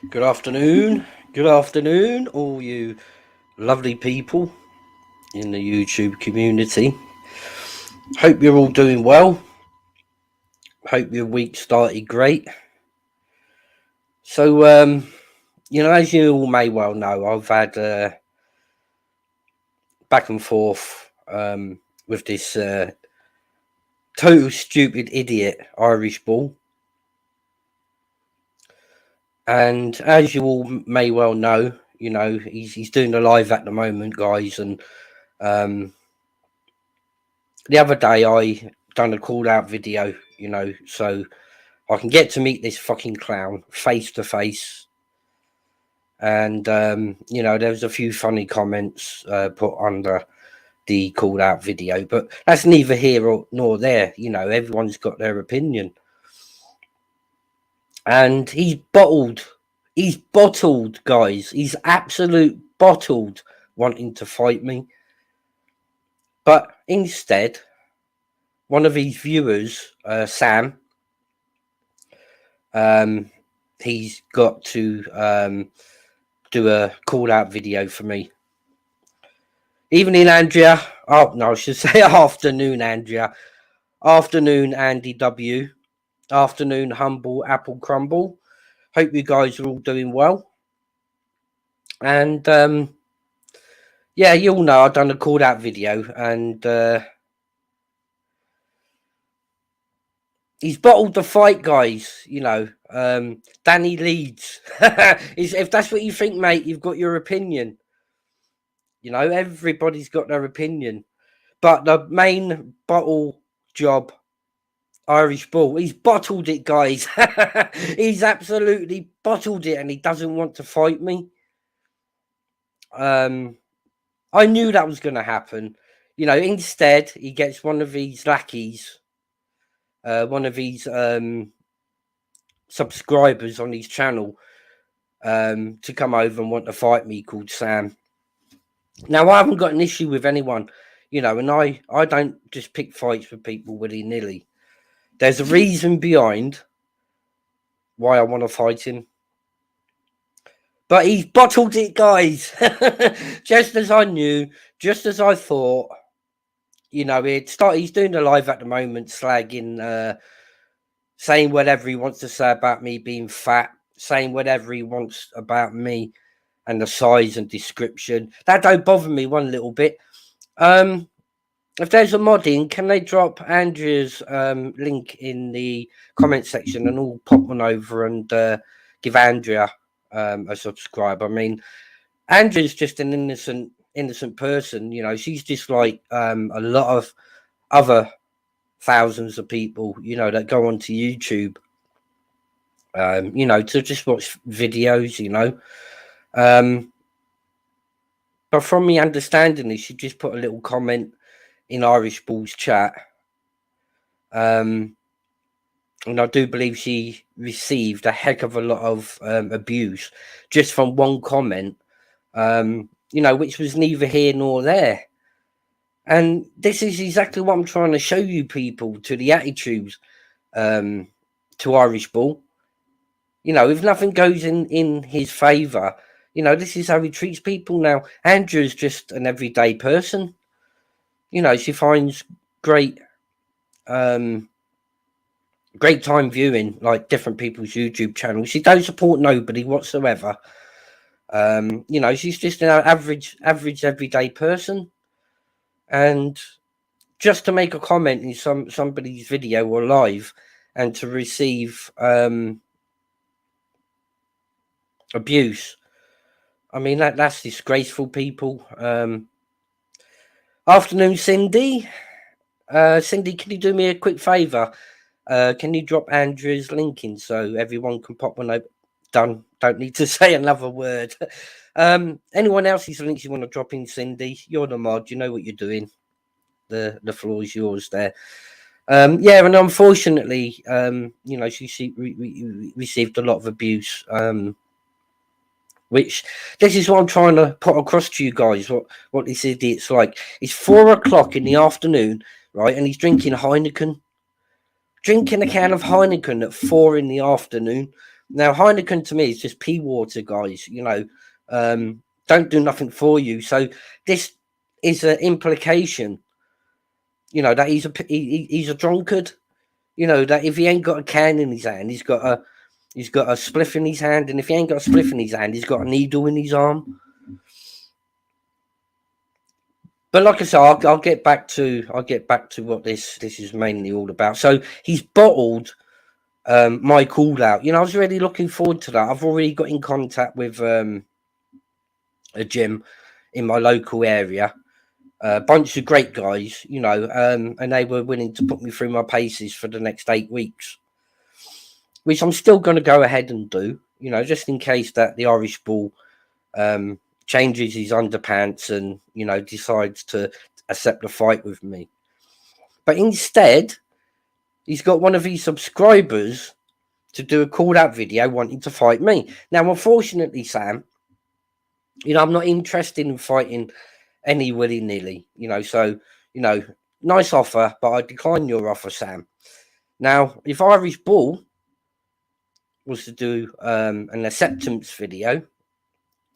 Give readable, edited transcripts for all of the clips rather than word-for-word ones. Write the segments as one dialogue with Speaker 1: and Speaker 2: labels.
Speaker 1: Good afternoon, all you lovely people in the YouTube community. Hope you're all doing well. Hope your week started great. So, as you all may well know, I've had back and forth with this total stupid idiot Irish bull. And as you all may well know, he's doing the live at the moment, guys, and the other day I done a call out video, so I can get to meet this fucking clown face to face. And there was a few funny comments put under the called out video, but that's neither here nor there. Everyone's got their opinion. And he's bottled, guys. He's absolute bottled wanting to fight me. But instead, one of his viewers, Sam, he's got to do a call out video for me. Evening, Andrea. Oh, no, I should say afternoon, Andrea. Afternoon, Andy W. Afternoon, Humble Apple Crumble. Hope you guys are all doing well. And, you all know I've done a call out video, and he's bottled the fight, guys. Danny leads. If that's what you think, mate, you've got your opinion. Everybody's got their opinion. But the main bottle job, Irish bull, he's bottled it, guys. He's absolutely bottled it, and he doesn't want to fight me. I knew that was going to happen. Instead, he gets one of these lackeys, one of these subscribers on his channel, to come over and want to fight me, called Sam. Now, I haven't got an issue with anyone, and I don't just pick fights with people willy-nilly. There's a reason behind why I want to fight him. But he's bottled it, guys. Just as I knew, just as I thought. He's doing the live at the moment, slagging, saying whatever he wants to say about me being fat, saying whatever he wants about me and the size and description. That don't bother me one little bit. If there's a modding, can they drop Andrea's link in the comment section, and I'll pop one over and give Andrea a subscribe. I mean, Andrea's just an innocent person. She's just like a lot of other thousands of people, that go onto YouTube, to just watch videos, but from me understanding this, she just put a little comment in Irish Bull's chat. And I do believe she received a heck of a lot of abuse just from one comment, which was neither here nor there. And this is exactly what I'm trying to show you people, to the attitudes to Irish Bull. If nothing goes in his favour, this is how he treats people now. Andrew's just an everyday person. She finds great time viewing like different people's YouTube channels. She don't support nobody whatsoever. She's just an average everyday person. And just to make a comment in somebody's video or live and to receive abuse, I mean, that's disgraceful, people. Afternoon, Cindy. Cindy, can you do me a quick favour? Can you drop Andrew's link in so everyone can pop one over? Done. Don't need to say another word. Anyone else's links you want to drop in, Cindy? You're the mod. You know what you're doing. The floor is yours there. And unfortunately, she received a lot of abuse. Which this is what I'm trying to put across to you guys. What this idiot's like. It's 4 o'clock in the afternoon, right? And he's drinking Heineken. Drinking a can of Heineken at 4 in the afternoon. Now, Heineken to me is just pea water, guys. Don't do nothing for you. So this is an implication, that he's a drunkard. That if he ain't got a can in his hand, he's got a spliff in his hand, and if he ain't got a spliff in his hand, he's got a needle in his arm. But like I said, I'll get back to what this is mainly all about. So he's bottled my call out. I was really looking forward to that. I've already got in contact with a gym in my local area. A bunch of great guys, and they were willing to put me through my paces for the next 8 weeks, which I'm still going to go ahead and do, just in case that the Irish Bull changes his underpants and, decides to accept the fight with me. But instead, he's got one of his subscribers to do a call out video wanting to fight me. Now, unfortunately, Sam, I'm not interested in fighting any willy-nilly, so, nice offer, but I decline your offer, Sam. Now, if Irish Bull was to do an acceptance video,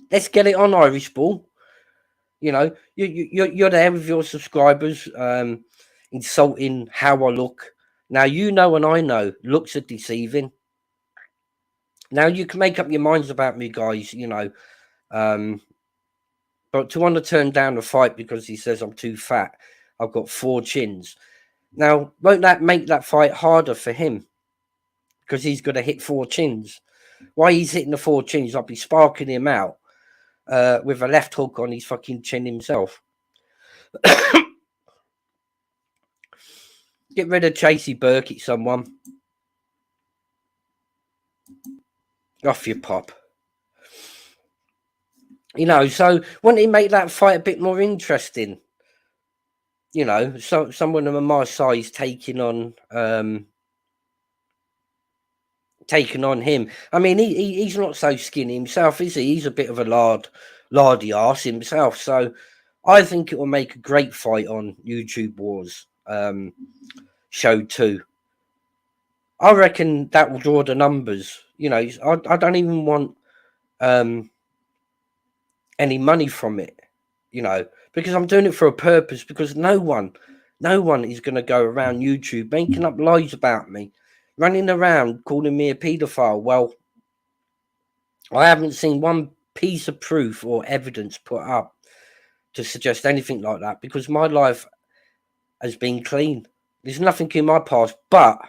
Speaker 1: let's get it on, Irish Bull. You're there with your subscribers, insulting how I look. Now, and I know looks are deceiving. Now, you can make up your minds about me, guys, but to want to turn down the fight because he says I'm too fat, I've got 4 chins. Now, won't that make that fight harder for him? Because he's going to hit 4 chins. While he's hitting the 4 chins, I'll be sparking him out with a left hook on his fucking chin himself. Get rid of Chasey Burkett, someone. Off your pop. So wouldn't he make that fight a bit more interesting? So someone of my size taking on him. I mean, he's not so skinny himself, is he? He's a bit of a lardy arse himself. So I think it will make a great fight on YouTube Wars show 2. I reckon that will draw the numbers. I don't even want any money from it, because I'm doing it for a purpose, because no one is going to go around YouTube making up lies about me, running around calling me a paedophile. Well, I haven't seen one piece of proof or evidence put up to suggest anything like that, because my life has been clean. There's nothing in my past, but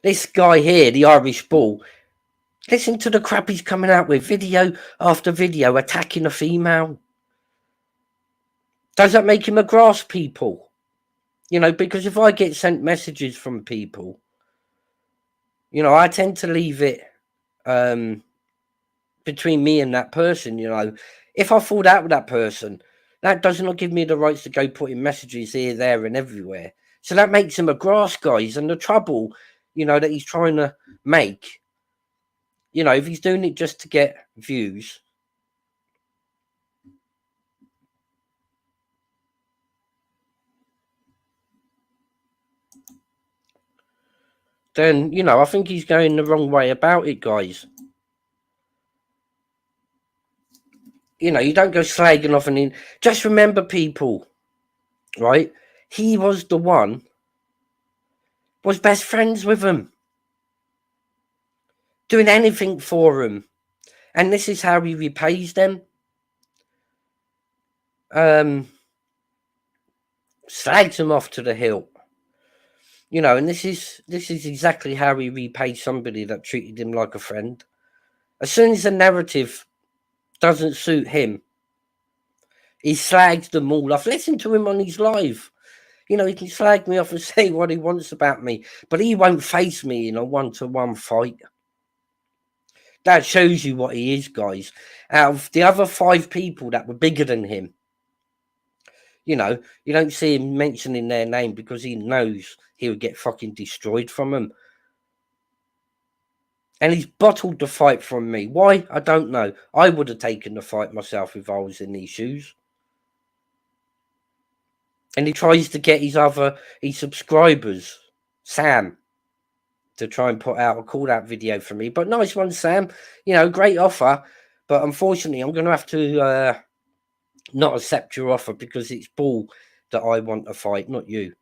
Speaker 1: this guy here, the Irish Bull, listen to the crap he's coming out with, video after video, attacking a female. Does that make him a grass people? Because if I get sent messages from people, I tend to leave it between me and that person. If I fall out with that person, that does not give me the rights to go putting messages here, there, and everywhere. So that makes him a grass, guys. And the trouble, that he's trying to make, if he's doing it just to get views, then, I think he's going the wrong way about it, guys. You don't go slagging off and just remember, people, right? He was the one, was best friends with him, doing anything for him. And this is how he repays them. Slags him off to the hilt. And this is exactly how he repaid somebody that treated him like a friend. As soon as the narrative doesn't suit him, he slags them all off. Listen to him on his live. He can slag me off and say what he wants about me, but he won't face me in a 1-to-1 fight. That shows you what he is, guys. Out of the other 5 people that were bigger than him, you don't see him mentioning their name because he knows he would get fucking destroyed from them. And he's bottled the fight from me. Why? I don't know. I would have taken the fight myself if I was in these shoes. And he tries to get his subscribers, Sam, to try and put out a call out video for me. But nice one, Sam. You know, great offer. But unfortunately, I'm going to have to not accept your offer because it's Bull that I want to fight, not you.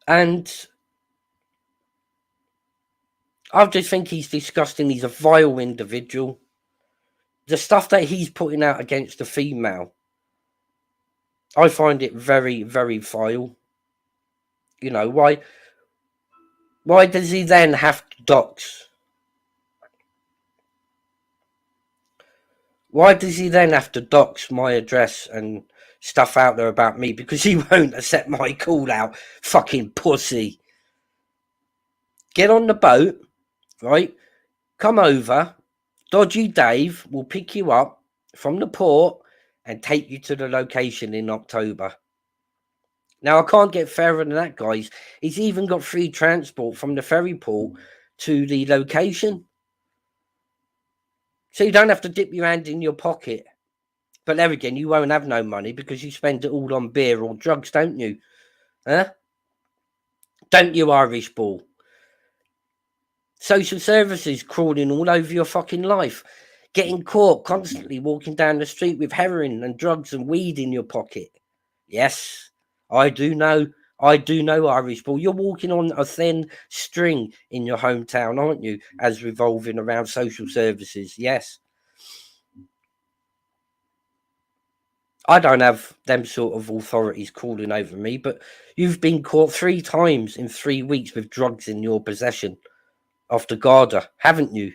Speaker 1: And I just think he's disgusting. He's a vile individual. The stuff that he's putting out against the female, I find it very, very vile. You know, why does he then have to dox? Why does he then have to dox my address and stuff out there about me? Because he won't accept my call out. Fucking pussy. Get on the boat, right? Come over. Dodgy Dave will pick you up from the port and take you to the location in October. Now, I can't get fairer than that, guys. He's even got free transport from the ferry port to the location. So you don't have to dip your hand in your pocket. But there again, you won't have no money because you spend it all on beer or drugs, don't you? Huh? Don't you, Irish Bull? Social services crawling all over your fucking life. Getting caught constantly walking down the street with heroin and drugs and weed in your pocket. Yes, I do know, Irish Bull. You're walking on a thin string in your hometown, aren't you? As revolving around social services. Yes. I don't have them sort of authorities crawling over me, but you've been caught 3 times in 3 weeks with drugs in your possession off the Garda, haven't you?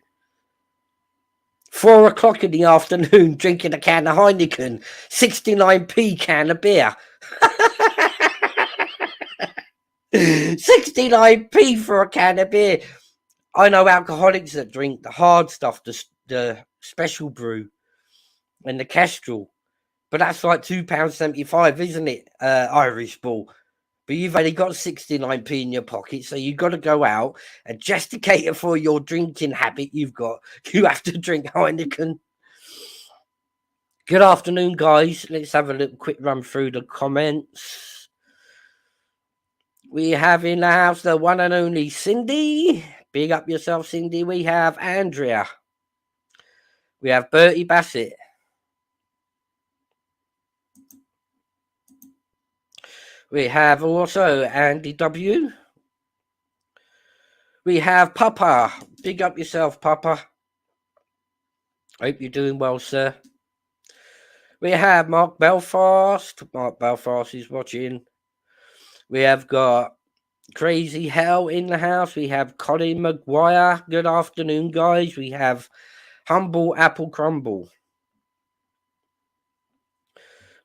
Speaker 1: 4 o'clock in the afternoon, drinking a can of Heineken, 69p can of beer. 69p for a can of beer. I know alcoholics that drink the hard stuff, the special brew and the Kestrel. But that's like £2.75, isn't it, Irish Bull? But you've only got 69p in your pocket, so you've got to go out and just to cater for your drinking habit you have to drink Heineken. Good afternoon, guys. Let's have a little quick run through the comments. We have in the house the one and only Cindy. Big up yourself, Cindy. We have Andrea. We have Bertie Bassett. We have also Andy W. We have Papa. Big up yourself, Papa. Hope you're doing well, sir. We have Mark Belfast. Mark Belfast is watching. We have got Crazy Hell in the house. We have Colin Maguire. Good afternoon, guys. We have Humble Apple Crumble.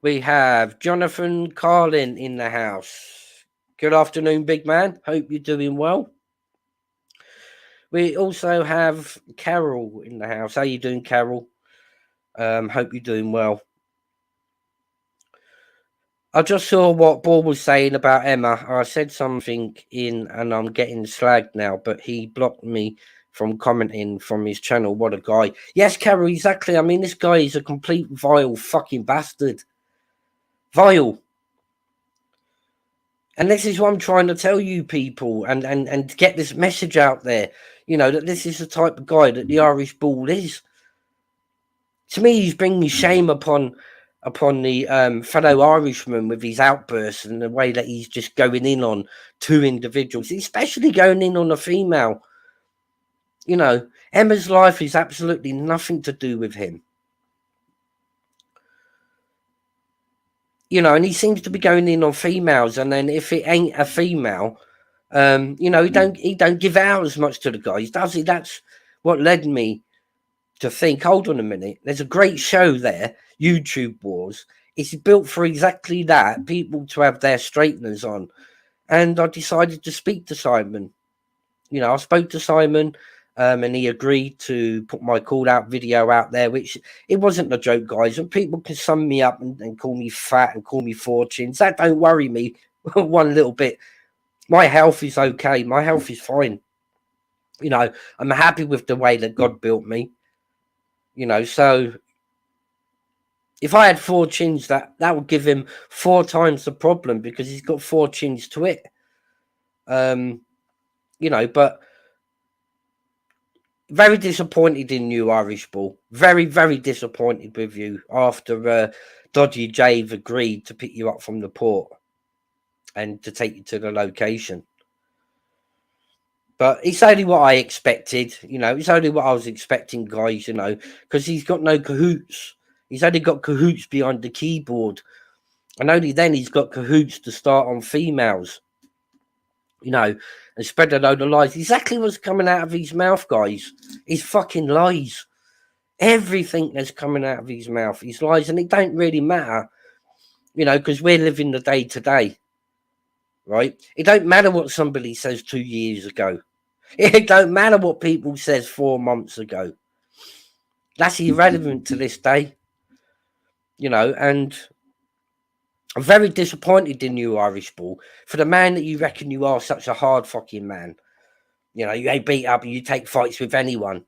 Speaker 1: We have Jonathan Carlin in the house. Good afternoon, big man. Hope you're doing well. We also have Carol in the house. How you doing, Carol? Hope you're doing well. I just saw what Ball was saying about Emma. I said something in and I'm getting slagged now, but he blocked me from commenting from his channel. What a guy. Yes, Carol, exactly. I mean, this guy is a complete vile fucking bastard. Vile. And this is what I'm trying to tell you people and get this message out there. You know, that this is the type of guy that the Irish Bull is. To me, he's bringing shame upon the fellow Irishman with his outbursts and the way that he's just going in on 2 individuals, especially going in on a female. You know, Emma's life is absolutely nothing to do with him. You know, and he seems to be going in on females, and then if it ain't a female, you know, he don't give out as much to the guys, does he? That's what led me to think, hold on a minute, there's a great show there, YouTube Wars. It's built for exactly that, people to have their straighteners on. And I decided to speak to Simon. You know, I spoke to Simon, and he agreed to put my call out video out there, which it wasn't a joke, guys. And people can sum me up and call me fat and call me fortunes. That don't worry me one little bit. My health is okay. My health is fine. You know, I'm happy with the way that God built me. You know, so if I had 4 chins, that would give him 4 times the problem because he's got 4 chins to it. You know, but very disappointed in you, Irish Bull. Very, very disappointed with you after Dodgy Jave agreed to pick you up from the port and to take you to the location. But it's only what I expected, you know. It's only what I was expecting, guys, you know, because he's got no cahoots. He's only got cahoots behind the keyboard. And only then he's got cahoots to start on females, you know, and spread a load of lies. Exactly what's coming out of his mouth, guys, is fucking lies. Everything that's coming out of his mouth is lies, and it don't really matter, you know, because we're living the day to day, right? It don't matter what somebody says 2 years ago. It don't matter what people says 4 months ago. That's irrelevant to this day, you know, and I'm very disappointed in you, Irish Bull, for the man that you reckon you are, such a hard fucking man. You know, you ain't beat up and you take fights with anyone.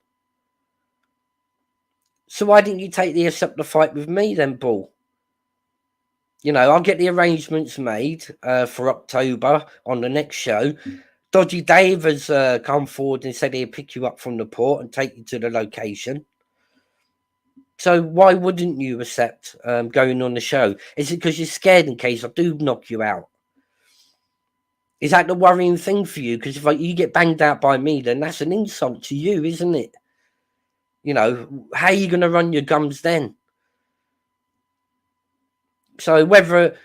Speaker 1: So why didn't you take the accept the fight with me then, Bull? You know, I'll get the arrangements made for October on the next show. Dodgy Dave has come forward and said he'll pick you up from the port and take you to the location. So why wouldn't you accept going on the show? Is it because you're scared in case I do knock you out? Is that the worrying thing for you? Because if you get banged out by me, then that's an insult to you, isn't it? You know, how are you going to run your gums then? So whether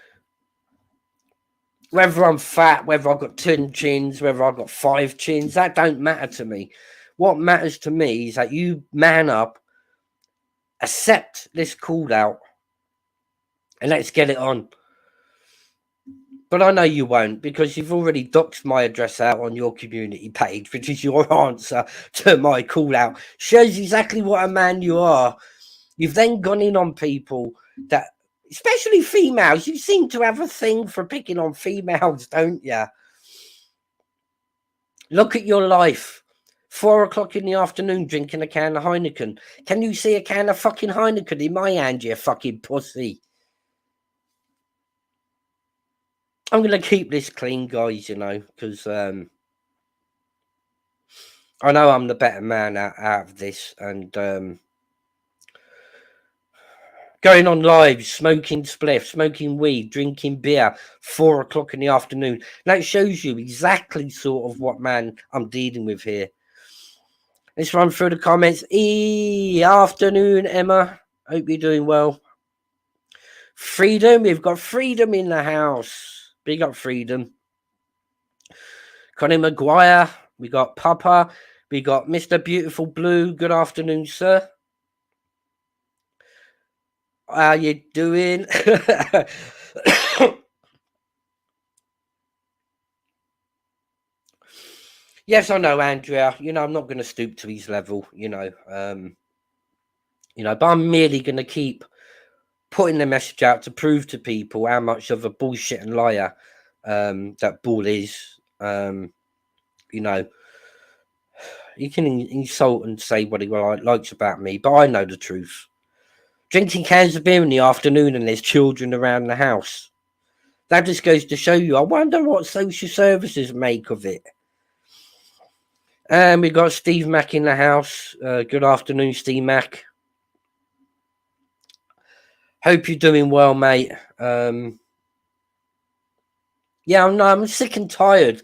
Speaker 1: I'm fat, whether I've got 10 chins, whether I've got 5 chins, that don't matter to me. What matters to me is that you man up, accept this call out, and let's get it on. But I know you won't, because you've already doxed my address out on your community page, which is your answer to my call out. Shows exactly what a man you are. You've then gone in on people that, especially females, you seem to have a thing for picking on females, don't you? Look at your life. 4 o'clock in the afternoon drinking a can of Heineken. Can you see a can of fucking Heineken in my hand, you fucking pussy? I'm going to keep this clean, guys, you know, because I know I'm the better man out of this. And going on live, smoking spliff, smoking weed, drinking beer, 4 o'clock in the afternoon. That shows you exactly sort of what man I'm dealing with here. Let's run through the comments. Afternoon, Emma. Hope you're doing well. Freedom, we've got Freedom in the house. Big up Freedom. Connie Maguire, we got Papa, we got Mr. Beautiful Blue. Good afternoon, sir. How you doing? Yes, I know, Andrea. You know, I'm not going to stoop to his level. You know, but I'm merely going to keep putting the message out to prove to people how much of a bullshit and liar that Bull is. You know, he can insult and say what he likes about me, but I know the truth. Drinking cans of beer in the afternoon and there's children around the house. That just goes to show you. I wonder what social services make of it. And we got Steve Mack in the house. Good afternoon, Steve Mack. Hope you're doing well, mate. Yeah, I'm sick and tired,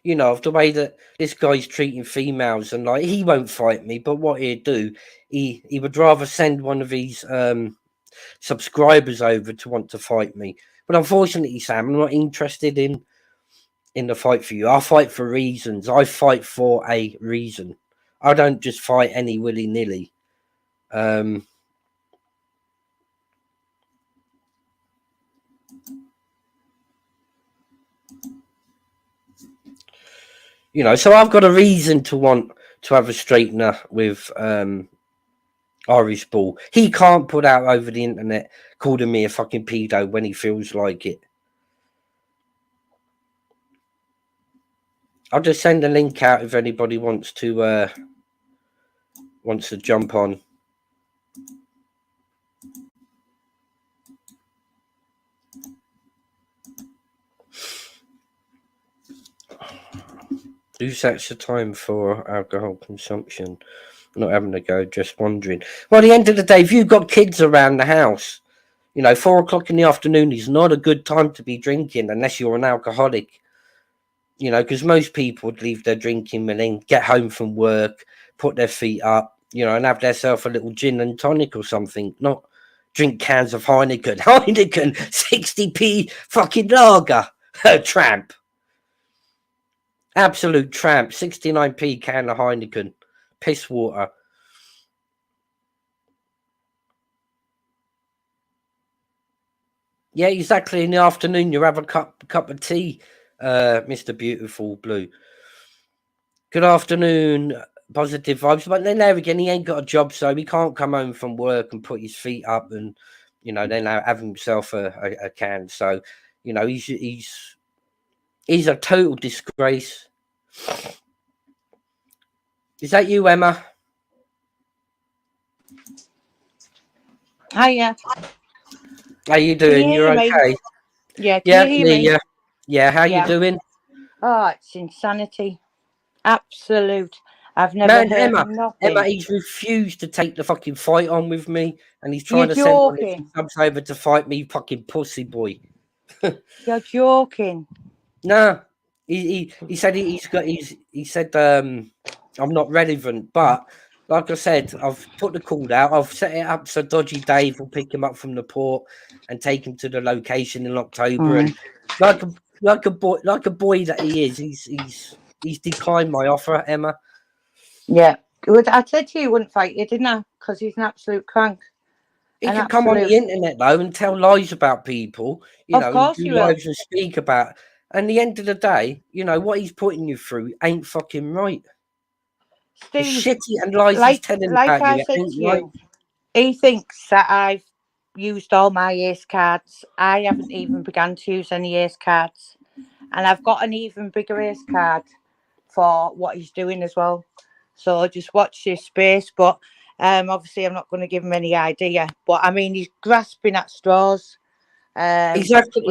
Speaker 1: you know, of the way that this guy's treating females. And like, he won't fight me, but what he'd do, he would rather send one of his subscribers over to want to fight me. But unfortunately, Sam, I'm not interested in the fight for you. I fight for reasons. I fight for a reason. I don't just fight any willy-nilly. You know, so I've got a reason to want to have a straightener with Irish Bull. He can't put out over the internet calling me a fucking pedo when he feels like it. I'll just send a link out if anybody wants to jump on. Who sets the time for alcohol consumption? Not having a go, just wondering. Well, at the end of the day, if you've got kids around the house, 4 o'clock in the afternoon is not a good time to be drinking unless you're an alcoholic. Because most people would leave their drinking and then get home from work, put their feet up, and have themselves a little gin and tonic or something, not drink cans of Heineken. Heineken, 60p fucking lager. Tramp. Absolute tramp. 69p can of Heineken. Piss water. Yeah, exactly. In the afternoon, you have a cup of tea, Mr. Beautiful Blue. Good afternoon, positive vibes. But then there again, he ain't got a job, so he can't come home from work and put his feet up and, then have himself a can. So, he's a total disgrace. Is that you, Emma?
Speaker 2: Hiya.
Speaker 1: How you doing? You're okay?
Speaker 2: Yeah, can you hear me?
Speaker 1: Yeah, how you doing?
Speaker 2: Oh, it's insanity. Absolute. I've never heard nothing.
Speaker 1: Emma, he's refused to take the fucking fight on with me, and he's trying
Speaker 2: You're
Speaker 1: to send
Speaker 2: joking.
Speaker 1: subs over to fight me, fucking pussy boy.
Speaker 2: You're joking.
Speaker 1: No, he said he said I'm not relevant, but like I said, I've put the call out. I've set it up so Dodgy Dave will pick him up from the port and take him to the location in October. And like a boy that he is, he's declined my offer, Emma.
Speaker 2: Yeah, I said to you he wouldn't fight you, didn't I? Because he's an absolute crank.
Speaker 1: He can come on the internet though and tell lies about people,
Speaker 2: of course
Speaker 1: and do
Speaker 2: he will.
Speaker 1: lives and speak about. And the end of the day, what he's putting you through ain't fucking right.
Speaker 2: Steve,
Speaker 1: the shitty and lies he's telling about
Speaker 2: I
Speaker 1: you
Speaker 2: said
Speaker 1: ain't
Speaker 2: to
Speaker 1: right.
Speaker 2: you, he thinks that I've used all my ace cards. I haven't even begun to use any ace cards. And I've got an even bigger ace card for what he's doing as well. So just watch this space. But obviously I'm not going to give him any idea. But I mean, he's grasping at straws.
Speaker 1: Exactly.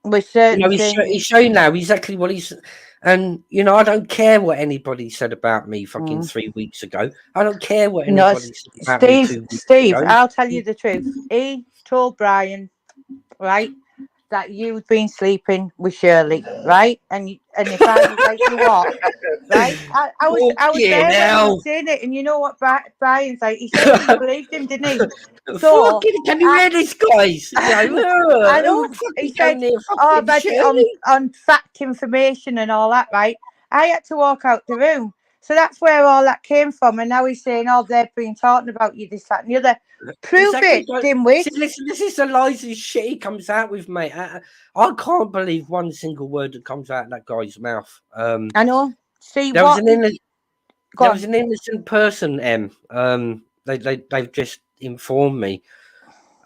Speaker 2: With certain things.
Speaker 1: He's showing now exactly what he's. And I don't care what anybody said about me fucking 3 weeks ago. I don't care what anybody said about me 2 weeks
Speaker 2: Steve,
Speaker 1: ago.
Speaker 2: I'll tell you the truth. He told Brian, right, that you'd been sleeping with Shirley, right? And if I was like, you what? Right? I was there when he was saying it, and you know what Brian's like? He said he believed him, didn't he?
Speaker 1: So can you hear this, guys?
Speaker 2: I know. He said, "Oh, I've had it on fact information and all that, right?" I had to walk out the room, so that's where all that came from. And now he's saying, "Oh, they've been talking about you, this, that, and the other." Prove it, dimwit.
Speaker 1: See, listen, this is the lies and shit he comes out with, mate. I can't believe one single word that comes out of that guy's mouth.
Speaker 2: I know. See,
Speaker 1: there
Speaker 2: what?
Speaker 1: Was an innocent person, they've just informed me.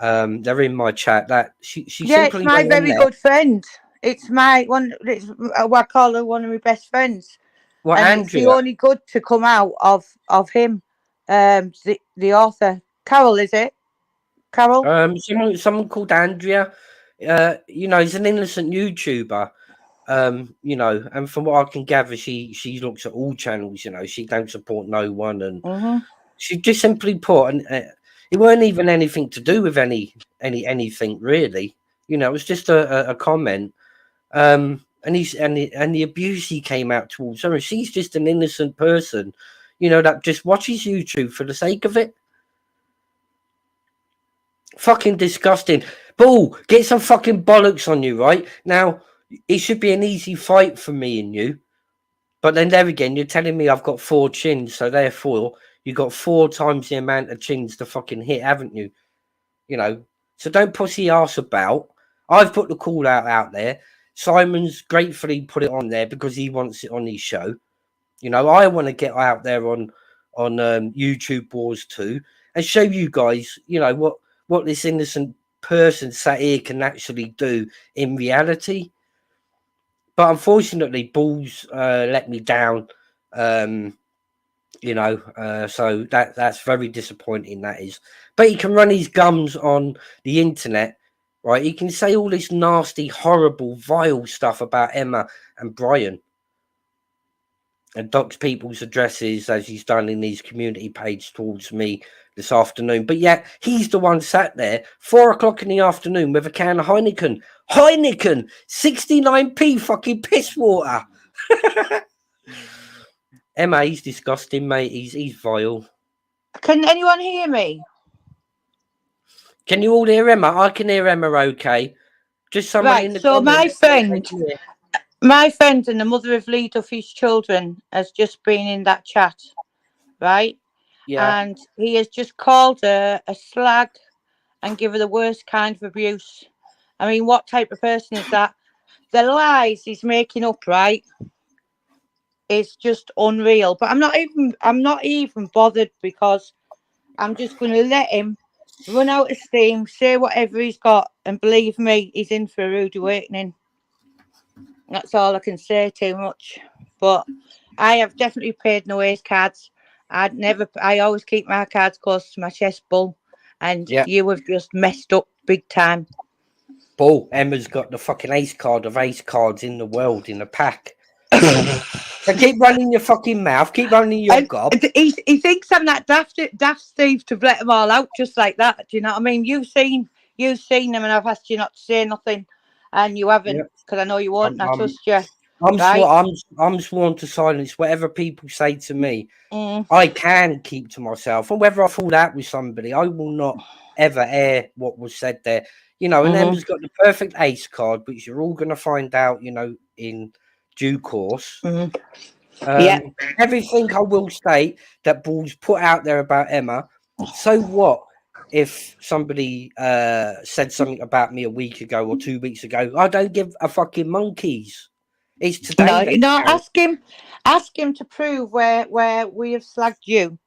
Speaker 1: They're in my chat that she
Speaker 2: it's my very good friend. It's my one. It's I call her one of my best friends.
Speaker 1: Well,
Speaker 2: and
Speaker 1: Andrea,
Speaker 2: it's the only good to come out of him. The author, Carol, is it? Carol.
Speaker 1: Someone called Andrea. He's an innocent YouTuber. And from what I can gather, she looks at all channels. She don't support no one, and she just simply put, and it weren't even anything to do with anything really. It was just a comment. And the abuse he came out towards her. She's just an innocent person, that just watches YouTube for the sake of it. Fucking disgusting. Bull, get some fucking bollocks on you, right? Now, it should be an easy fight for me and you. But then there again, you're telling me I've got 4 chins, so therefore you got 4 times the amount of chins to fucking hit, haven't you? So don't pussy ass about. I've put the call out there. Simon's gratefully put it on there because he wants it on his show. I want to get out there on YouTube Wars too and show you guys, what this innocent person sat here can actually do in reality. But unfortunately, Balls let me down. So that's very disappointing. That is, but he can run his gums on the internet right? He can say all this nasty, horrible, vile stuff about Emma and Brian, and dox people's addresses as he's done in his community page towards me this afternoon. But yet he's the one sat there 4 o'clock in the afternoon with a can of Heineken. Heineken, 69p fucking piss water. Emma, he's disgusting, mate. He's vile.
Speaker 2: Can anyone hear me?
Speaker 1: Can you all hear Emma? I can hear Emma okay. Just someone
Speaker 2: Right,
Speaker 1: in the
Speaker 2: so
Speaker 1: comments.
Speaker 2: my friend and the mother of Lee Duffy's children has just been in that chat, right?
Speaker 1: Yeah.
Speaker 2: And he has just called her a slag and give her the worst kind of abuse. I mean, what type of person is that? The lies he's making up, right? It's just unreal. But I'm not even bothered, because I'm just going to let him run out of steam, say whatever he's got, and believe me, he's in for a rude awakening. That's all I can say too much. But I have definitely paid no ace cards. I always keep my cards close to my chest, Bull. And
Speaker 1: Yeah.
Speaker 2: you have just messed up big time.
Speaker 1: Bull, Emma's got the fucking ace card of ace cards in the world in a pack. So keep running your fucking mouth. Keep running your gob.
Speaker 2: He thinks I'm that daft Steve to let them all out just like that. Do you know what I mean? You've seen them, and I've asked you not to say nothing, and you haven't, because I know you won't. And I trust you.
Speaker 1: I'm sworn to silence. Whatever people say to me, I can keep to myself. And whether I fall out with somebody, I will not ever air what was said there. You know, and Emma's got the perfect ace card, which you're all going to find out, you know, in due course.
Speaker 2: Yeah.
Speaker 1: Everything I will state that Bull's put out there about Emma. So what if somebody said something about me a week ago or 2 weeks ago? I don't give a fucking monkeys. It's today.
Speaker 2: No. Ask him to prove where we have slagged you,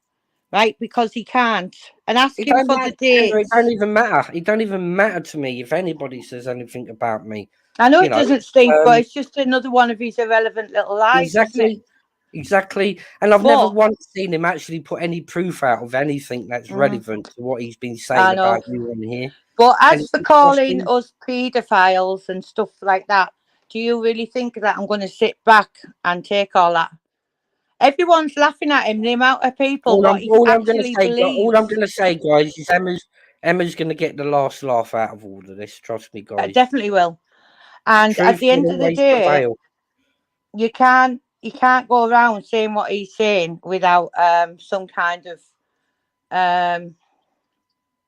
Speaker 2: right? Because he can't. And ask him for the dates.
Speaker 1: It don't even matter. It don't even matter to me if anybody says anything about me.
Speaker 2: I know it doesn't, Steve, but it's just another one of his irrelevant little lies, isn't it?
Speaker 1: Exactly. And I've never once seen him actually put any proof out of anything that's relevant to what he's been saying about you on here.
Speaker 2: But as for calling us paedophiles and stuff like that, do you really think that I'm going to sit back and take all that? Everyone's laughing at him, the amount of people.
Speaker 1: All I'm going to say, guys, is Emma's going to get the last laugh out of all of this. Trust me, guys.
Speaker 2: Definitely will. And at the end of the day, you can't go around saying what he's saying without some kind of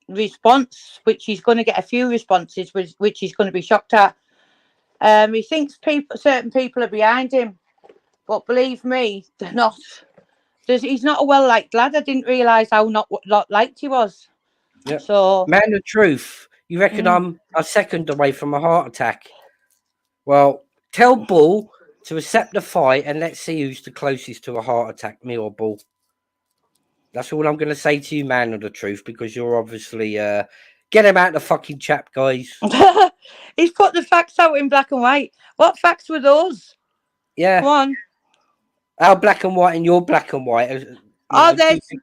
Speaker 2: response, which he's going to get a few responses, which he's going to be shocked at. He thinks certain people are behind him, but believe me, they're not. He's not a well-liked lad. I didn't realise how not liked he was.
Speaker 1: Yeah.
Speaker 2: So,
Speaker 1: man of truth, you reckon I'm a second away from a heart attack? Well, tell Bull to accept the fight, and let's see who's the closest to a heart attack, me or Bull. That's all I'm going to say to you, man of the truth, because you're obviously get him out of the fucking chat, guys.
Speaker 2: He's put the facts out in black and white. What facts were those?
Speaker 1: Yeah,
Speaker 2: come on.
Speaker 1: Our black and white and your black and white.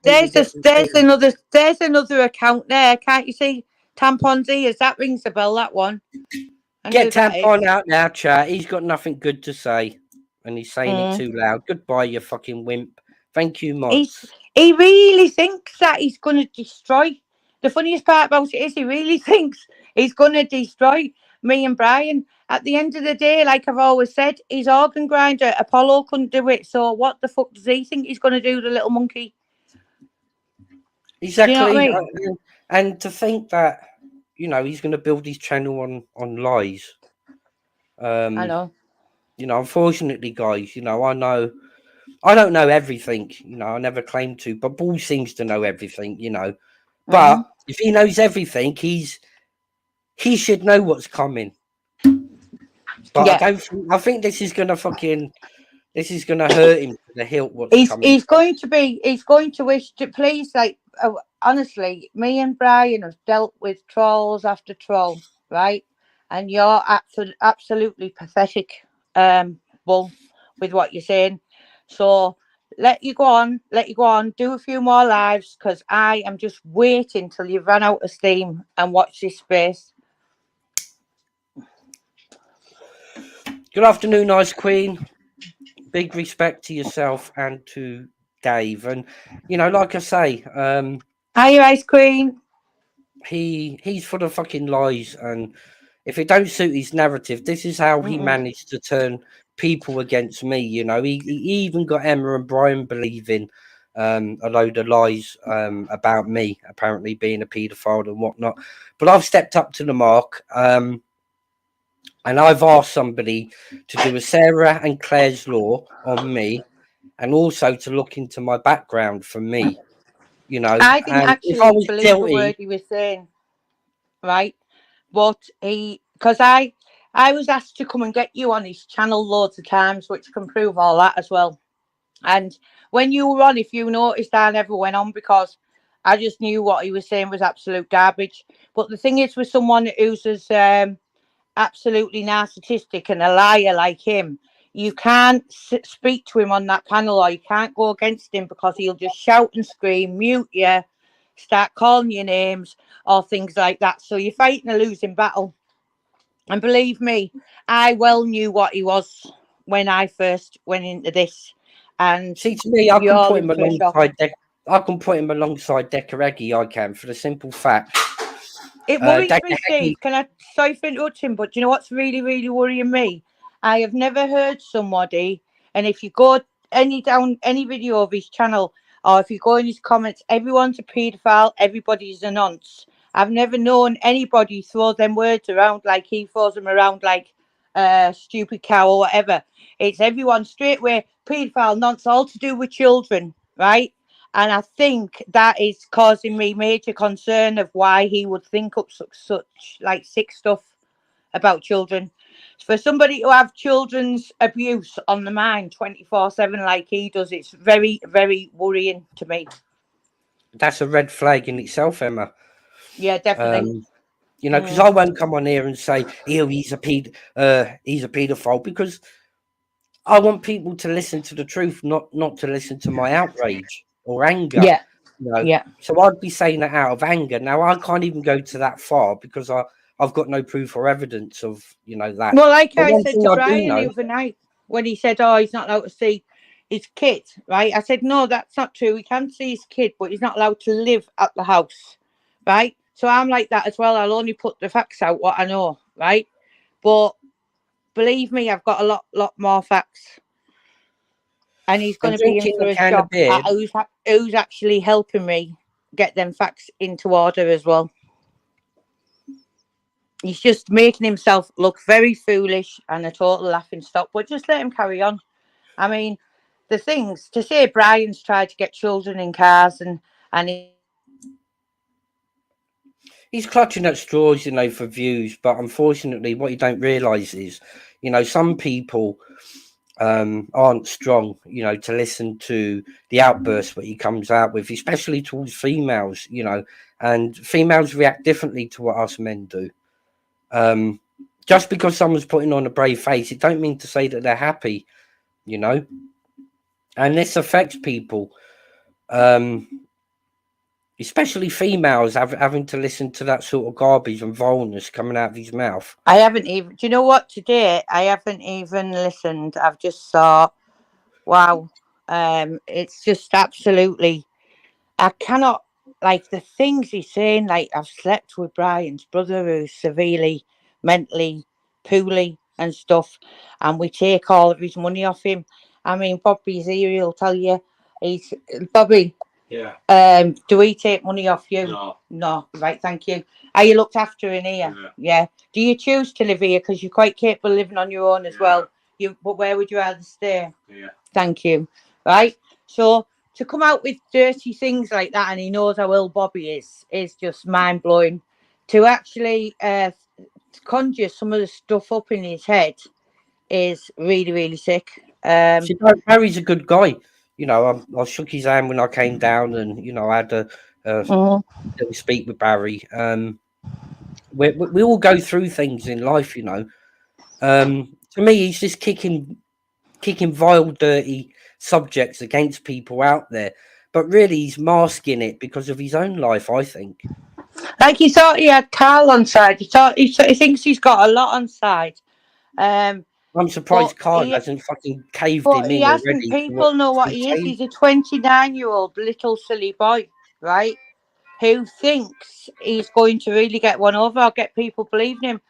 Speaker 2: There's another account there. Can't you see Tampon's ears? That rings a bell. That one.
Speaker 1: Get Tampon out now, chat. He's got nothing good to say, and he's saying it too loud. Goodbye, you fucking wimp. Thank you, mods.
Speaker 2: He really thinks that he's going to destroy. The funniest part about it is he really thinks he's going to destroy me and Brian. At the end of the day, like I've always said, he's organ grinder. Apollo couldn't do it. So what the fuck does he think he's going to do, the little monkey?
Speaker 1: Exactly. You know what I mean? And to think that, you know, he's going to build his channel on lies.
Speaker 2: I know.
Speaker 1: You know, unfortunately, guys, you know, I don't know everything, you know, I never claimed to, but Bull seems to know everything, you know. But if he knows everything, he should know what's coming. But I think this is gonna hurt him to the hilt. What's coming?
Speaker 2: He's going to wish to please, like, honestly, me and Brian have dealt with trolls after troll, right? And you're absolutely pathetic, Bull, with what you're saying. So let you go on, do a few more lives, because I am just waiting till you've run out of steam and watch this space.
Speaker 1: Good afternoon, Ice Queen. Big respect to yourself and to Dave. And like I say,
Speaker 2: Hi, Ice Queen.
Speaker 1: he's full of fucking lies, and if it don't suit his narrative, this is how he
Speaker 2: Mm-mm.
Speaker 1: managed to turn people against me. He even got Emma and Brian believing a load of lies about me, apparently being a paedophile and whatnot. But I've stepped up to the mark. And I've asked somebody to do a Sarah and Claire's law on me, and also to look into my background for me,
Speaker 2: I didn't
Speaker 1: and if I
Speaker 2: actually
Speaker 1: was
Speaker 2: believe a word
Speaker 1: guilty,
Speaker 2: he was saying, right? But because I was asked to come and get you on his channel loads of times, which can prove all that as well. And when you were on, if you noticed, I never went on because I just knew what he was saying was absolute garbage. But the thing is, with someone who's as absolutely narcissistic and a liar like him, you can't speak to him on that panel, or you can't go against him because he'll just shout and scream, mute you, start calling you names or things like that. So you're fighting a losing battle. And believe me, I well knew what he was when I first went into this. And
Speaker 1: see, to me,
Speaker 2: you're in for a shock.
Speaker 1: I can put him alongside Decker. I can, for the simple fact,
Speaker 2: It worries me,
Speaker 1: Decker.
Speaker 2: Steve. Can I, sorry for interrupting, but do you know what's really, really worrying me? I have never heard somebody, and if you go down any video of his channel, or if you go in his comments, everyone's a paedophile, everybody's a nonce. I've never known anybody throw them words around like he throws them around like stupid cow or whatever. It's everyone straight away, paedophile, nonce, all to do with children, right? And I think that is causing me major concern of why he would think up such like sick stuff about children. For somebody to have children's abuse on the mind 24/7 like he does, it's very, very worrying to me.
Speaker 1: That's a red flag in itself, Emma.
Speaker 2: Yeah, definitely.
Speaker 1: Um, because I won't come on here and say, "Oh, he's a paedophile," because I want people to listen to the truth, not to listen to my outrage or anger.
Speaker 2: Yeah, yeah.
Speaker 1: So I'd be saying that out of anger. Now I can't even go to that far because I've got no proof or evidence of that.
Speaker 2: Well, like
Speaker 1: But
Speaker 2: I
Speaker 1: one
Speaker 2: said
Speaker 1: thing
Speaker 2: to
Speaker 1: I do
Speaker 2: Brian
Speaker 1: know,
Speaker 2: the other night when he said, "Oh, he's not allowed to see his kid," right? I said, "No, that's not true. He can see his kid, but he's not allowed to live at the house, right?" So I'm like that as well. I'll only put the facts out what I know, right? But believe me, I've got a lot more facts, and he's going
Speaker 1: and
Speaker 2: to be in
Speaker 1: drinking
Speaker 2: for
Speaker 1: a
Speaker 2: a
Speaker 1: can of
Speaker 2: shock
Speaker 1: beer,
Speaker 2: at who's actually helping me get them facts into order as well. He's just making himself look very foolish and a total laughing stock. But just let him carry on. I mean, the things to say Brian's tried to get children in cars and
Speaker 1: he's clutching at straws, for views. But unfortunately, what you don't realise is, some people aren't strong, to listen to the outbursts that he comes out with, especially towards females, and females react differently to what us men do. Just because someone's putting on a brave face, it don't mean to say that they're happy, and this affects people, especially females having to listen to that sort of garbage and vileness coming out of his mouth.
Speaker 2: I haven't even. Do you know what? Today I haven't even listened. I've just thought, wow, it's just absolutely. I cannot like the things he's saying. Like I've slept with Brian's brother, who's severely mentally poorly and stuff, and we take all of his money off him. I mean, Bobby's here. He'll tell you. He's Bobby.
Speaker 3: Yeah.
Speaker 2: Do we take money off you?
Speaker 3: No.
Speaker 2: No. Right. Thank you. Are you looked after in here? Yeah. Do you choose to live here because you're quite capable of living on your own as well? But where would you rather stay?
Speaker 3: Yeah.
Speaker 2: Thank you. Right. So to come out with dirty things like that, and he knows how ill Bobby is just mind blowing. To actually conjure some of the stuff up in his head is really, really sick.
Speaker 1: See, Barry's a good guy. I shook his hand when I came down, and I had a little speak with Barry. We all go through things in life, To me, he's just kicking vile, dirty subjects against people out there, but really he's masking it because of his own life, I think.
Speaker 2: Like he had Carl on side. He thinks he's got a lot on side.
Speaker 1: I'm surprised Carl
Speaker 2: he,
Speaker 1: hasn't fucking caved
Speaker 2: but
Speaker 1: him
Speaker 2: he
Speaker 1: in
Speaker 2: hasn't.
Speaker 1: already to what
Speaker 2: People know what
Speaker 1: he's
Speaker 2: he is.
Speaker 1: saying.
Speaker 2: He's a 29-year-old little silly boy, right? Who thinks he's going to really get one over or get people believing him.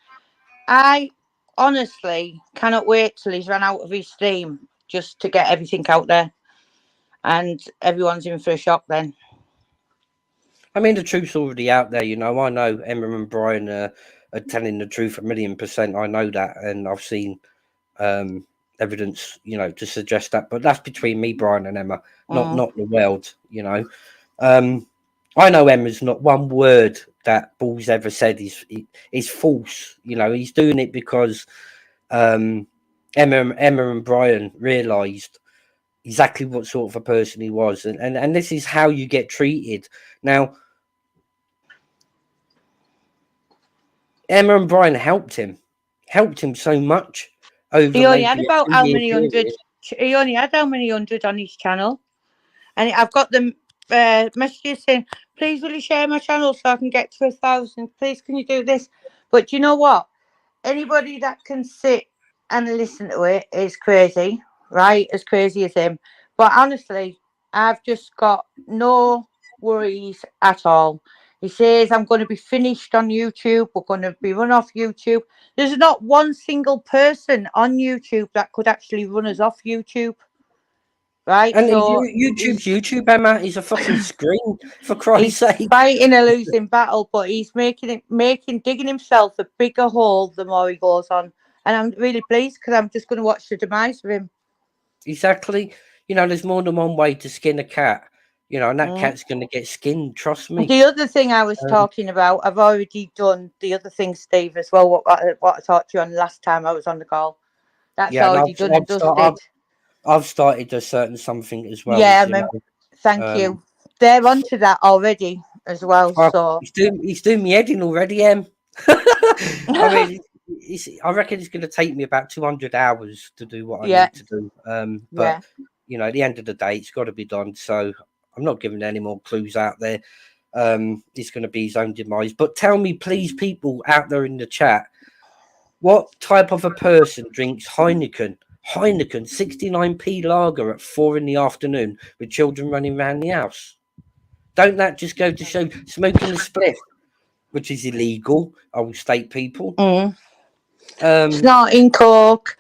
Speaker 2: I honestly cannot wait till he's run out of his steam just to get everything out there. And everyone's in for a shock then.
Speaker 1: I mean, the truth's already out there, you know. I know Emma and Brian are telling the truth 1,000,000%. I know that, and I've seen evidence, you know, to suggest that. But that's between me, Brian, and Emma, not the world, you know. I know Emma's not one word that Ball's ever said is false. You know, he's doing it because Emma and Brian realised exactly what sort of a person he was, and this is how you get treated. Now, Emma and Brian helped him so much over
Speaker 2: He only had
Speaker 1: maybe a
Speaker 2: about how
Speaker 1: 2 year
Speaker 2: many hundred?
Speaker 1: period.
Speaker 2: He only had how many hundred on his channel? And I've got them messages saying, "Please, will you share my channel so I can get to 1,000? Please, can you do this?" But you know what? Anybody that can sit and listen to it is crazy, right? As crazy as him. But honestly, I've just got no worries at all. He says, I'm going to be finished on YouTube. We're going to be run off YouTube. There's not one single person on YouTube that could actually run us off YouTube, right?
Speaker 1: And
Speaker 2: So
Speaker 1: YouTube's YouTube, Emma, is a fucking screen, for Christ's
Speaker 2: he's
Speaker 1: sake.
Speaker 2: fighting a losing battle, but he's digging himself a bigger hole the more he goes on. And I'm really pleased because I'm just going to watch the demise of him.
Speaker 1: Exactly. You know, there's more than one way to skin a cat. You know, and that
Speaker 2: Mm.
Speaker 1: cat's going to get skinned. Trust me.
Speaker 2: The other thing I was
Speaker 1: Um,
Speaker 2: talking about, I've already done the other thing, Steve, as well. What I talked to you on last time I was on the call. That's
Speaker 1: yeah, and
Speaker 2: already done and dusted.
Speaker 1: I've started a certain something as well.
Speaker 2: Yeah,
Speaker 1: As
Speaker 2: I
Speaker 1: you know,
Speaker 2: mean, thank
Speaker 1: um,
Speaker 2: you. They're onto that already as well. So
Speaker 1: he's doing me heading already, Em. I mean, I reckon it's going to take me about 200 hours to do what I
Speaker 2: yeah,
Speaker 1: need to do. But
Speaker 2: yeah.
Speaker 1: you know, at the end of the day, it's got to be done. So I'm not giving any more clues out there. It's going to be his own demise. But tell me, please, people out there in the chat, what type of a person drinks Heineken? Heineken 69p lager at 4 in the afternoon with children running around the house. Don't that just go to show smoking a spliff, which is illegal? I will state, people.
Speaker 2: Mm.
Speaker 1: Um,
Speaker 2: Snorting coke,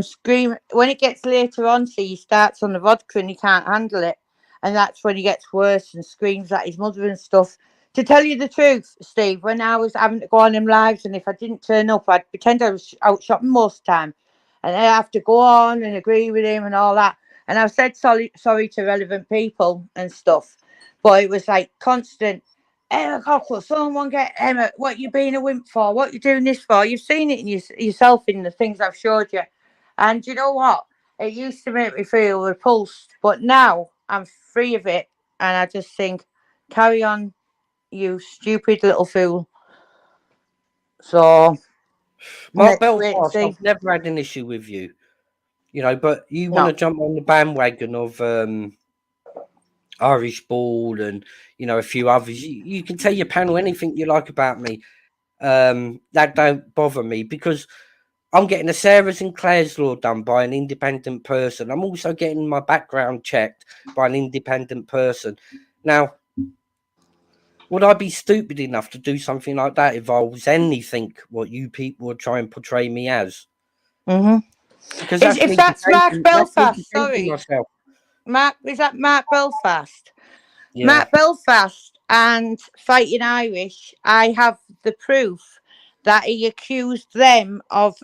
Speaker 2: scream when it gets later on. See, he starts on the vodka and he can't handle it, and that's when he gets worse and screams at his mother and stuff. To tell you the truth, Steve, when I was having to go on them lives, and if I didn't turn up, I'd pretend I was out shopping most of the time, and I have to go on and agree with him and all that. And I've said sorry to relevant people and stuff, but it was like constant. Emma Cockle, someone get Emma. What you being a wimp for? What you doing this for? You've seen it in yourself in the things I've showed you. And you know what? It used to make me feel repulsed, but now I'm free of it. And I just think, carry on, you stupid little fool. So,
Speaker 1: Mark
Speaker 2: let's wait and
Speaker 1: Belfast,
Speaker 2: see.
Speaker 1: I've never had an issue with you, you know, but you want to
Speaker 2: No.
Speaker 1: jump on the bandwagon of Irish Ball and, you know, a few others. You can tell your panel anything you like about me. That don't bother me because I'm getting a Sarah's and Claire's law done by an independent person. I'm also getting my background checked by an independent person. Now, would I be stupid enough to do something like that if I was anything what you people would try and portray me as?
Speaker 2: Mm-hmm.
Speaker 1: Because
Speaker 2: If that's Mark
Speaker 1: that's me
Speaker 2: Belfast,
Speaker 1: defending
Speaker 2: sorry.
Speaker 1: myself.
Speaker 2: Mark, is that Mark Belfast?
Speaker 1: Yeah,
Speaker 2: Mark Belfast and Fighting Irish, I have the proof that he accused them of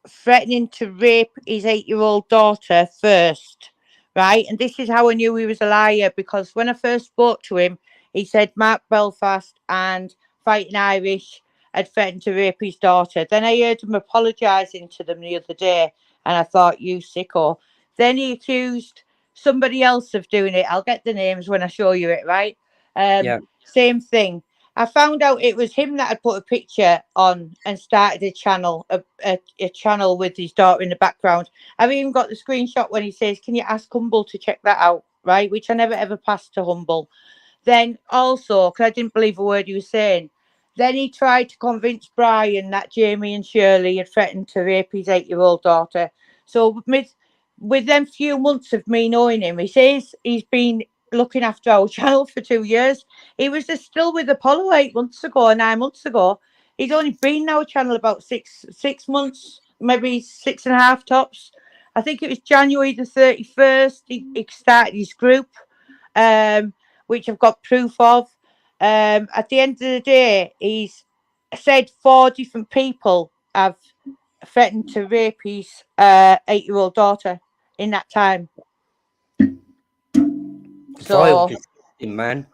Speaker 2: threatening to rape his 8-year-old daughter first, right? And this is how I knew he was a liar because when I first spoke to him, he said Mark Belfast and Fighting Irish had threatened to rape his daughter. Then I heard him apologising to them the other day, and I thought, you sicko. Then he accused somebody else of doing it. I'll get the names when I show you it, right?
Speaker 1: yeah.
Speaker 2: Same thing. I found out it was him that had put a picture on and started a channel, a channel with his daughter in the background. I've even got the screenshot when he says, "Can you ask Humble to check that out?" Right, which I never ever passed to Humble. Then also, because I didn't believe a word he was saying, Then he tried to convince Brian that Jamie and Shirley had threatened to rape his 8-year-old daughter. So with them few months of me knowing him, he says he's been looking after our channel for 2 years. He was just still with Apollo 8 months ago, or 9 months ago. He's only been in our channel about six months, maybe 6.5 tops. I think it was January the 31st. He started his group, which I've got proof of. At the end of the day, he's said 4 different people have threatened to rape his 8-year-old daughter in that time.
Speaker 1: Vile,
Speaker 2: So
Speaker 1: disgusting, man.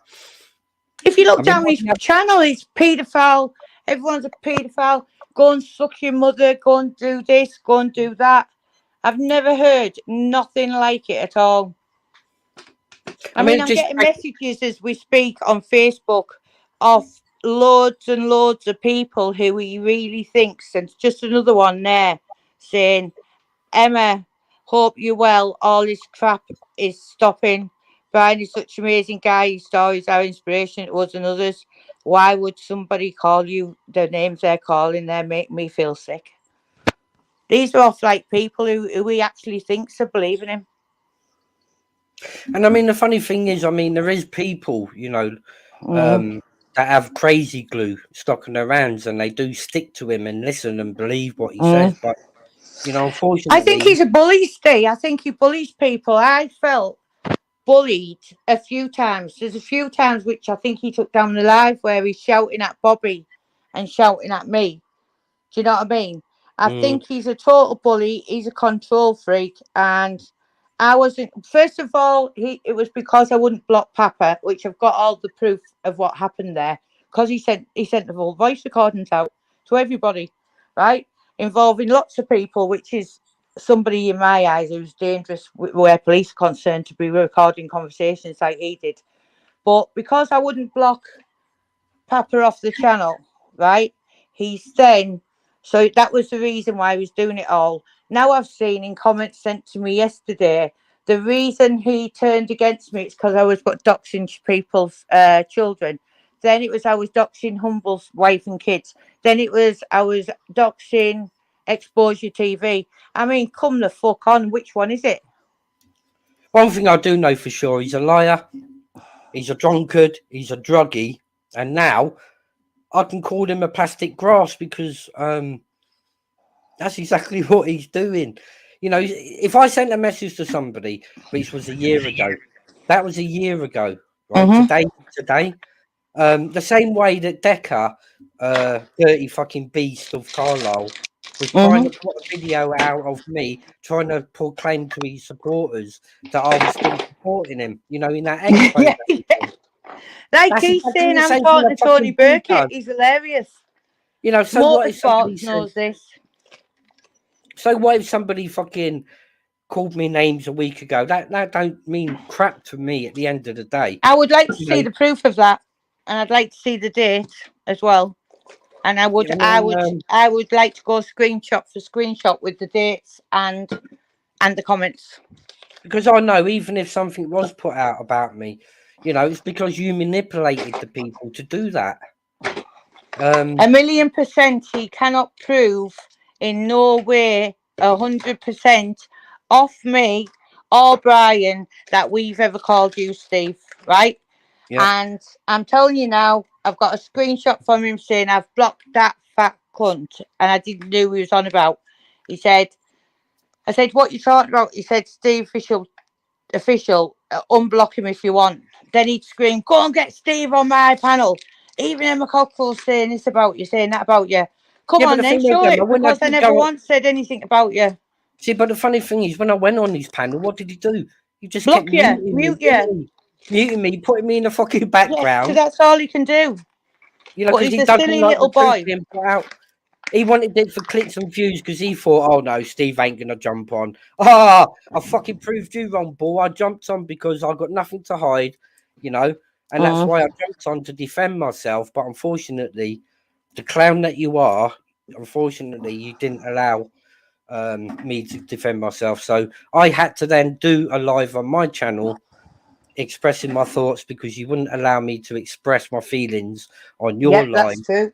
Speaker 2: if you look
Speaker 1: I mean,
Speaker 2: down his channel, it's paedophile. Everyone's a paedophile. Go and suck your mother. Go and do this. Go and do that. I've never heard nothing like it at all. I mean, I'm getting messages as we speak on Facebook of loads and loads of people who he really thinks, and just another one there saying, Emma, hope you're well. All this crap is stopping. Brian is such an amazing guy. His stories are inspiration to us and others. Why would somebody call you the names they're calling there make me feel sick? These are off like people who he actually thinks are believing him.
Speaker 1: And I mean, the funny thing is, I mean, there is people, you know, that have crazy glue stuck in their hands, and they do stick to him and listen and believe what he says. But you know, unfortunately,
Speaker 2: I think he's a bully, Steve. I think he bullies people. I felt bullied a few times. There's a few times which I think he took down the live where he's shouting at Bobby and shouting at me. Do you know what I mean? I think he's a total bully. He's a control freak, and I wasn't. First of all, it was because I wouldn't block Papa, which I've got all the proof of what happened there. Because he sent the full voice recordings out to everybody, right, involving lots of people, which is somebody in my eyes who's dangerous where police are concerned to be recording conversations like he did. But because I wouldn't block Papa off the channel, right, he's then. So that was the reason why he was doing it all. Now I've seen in comments sent to me yesterday, the reason he turned against me is because I was doxing people's children. Then it was I was doxing Humble's wife and kids. Then it was I was doxing Exposure TV. I mean, come the fuck on. Which one is it?
Speaker 1: One thing I do know for sure, he's a liar, he's a drunkard, he's a druggie, and now I can call him a plastic grass because that's exactly what he's doing. You know, if I sent a message to somebody, which was a year ago, that was a year ago, right? Today, the same way that Decker, dirty fucking beast of Carlisle, was trying to put a video out of me, trying to proclaim to his supporters that I was still supporting him, you know, in that expo.
Speaker 2: Like he's saying I'm talking to Tony Burkett. He's hilarious.
Speaker 1: You know, so what if somebody
Speaker 2: knows this?
Speaker 1: So what if somebody fucking called me names a week ago? That don't mean crap to me at the end of the day.
Speaker 2: I would like to see the proof of that, and I'd like to see the date as well. And I would like to go screenshot for screenshot with the dates and the comments.
Speaker 1: Because I know even if something was put out about me, you know, it's because you manipulated the people to do that.
Speaker 2: 1,000,000% he cannot prove in no way 100% off me or Brian that we've ever called you Steve, right? Yeah. And I'm telling you now, I've got a screenshot from him saying I've blocked that fat cunt, and I didn't know who he was on about. I said, what you talking about? He said, Steve official, unblock him if you want. Then he'd scream, go and get Steve on my panel. Even Emma Cockrell's saying this about you, saying that about you. Come on then, show it, because I never once said anything about you.
Speaker 1: See, but the funny thing is, when I went on his panel, what did he do? He just
Speaker 2: block
Speaker 1: kept
Speaker 2: muting
Speaker 1: me, putting me in the fucking background.
Speaker 2: Yes, that's all he can do.
Speaker 1: You know, because he doesn't like the truth being put out. He wanted it for clicks and views because he thought, oh no, Steve ain't gonna jump on. I fucking proved you wrong, boy. I jumped on because I got nothing to hide, you know, and that's why I jumped on to defend myself. But unfortunately, the clown that you are, unfortunately, you didn't allow me to defend myself. So I had to then do a live on my channel expressing my thoughts because you wouldn't allow me to express my feelings on your
Speaker 2: Yeah, that's
Speaker 1: live.
Speaker 2: true.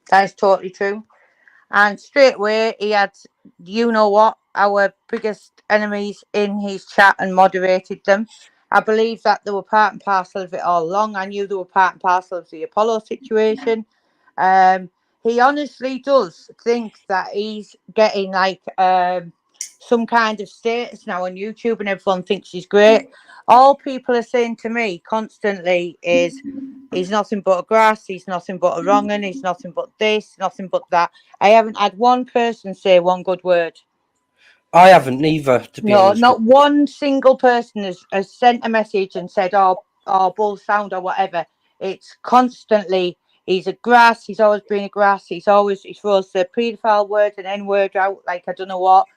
Speaker 2: That is totally true. And straight away, he had, you know what, our biggest enemies in his chat and moderated them. I believe that they were part and parcel of it all along. I knew they were part and parcel of the Apollo situation. Um, he honestly does think that he's getting like some kind of status now on YouTube and everyone thinks he's great. All people are saying to me constantly is he's nothing but a grass, he's nothing but a wrong un, he's nothing but this, nothing but that. I haven't had one person say one good word.
Speaker 1: I haven't neither, to be
Speaker 2: No,
Speaker 1: honest with
Speaker 2: not one single person has sent a message and said, oh, bull sound or whatever. It's constantly, he's a grass, he's always been a grass, he throws the paedophile word and N word out like I don't know what.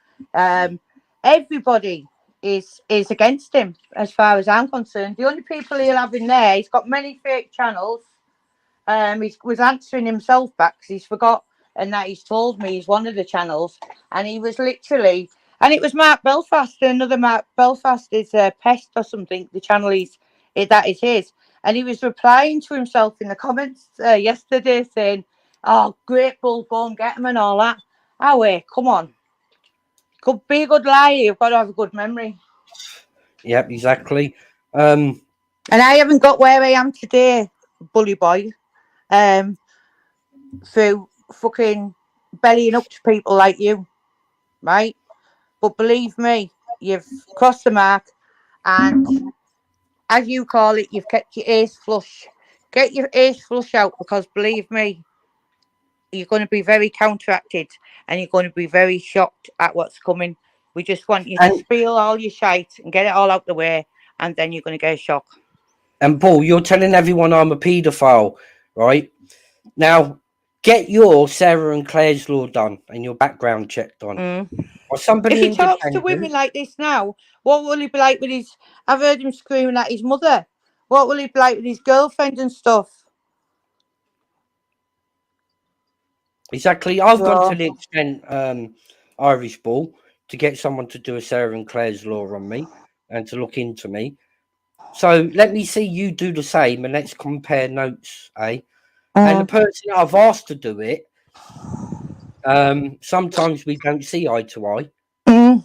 Speaker 2: Everybody is against him as far as I'm concerned. The only people he'll have in there, he's got many fake channels. He was answering himself back because he's forgot and that he's told me he's one of the channels, and he was literally, and it was Mark Belfast. Another Mark Belfast is Pest or something. The channel that is his, and he was replying to himself in the comments yesterday saying, "Oh, great bull, go and get him and all that." Oh wait, come on, could be a good liar. You've got to have a good memory.
Speaker 1: Yep, exactly.
Speaker 2: And I haven't got where I am today, bully boy. Through fucking bellying up to people like you, right? But believe me, you've crossed the mark, and as you call it, you've kept your ace flush. Get your ace flush out because believe me, you're going to be very counteracted and you're going to be very shocked at what's coming. We just want you to
Speaker 1: and
Speaker 2: spill all your shite and get it all out the way, and then you're going to get a shock.
Speaker 1: and Paul, you're telling everyone I'm a paedophile, right? Now, get your Sarah and Claire's law done and your background check done. Or
Speaker 2: If
Speaker 1: somebody
Speaker 2: he talks to
Speaker 1: independent.
Speaker 2: women like this now, what will he be like with his? I've heard him screaming at his mother. What will he be like with his girlfriend and stuff?
Speaker 1: Exactly. I've gone to
Speaker 2: So,
Speaker 1: the extent, Irish Ball, to get someone to do a Sarah and Claire's law on me and to look into me. So let me see you do the same and let's compare notes, eh? And the person that I've asked to do it, sometimes we don't see eye to eye.
Speaker 2: mm,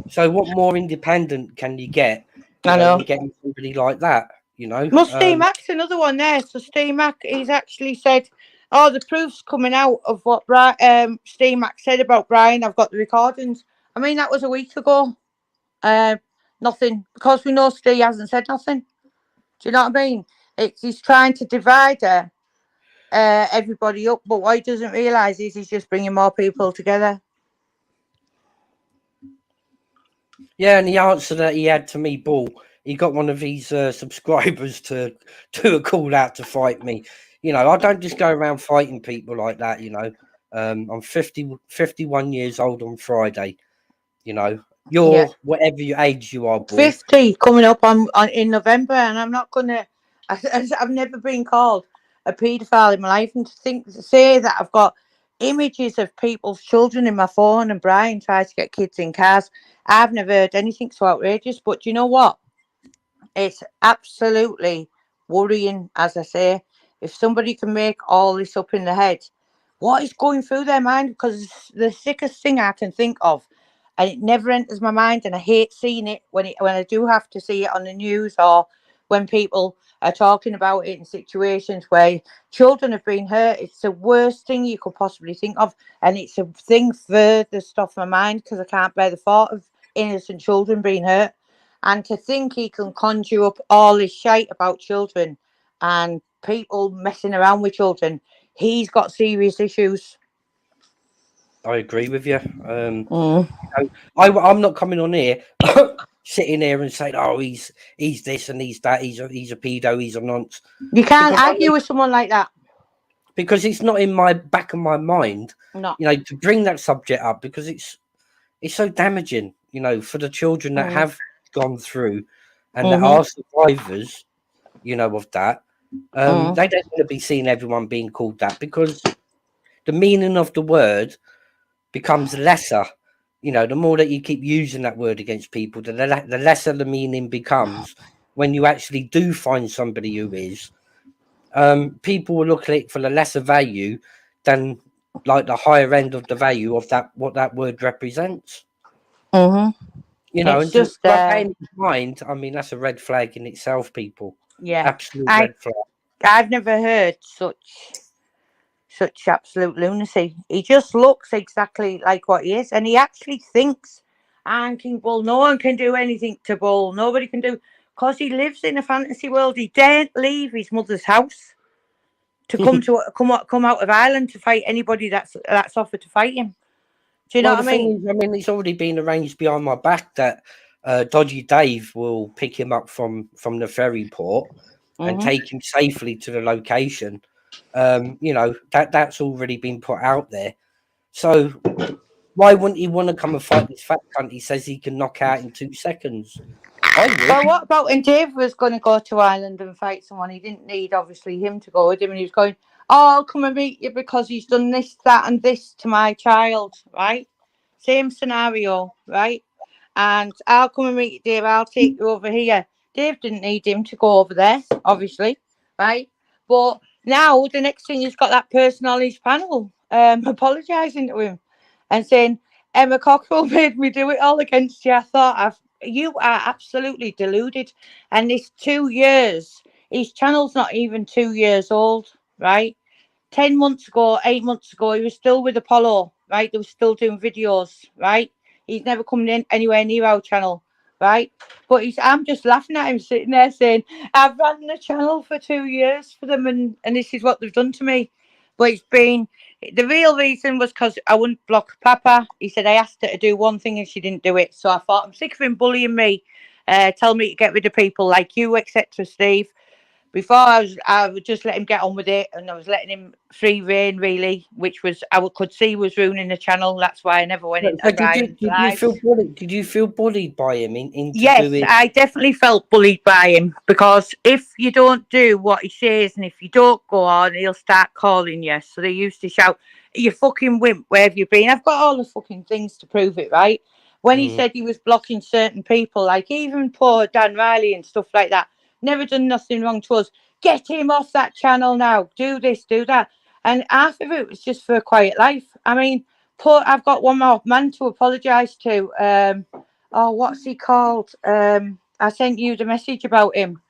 Speaker 1: So what more independent can you get,
Speaker 2: I know.
Speaker 1: than getting somebody like that, you know?
Speaker 2: Well, Steve Mack's another one there. So Steve Mack, he's actually said, "Oh, the proof's coming out of what Steve Mack said about Brian. I've got the recordings." I mean, that was a week ago. Um, Nothing, because we know Steve hasn't said nothing. Do you know what I mean? He's trying to divide everybody up, but what he doesn't realise is he's just bringing more people together.
Speaker 1: Yeah, and the answer that he had to me, Ball, he got one of his subscribers to do a call out to fight me. You know, I don't just go around fighting people like that, you know. I'm 51 years old on Friday, you know.
Speaker 2: Yeah.
Speaker 1: You're whatever your age you are, Ball.
Speaker 2: 50 coming up on in November, and I'm not gonna. I've never been called a paedophile in my life, and to say that I've got images of people's children in my phone, and Brian tries to get kids in cars. I've never heard anything so outrageous. But do you know what? It's absolutely worrying, as I say. If somebody can make all this up in the head, what is going through their mind? Because it's the sickest thing I can think of, and it never enters my mind. And I hate seeing it when I do have to see it on the news or when people are talking about it in situations where children have been hurt. It's the worst thing you could possibly think of, and it's a thing furthest off my mind because I can't bear the thought of innocent children being hurt. And to think he can conjure up all this shite about children and people messing around with children, he's got serious issues.
Speaker 1: I agree with you.
Speaker 2: Mm.
Speaker 1: You know, I'm not coming on here sitting here and saying, "Oh, he's this and he's that. He's a pedo. He's a nonce,"
Speaker 2: You can't
Speaker 1: because
Speaker 2: argue with someone like that.
Speaker 1: because it's not in my back of my mind,
Speaker 2: No.
Speaker 1: you know, to bring that subject up because it's so damaging, you know, for the children that
Speaker 2: Mm.
Speaker 1: have gone through and that
Speaker 2: Mm-hmm.
Speaker 1: are survivors, you know, of that.
Speaker 2: Mm.
Speaker 1: They don't want to be seeing everyone being called that because the meaning of the word becomes lesser You know, the more that you keep using that word against people, the lesser the meaning becomes when you actually do find somebody who is. People will look at it for the lesser value than like the higher end of the value of that what that word represents. You know,
Speaker 2: It's
Speaker 1: and to
Speaker 2: just
Speaker 1: like paying it in mind, I mean, that's a red flag in itself, people.
Speaker 2: yeah.
Speaker 1: Absolute red flag.
Speaker 2: I've never heard such absolute lunacy. He just looks exactly like what he is, and he actually thinks, "I can bull. No one can do anything to bull. Nobody can do." Because he lives in a fantasy world. He daren't leave his mother's house to come out of Ireland to fight anybody that's offered to fight him. Do you know
Speaker 1: Well,
Speaker 2: what
Speaker 1: the
Speaker 2: I
Speaker 1: thing
Speaker 2: mean?
Speaker 1: is, I mean, it's already been arranged behind my back that Dodgy Dave will pick him up from the ferry port and
Speaker 2: Mm-hmm.
Speaker 1: take him safely to the location. You know, that's already been put out there. So why wouldn't he want to come and fight this fat cunt he says he can knock out in 2 seconds? I would.
Speaker 2: Well, what about when Dave was going to go to Ireland and fight someone? He didn't need, obviously, him to go with him. And he was going, "Oh, I'll come and meet you because he's done this, that, and this to my child," right? Same scenario, right? And I'll come and meet you, Dave. I'll take you over here. Dave didn't need him to go over there, obviously, right? But now the next thing, he's got that person on his panel apologising to him and saying, "Emma Cockrell made me do it all against you. I thought you are absolutely deluded." And this 2 years, his channel's not even 2 years old, right? 10 months ago, 8 months ago, he was still with Apollo, right? They were still doing videos, right? He's never come in anywhere near our channel, right? But I'm just laughing at him sitting there saying, "I've run the channel for 2 years for them, and this is what they've done to me." But it's been, the real reason was because I wouldn't block Papa. He said I asked her to do one thing and she didn't do it. So I thought, I'm sick of him bullying me, tell me to get rid of people like you, etc., Steve. Before I would just let him get on with it, and I was letting him free reign, really, which was could see was ruining the channel. That's why I never went into
Speaker 1: So
Speaker 2: Brian's
Speaker 1: did you feel
Speaker 2: lives.
Speaker 1: bullied? Did you feel bullied by him into
Speaker 2: Yes,
Speaker 1: doing?
Speaker 2: I definitely felt bullied by him because if you don't do what he says and if you don't go on, he'll start calling you. So they used to shout, "You fucking wimp, where have you been?" I've got all the fucking things to prove it, right? When he
Speaker 1: Mm.
Speaker 2: said he was blocking certain people, like even poor Dan Riley and stuff like that, never done nothing wrong to us. "Get him off that channel now. Do this, do that." And half of it was just for a quiet life. I mean, I've got one more man to apologise to. Oh, what's he called? I sent you the message about him.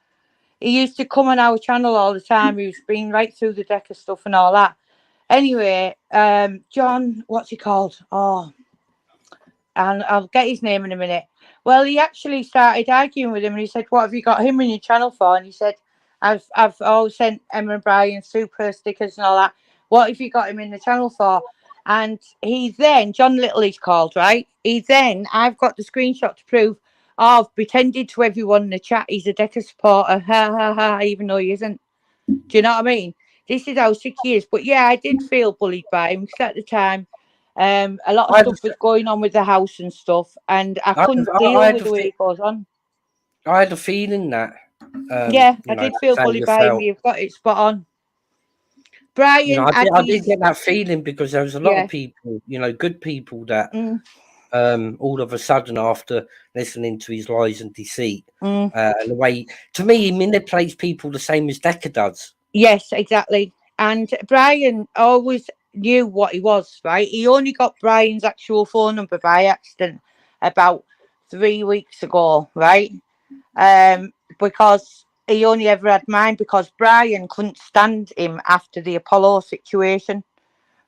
Speaker 2: He used to come on our channel all the time. He was been right through the deck of stuff and all that. Anyway, John, what's he called? Oh, and I'll get his name in a minute. Well, he actually started arguing with him, and he said, "What have you got him in your channel for?" And he said, "I've always sent Emma and Brian super stickers and all that. What have you got him in the channel for?" And he then, John Little he's called, right? I've got the screenshot to prove, "Oh, I've pretended to everyone in the chat he's a Decker supporter, ha ha ha," even though he isn't. Do you know what I mean? This is how sick he is. But yeah, I did feel bullied by him because at the time, a lot of
Speaker 1: I had,
Speaker 2: stuff was going on with the house and stuff, and I couldn't
Speaker 1: I
Speaker 2: deal
Speaker 1: had
Speaker 2: with the way it goes on.
Speaker 1: I had a feeling that,
Speaker 2: Yeah, I
Speaker 1: you know,
Speaker 2: did feel
Speaker 1: that's how
Speaker 2: bullied
Speaker 1: you
Speaker 2: by him.
Speaker 1: felt.
Speaker 2: You've got it spot on.
Speaker 1: You know,
Speaker 2: Brian had
Speaker 1: I did
Speaker 2: these,
Speaker 1: get that feeling because there was a lot of
Speaker 2: yeah,
Speaker 1: people, you know, good people that,
Speaker 2: mm,
Speaker 1: all of a sudden after listening to his lies and deceit,
Speaker 2: mm,
Speaker 1: and the way, to me, he manipulates people the same as Decker does.
Speaker 2: yes, exactly. And Brian always knew what he was, right? He only got Brian's actual phone number by accident about 3 weeks ago, right? Because he only ever had mine because Brian couldn't stand him after the Apollo situation,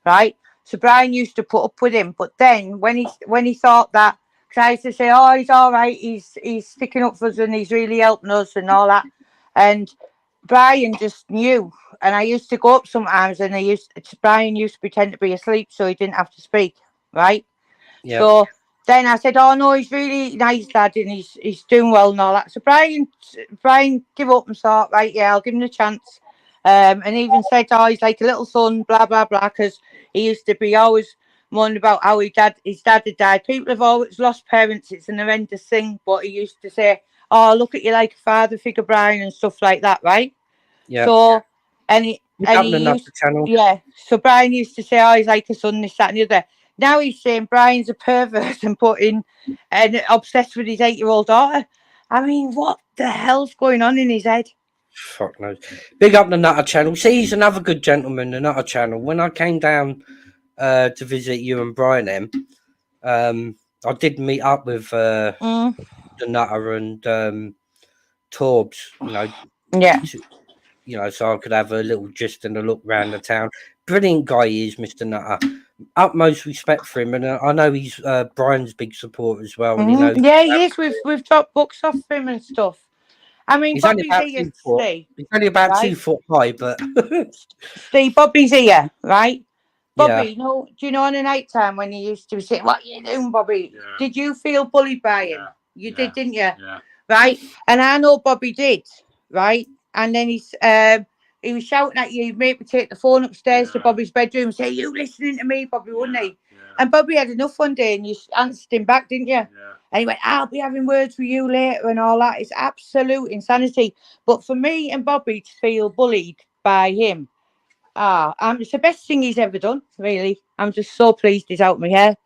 Speaker 2: right? So Brian used to put up with him, but then when he thought that, because I used to say, "Oh, he's all right, he's sticking up for us and he's really helping us and all that," and Brian just knew. And I used to go up sometimes, and Brian used to pretend to be asleep so he didn't have to speak, right?
Speaker 1: Yeah,
Speaker 2: So then I said, "Oh no, he's really nice lad and he's doing well and all that." So Brian give up and thought, right, yeah, I'll give him a chance. And even said, "Oh, he's like a little son, blah blah blah," because he used to be always moaning about how his dad had died. People have always lost parents; it's an horrendous thing. But he used to say, "Oh, look at you like a father figure, Brian," and stuff like that, right?
Speaker 1: yeah.
Speaker 2: So and he
Speaker 1: He's
Speaker 2: and
Speaker 1: up and
Speaker 2: he
Speaker 1: up
Speaker 2: used,
Speaker 1: the channel.
Speaker 2: yeah. So Brian used to say, "Oh, he's like a son, this, that, and the other." Now he's saying Brian's a pervert and obsessed with his 8-year-old daughter. I mean, what the hell's going on in his head?
Speaker 1: Fuck knows. Big up the Nutter channel. See, he's another good gentleman, the Nutter channel. When I came down to visit you and Brian I did meet up with the Nutter and Torbs,
Speaker 2: Yeah.
Speaker 1: So I could have a little gist and a look round the town. Brilliant guy he is, Mr. Nutter. Utmost respect for him, and I know he's Brian's big support as well. And
Speaker 2: Yeah, he is. We've dropped books off him and stuff. I mean,
Speaker 1: he's only
Speaker 2: Bobby's
Speaker 1: about
Speaker 2: here,
Speaker 1: 2 foot.
Speaker 2: Steve.
Speaker 1: He's only about
Speaker 2: right?
Speaker 1: 2 foot high, but
Speaker 2: Steve, Bobby's here, right? Bobby,
Speaker 1: yeah.
Speaker 2: do you know on the night time when you used to say, "What you doing, Bobby?" Yeah. Did you feel bullied by him? You did, didn't you? Yeah. Right. And I know Bobby did, right? And then he was shouting at you, he'd make me take the phone upstairs to Bobby's bedroom and say, "You listening to me, Bobby," wouldn't he? Yeah. And Bobby had enough one day and you answered him back, didn't you? Yeah. And he went, "I'll be having words with you later," and all that. It's absolute insanity. But for me and Bobby to feel bullied by him, it's the best thing he's ever done, really. I'm just so pleased he's out my hair.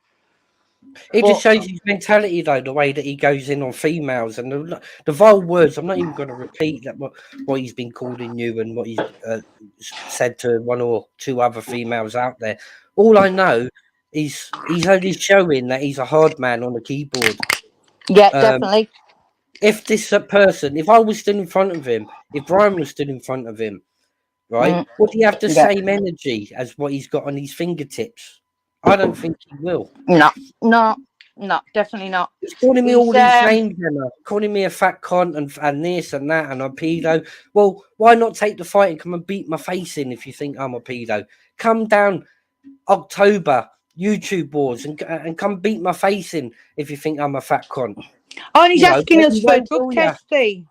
Speaker 1: It just shows his mentality, though, the way that he goes in on females and the vile words. I'm not even going to repeat that what he's been calling you and what he's said to 1 or 2 other females out there. All I know is he's only showing that he's a hard man on the keyboard.
Speaker 2: Yeah, definitely.
Speaker 1: If this person, if I was stood in front of him, if Brian was stood in front of him, right, would he have the same energy as what he's got on his fingertips? I don't think he will.
Speaker 2: No, definitely not.
Speaker 1: He's calling me all these names, Emma, calling me a fat cunt and this and that and a pedo. Well, why not take the fight and come and beat my face in if you think I'm a pedo? Come down October, YouTube wars, and come beat my face in if you think I'm a fat cunt.
Speaker 2: Oh, and he's asking us for a drug test, Steve.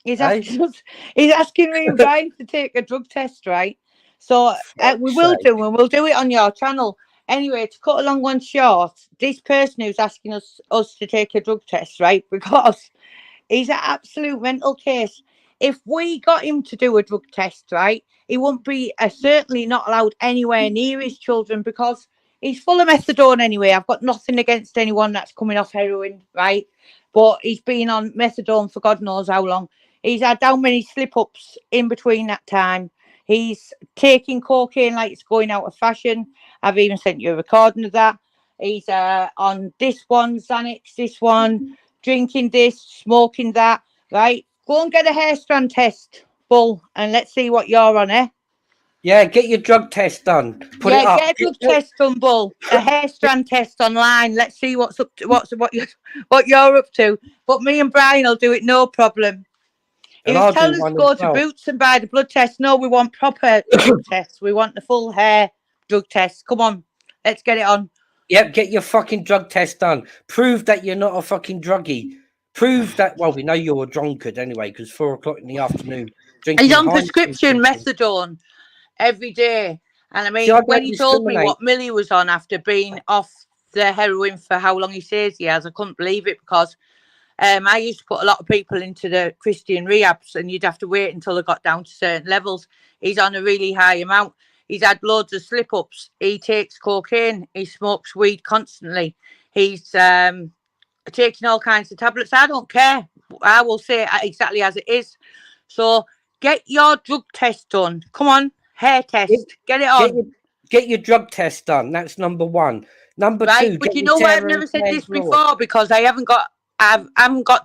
Speaker 2: He's asking me and Brian to take a drug test, right? So we will do, and we'll do it on your channel. Anyway, to cut a long one short, this person who's asking us to take a drug test, right? Because he's an absolute mental case. If we got him to do a drug test, right, he won't be certainly not allowed anywhere near his children because he's full of methadone anyway. I've got nothing against anyone that's coming off heroin, right? But he's been on methadone for God knows how long. He's had how many slip-ups in between that time. He's taking cocaine like it's going out of fashion. I've even sent you a recording of that. He's on this one, Xanax, this one, drinking this, smoking that, right? Go and get a hair strand test, Bull, and let's see what you're on, eh?
Speaker 1: Yeah, get your drug test done. Put it up.
Speaker 2: Get a drug test done, Bull. A hair strand test online. Let's see what you're up to. But me and Brian will do it, no problem. If you tell us to go to Boots and buy the blood test, no, we want proper drug tests. We want the full hair drug test. Come on, let's get it on.
Speaker 1: Yep, get your fucking drug test done. Prove that you're not a fucking druggie. Prove that. Well, we know you're a drunkard anyway, because 4 o'clock in the afternoon drinking.
Speaker 2: He's on prescription methadone every day, and I mean, when he told me what Millie was on after being off the heroin for how long he says he has, I couldn't believe it because I used to put a lot of people into the Christian rehabs, and you'd have to wait until they got down to certain levels. He's on a really high amount. He's had loads of slip-ups. He takes cocaine. He smokes weed constantly. He's taking all kinds of tablets. I don't care. I will say it exactly as it is. So get your drug test done. Come on, hair test. Get it on.
Speaker 1: Get your drug test done. That's number one. Number two.
Speaker 2: But you know why I've never said this before? Because I haven't got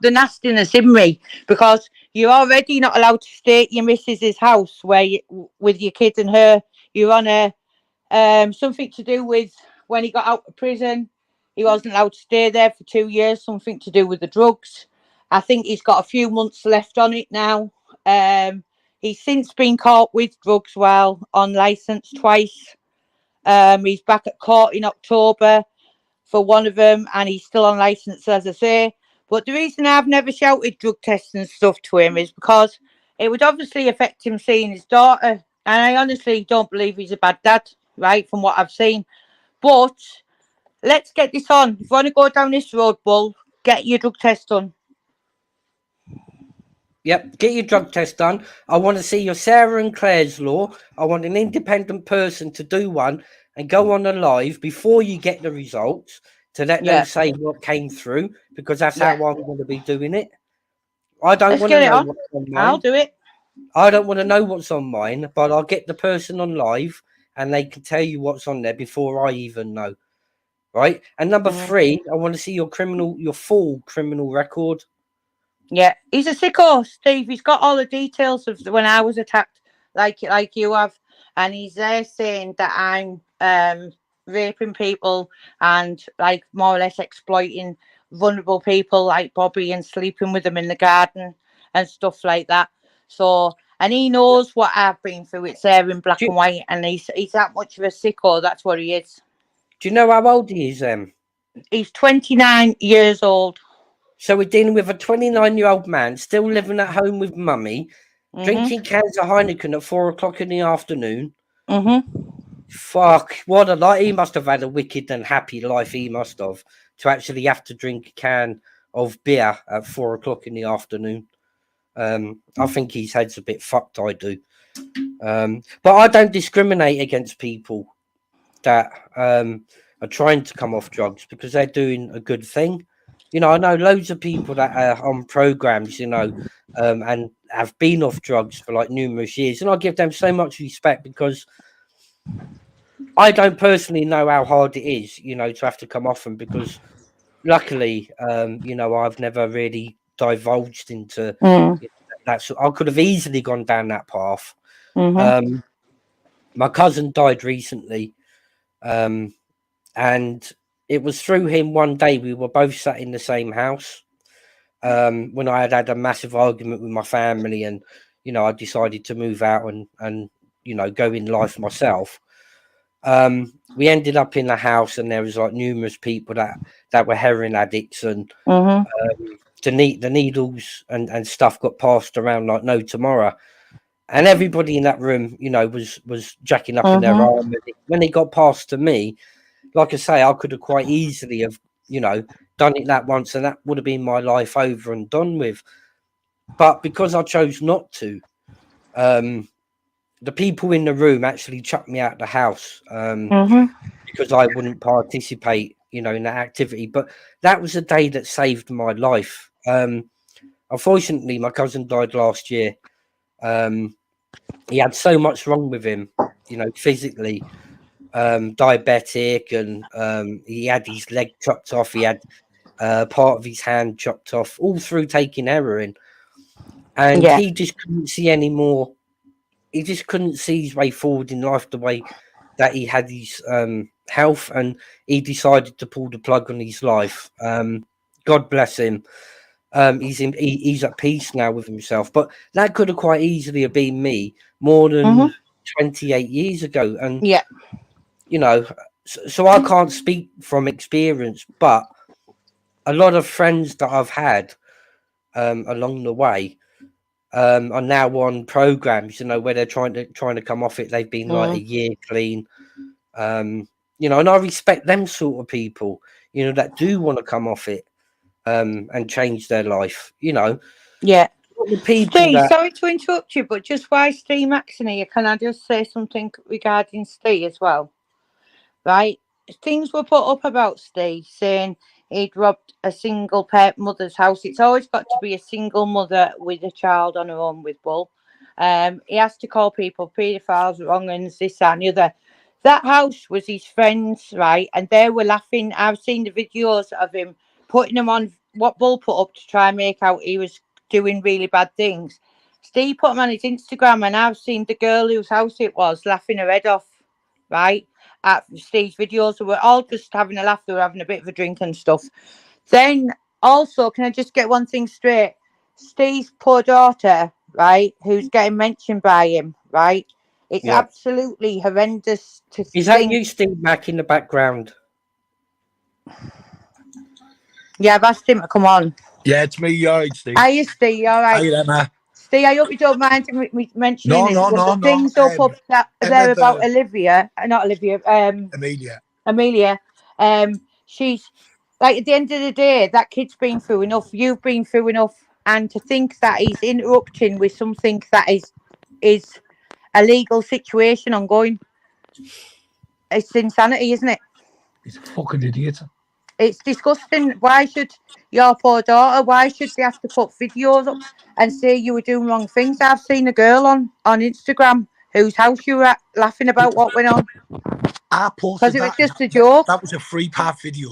Speaker 2: the nastiness in me, because you're already not allowed to stay at your missus's house with your kids and her. You're on a something to do with when he got out of prison. He wasn't allowed to stay there for 2 years, something to do with the drugs. I think he's got a few months left on it now. He's since been caught with drugs while on licence twice. He's back at court in October for one of them, and he's still on licence, as I say. But the reason I've never shouted drug tests and stuff to him is because it would obviously affect him seeing his daughter. And I honestly don't believe he's a bad dad, right, from what I've seen. But let's get this on. If you want to go down this road, Bull, get your drug test done.
Speaker 1: Yep, get your drug test done. I want to see your Sarah and Claire's law. I want an independent person to do one and go on a live before you get the results to let them
Speaker 2: Yeah.
Speaker 1: say what came through, because that's
Speaker 2: Yeah.
Speaker 1: how I'm going to be doing it. I don't
Speaker 2: Let's
Speaker 1: want to
Speaker 2: get it
Speaker 1: know
Speaker 2: on.
Speaker 1: what's on
Speaker 2: I'll
Speaker 1: mine.
Speaker 2: do it.
Speaker 1: I don't want to know what's on mine, but I'll get the person on live and they can tell you what's on there before I even know. Right? And number
Speaker 2: Mm.
Speaker 1: 3, I want to see your full criminal record.
Speaker 2: Yeah, he's a sicko, Steve. He's got all the details of when I was attacked, like you have, and he's there saying that I'm raping people and like more or less exploiting vulnerable people like Bobby and sleeping with them in the garden and stuff like that. So, and he knows what I've been through. It's there in black
Speaker 1: Do you,
Speaker 2: and white, and he's that much of a sicko. That's what he is.
Speaker 1: do you know how old he is,
Speaker 2: He's 29 years old.
Speaker 1: So we're dealing with a 29-year-old man still living at home with mummy,
Speaker 2: Mhm.
Speaker 1: drinking cans of Heineken at 4 o'clock in the afternoon.
Speaker 2: Mhm.
Speaker 1: Fuck, what a life. He must have had a wicked and happy life, he must have, to actually have to drink a can of beer at 4 o'clock in the afternoon. I think his head's a bit fucked, I do. But I don't discriminate against people that are trying to come off drugs because they're doing a good thing. I know loads of people that are on programs, and have been off drugs for like numerous years, and I give them so much respect because I don't personally know how hard it is, to have to come off them, because luckily, I've never really divulged into
Speaker 2: Mm.
Speaker 1: that. So I could have easily gone down that path.
Speaker 2: Mhm.
Speaker 1: Um, my cousin died recently, and it was through him. One day we were both sat in the same house, when I had a massive argument with my family, and I decided to move out and go in life myself. We ended up in a house, and there was like numerous people that were heroin addicts, and
Speaker 2: Mhm.
Speaker 1: the needles and stuff got passed around like no tomorrow. And everybody in that room, was jacking up in their
Speaker 2: Mhm.
Speaker 1: arm. When it got passed to me, like I say, I could have quite easily have, done it that once, and that would have been my life over and done with. But because I chose not to, the people in the room actually chucked me out of the house,
Speaker 2: Mhm.
Speaker 1: because I wouldn't participate, in that activity. But that was a day that saved my life. Unfortunately, my cousin died last year. Um, he had so much wrong with him, physically, diabetic, and he had his leg chopped off. He had part of his hand chopped off, all through taking heroin. And
Speaker 2: Yeah.
Speaker 1: he just couldn't see any more. He just couldn't see his way forward in life the way that he had his health, and he decided to pull the plug on his life. God bless him. He's at peace now with himself. But that could have quite easily have been me more
Speaker 2: Mhm.
Speaker 1: than 28 years ago. And
Speaker 2: Yeah.
Speaker 1: so I can't speak from experience, but a lot of friends that I've had along the way are now on programs, where they're trying to come off it. They've been like a
Speaker 2: Mm.
Speaker 1: year clean. And I respect them sort of people, that do want to come off it, and change their life.
Speaker 2: Yeah.
Speaker 1: The people
Speaker 2: Steve,
Speaker 1: that
Speaker 2: sorry to interrupt you, but just why Steve Maxon here, can I just say something regarding Steve as well? Right? Things were put up about Steve saying he'd robbed a single parent mother's house. It's always got to be a single mother with a child on her own with Bull. He has to call people paedophiles, wrong uns, this, that, and the other. That house was his friends, right? And they were laughing. I've seen the videos of him putting them on what Bull put up to try and make out he was doing really bad things. Steve put them on his Instagram, and I've seen the girl whose house it was laughing her head off, right? At Steve's videos. So we're all just having a laugh. They were having a bit of a drink and stuff. Then also, can I just get one thing straight? Steve's poor daughter, right, who's getting mentioned by him, right? It's
Speaker 1: yeah.
Speaker 2: absolutely horrendous to
Speaker 1: Is that
Speaker 2: think.
Speaker 1: you, Steve Mac, in the background?
Speaker 2: Yeah, I've asked him to come on.
Speaker 3: Yeah, it's me. You're right, Steve.
Speaker 2: Are you, Steve? All right.
Speaker 3: Hi, Emma.
Speaker 2: Steve, I hope you don't mind me mentioning
Speaker 3: No,
Speaker 2: this.
Speaker 3: no,
Speaker 2: But
Speaker 3: no,
Speaker 2: the
Speaker 3: no.
Speaker 2: things up that
Speaker 3: Emma,
Speaker 2: there about Olivia, not Olivia,
Speaker 3: Amelia.
Speaker 2: Amelia, she's like, at the end of the day, that kid's been through enough. You've been through enough, and to think that he's interrupting with something that is a legal situation ongoing. It's insanity, isn't it?
Speaker 3: He's a fucking idiot.
Speaker 2: It's disgusting. Why should your poor daughter, why should they have to put videos up and say you were doing wrong things? I've seen a girl on Instagram whose house you were at laughing about what went on.
Speaker 3: I
Speaker 2: Because
Speaker 3: posted
Speaker 2: it was
Speaker 3: that.
Speaker 2: just a joke.
Speaker 3: That was a 3-part video,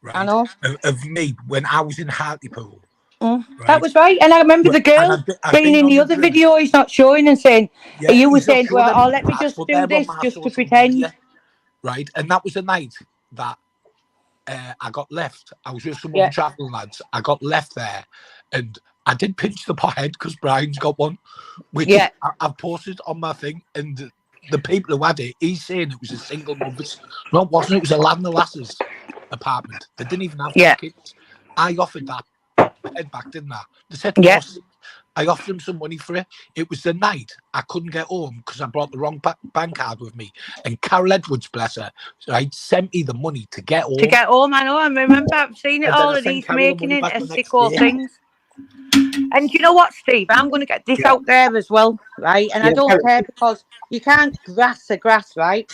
Speaker 3: right?
Speaker 2: I know.
Speaker 3: Of me when I was in Hartlepool.
Speaker 2: That
Speaker 3: Right?
Speaker 2: was right. And I remember the girl
Speaker 3: I'd
Speaker 2: being
Speaker 3: been
Speaker 2: in
Speaker 3: on
Speaker 2: the
Speaker 3: the
Speaker 2: other
Speaker 3: drink.
Speaker 2: video he's not showing and saying,
Speaker 3: Yeah,
Speaker 2: you were
Speaker 3: he's not
Speaker 2: saying,
Speaker 3: showing
Speaker 2: well,
Speaker 3: them
Speaker 2: let me
Speaker 3: parts,
Speaker 2: just
Speaker 3: but
Speaker 2: do
Speaker 3: they're on
Speaker 2: this
Speaker 3: my
Speaker 2: just to
Speaker 3: social
Speaker 2: pretend.
Speaker 3: media, right? And that was the night that I got left. I was with some other travelling lads. I got left there, and I did pinch the pothead because Brian's got one, which I've posted on my thing. And the people who had it, he's saying it was a single mother's. No, it wasn't. It was a lad and the lasses apartment. They didn't even have kids. I offered that head back, didn't I? They said no. I offered him some money for it. It was the night I couldn't get home because I brought the wrong bank card with me. And Carol Edwards, bless her, sent me the money to get home.
Speaker 2: To get home, I know. I remember I've seen it all of these making it a sicko things. And you know what, Steve? I'm going to get this out there as well, right? And I don't care because you can't grass a grass, right?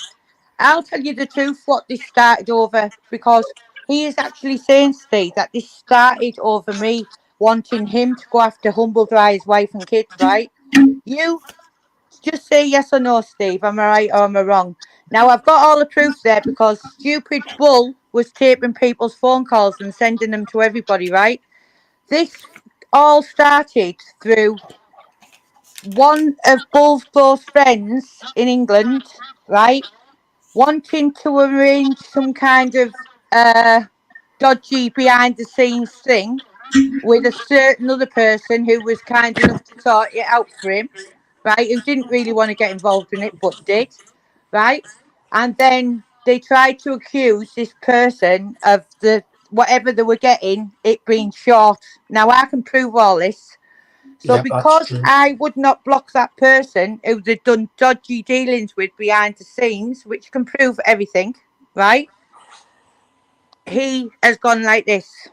Speaker 2: I'll tell you the truth what this started over because he is actually saying, Steve, that this started over me wanting him to go after Humble Dry's wife and kids, right? You just say yes or no, Steve. Am I right or am I wrong? Now, I've got all the proof there because stupid Bull was taping people's phone calls and sending them to everybody, right? This all started through one of Bull's close friends in England, right? Wanting to arrange some kind of dodgy behind the scenes thing with a certain other person who was kind enough to sort it out for him, right? Who didn't really want to get involved in it, but did, right? And then they tried to accuse this person of the whatever they were getting, it being short. Now I can prove all this. So because I would not block that person who they'd done dodgy dealings with behind the scenes, which can prove everything, right? He has gone like this.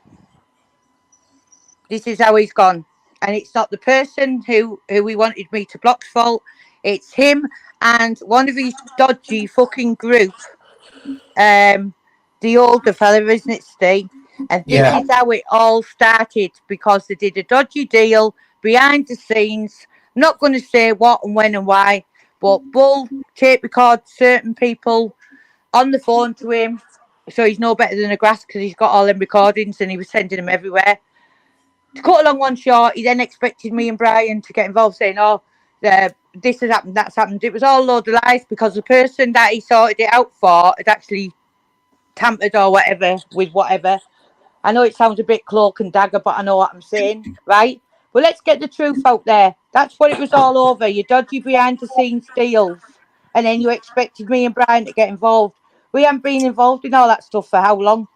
Speaker 2: This is how he's gone. And it's not the person who he wanted me to block's fault. It's him and one of his dodgy fucking group. The older fella, isn't it, Steve? And this is how it all started because they did a dodgy deal behind the scenes. I'm not going to say what and when and why, but Bull tape record certain people on the phone to him. So he's no better than a grass because he's got all them recordings and he was sending them everywhere. To cut along one short, he then expected me and Brian to get involved saying, oh, this has happened, that's happened. It was all a load of lies because the person that he sorted it out for had actually tampered or whatever with whatever. I know it sounds a bit cloak and dagger, but I know what I'm saying, right? But let's get the truth out there. That's what it was all over. You dodgy behind the scenes deals. And then you expected me and Brian to get involved. We haven't been involved in all that stuff for how long,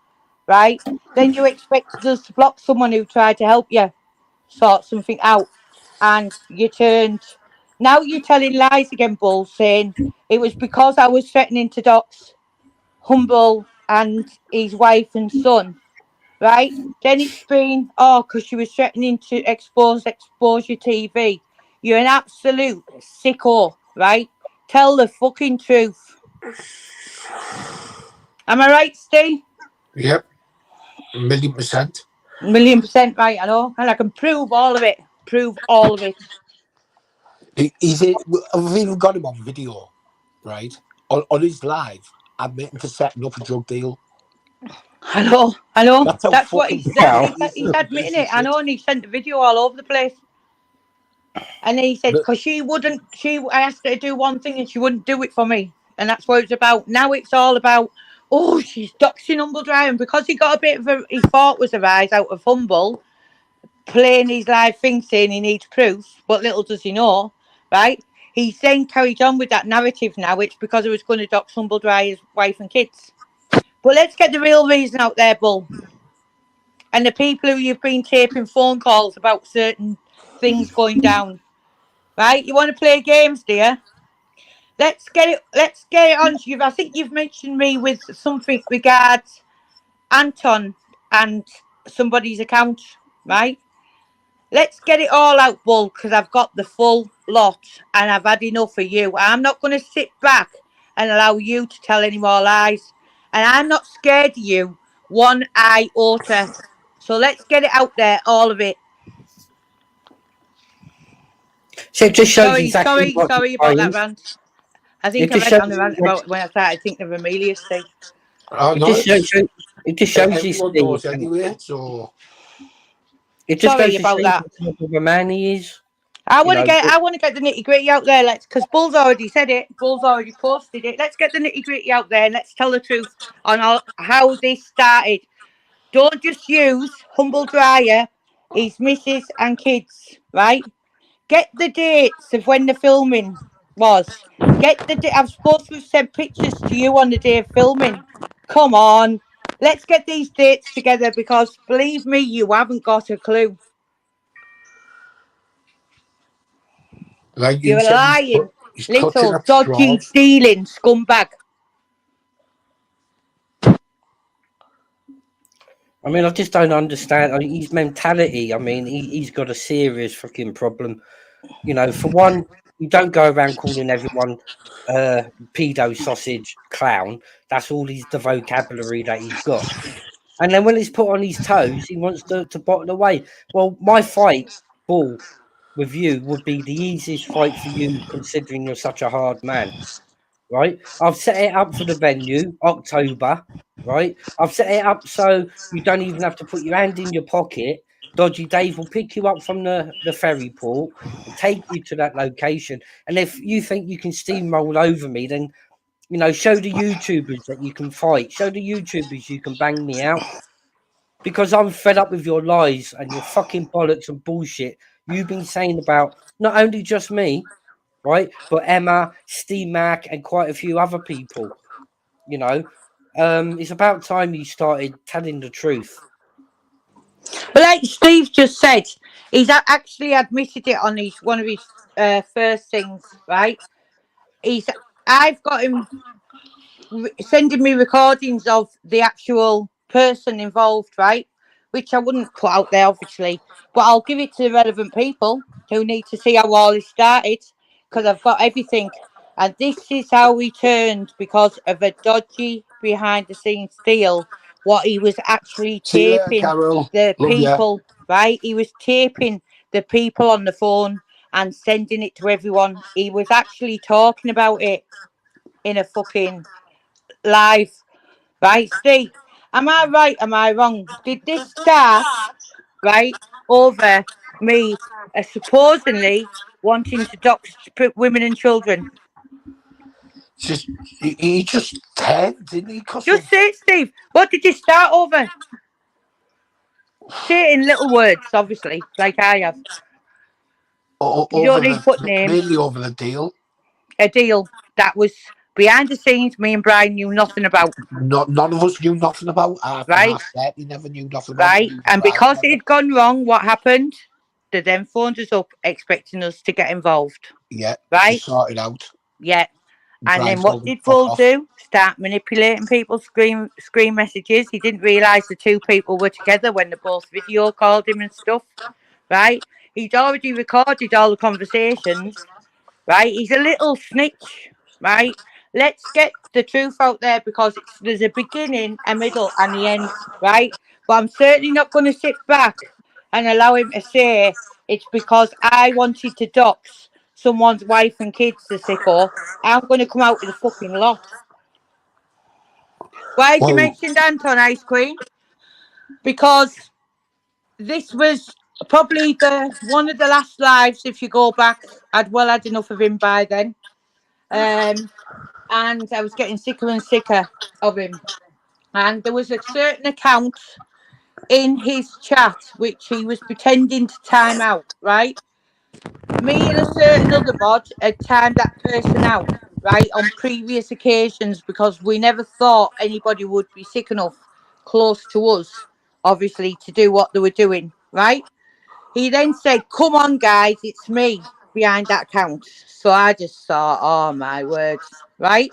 Speaker 2: right? Then you expected us to block someone who tried to help you sort something out. And you turned. Now you're telling lies again, Bull, saying it was because I was threatening to dox Humble and his wife and son, right? Then it's been, because she was threatening to expose your TV. You're an absolute sicko, right? Tell the fucking truth. Am I right, Steve?
Speaker 3: Yep. 1,000,000%.
Speaker 2: 1,000,000% right, I know. And I can prove all of it. Prove all of it.
Speaker 3: I've even got him on video, right? On his live, admitting to setting up a drug deal.
Speaker 2: I know. That's what
Speaker 3: fucking
Speaker 2: he said. He's admitting it. I know, and he sent the video all over the place. And then he said, because I asked her to do one thing and she wouldn't do it for me. And that's what it's about. Now it's all about, she's doxing Humble Dry. And because he got a bit of he thought was a rise out of Humble, playing his live thing saying he needs proof, but little does he know, right? He's then carried on with that narrative now. It's because he was going to dox Humble Dry, his wife and kids. But let's get the real reason out there, Bull. And the people who you've been taping phone calls about certain things going down. Right? You want to play games, dear? Let's get it on to you. I think you've mentioned me with something regards Anton and somebody's account, right? Let's get it all out, Bull, because I've got the full lot and I've had enough of you. I'm not going to sit back and allow you to tell any more lies. And I'm not scared of you one iota. So let's get it out there, all of it.
Speaker 1: So it just shows exactly what
Speaker 2: Sorry about that rant. I think I went on the rant about when I started thinking of Amelia, Steve.
Speaker 3: Oh, no,
Speaker 1: it just shows you,
Speaker 3: everyone knows anyway, so...
Speaker 1: It just
Speaker 2: Sorry
Speaker 1: goes to
Speaker 2: about
Speaker 1: show
Speaker 2: that.
Speaker 1: what type of a man he is.
Speaker 2: I want to get the nitty gritty out there. Because Bull's already said it. Bull's already posted it. Let's get the nitty gritty out there and let's tell the truth on how this started. Don't just use Humble Dryer, his missus and kids, right? Get the dates of when the filming was. I'm supposed to have sent pictures to you on the day of filming. Come on. Let's get these dates together because believe me, you haven't got a clue.
Speaker 3: Like
Speaker 2: You're
Speaker 3: you
Speaker 2: lying,
Speaker 3: he's
Speaker 2: little dodgy, stealing scumbag.
Speaker 1: I mean, I just don't understand his mentality. I mean, he's got a serious fucking problem. You know, for one, you don't go around calling everyone pedo, sausage, clown. That's all the vocabulary that he's got. And then when it's put on his toes, he wants to bottle away. Well, my fight, Bull, with you would be the easiest fight for you, considering you're such a hard man. Right? I've set it up for the venue, October. Right? I've set it up so you don't even have to put your hand in your pocket. Dodgy Dave will pick you up from the ferry port and take you to that location. And if you think you can steamroll over me, then you know, show the YouTubers that you can fight. Show the YouTubers you can bang me out. Because I'm fed up with your lies and your fucking bollocks and bullshit you've been saying about not only just me, right, but Emma, Steve Mac, and quite a few other people. You know, it's about time you started telling the truth.
Speaker 2: But like Steve just said, he's actually admitted it on one of his first things, right? I've got him sending me recordings of the actual person involved, right? Which I wouldn't put out there, obviously, but I'll give it to the relevant people who need to see how all this started because I've got everything. And this is how we turned because of a dodgy behind the scenes deal. What he was actually taping the people, right? He was taping the people on the phone and sending it to everyone. He was actually talking about it in a fucking live. Right, Steve? Am I right? Am I wrong? Did this start, right, over me supposedly wanting to dox women and children?
Speaker 3: He just turned, didn't he?
Speaker 2: Just say it, Steve. What did you start over? Say it in little words, obviously, like I have. You don't need to put names.
Speaker 3: Mainly over the deal.
Speaker 2: A deal that was behind the scenes, me and Brian knew nothing about.
Speaker 3: None of us knew nothing about.
Speaker 2: Right?
Speaker 3: He never knew nothing
Speaker 2: about.
Speaker 3: Right.
Speaker 2: And because it had gone wrong, what happened? They then phoned us up expecting us to get involved.
Speaker 3: Yeah.
Speaker 2: Right?
Speaker 3: To sort it out.
Speaker 2: Yeah. And then what did Bull do? Start manipulating people's screen messages. He didn't realise the two people were together when they both video called him and stuff. Right? He'd already recorded all the conversations. Right? He's a little snitch. Right? Let's get the truth out there because there's a beginning, a middle, and the end. Right? But I'm certainly not going to sit back and allow him to say it's because I wanted to dox someone's wife and kids, the sicko. I'm going to come out with a fucking lot. Why did you mention Anton, Ice Queen? Because this was probably one of the last lives, if you go back. I'd had enough of him by then. And I was getting sicker and sicker of him. And there was a certain account in his chat which he was pretending to time out, right? Me and a certain other mod had timed that person out, right, on previous occasions because we never thought anybody would be sick enough close to us, obviously, to do what they were doing, right? He then said, come on, guys, it's me behind that account. So I just thought, oh, my word, right?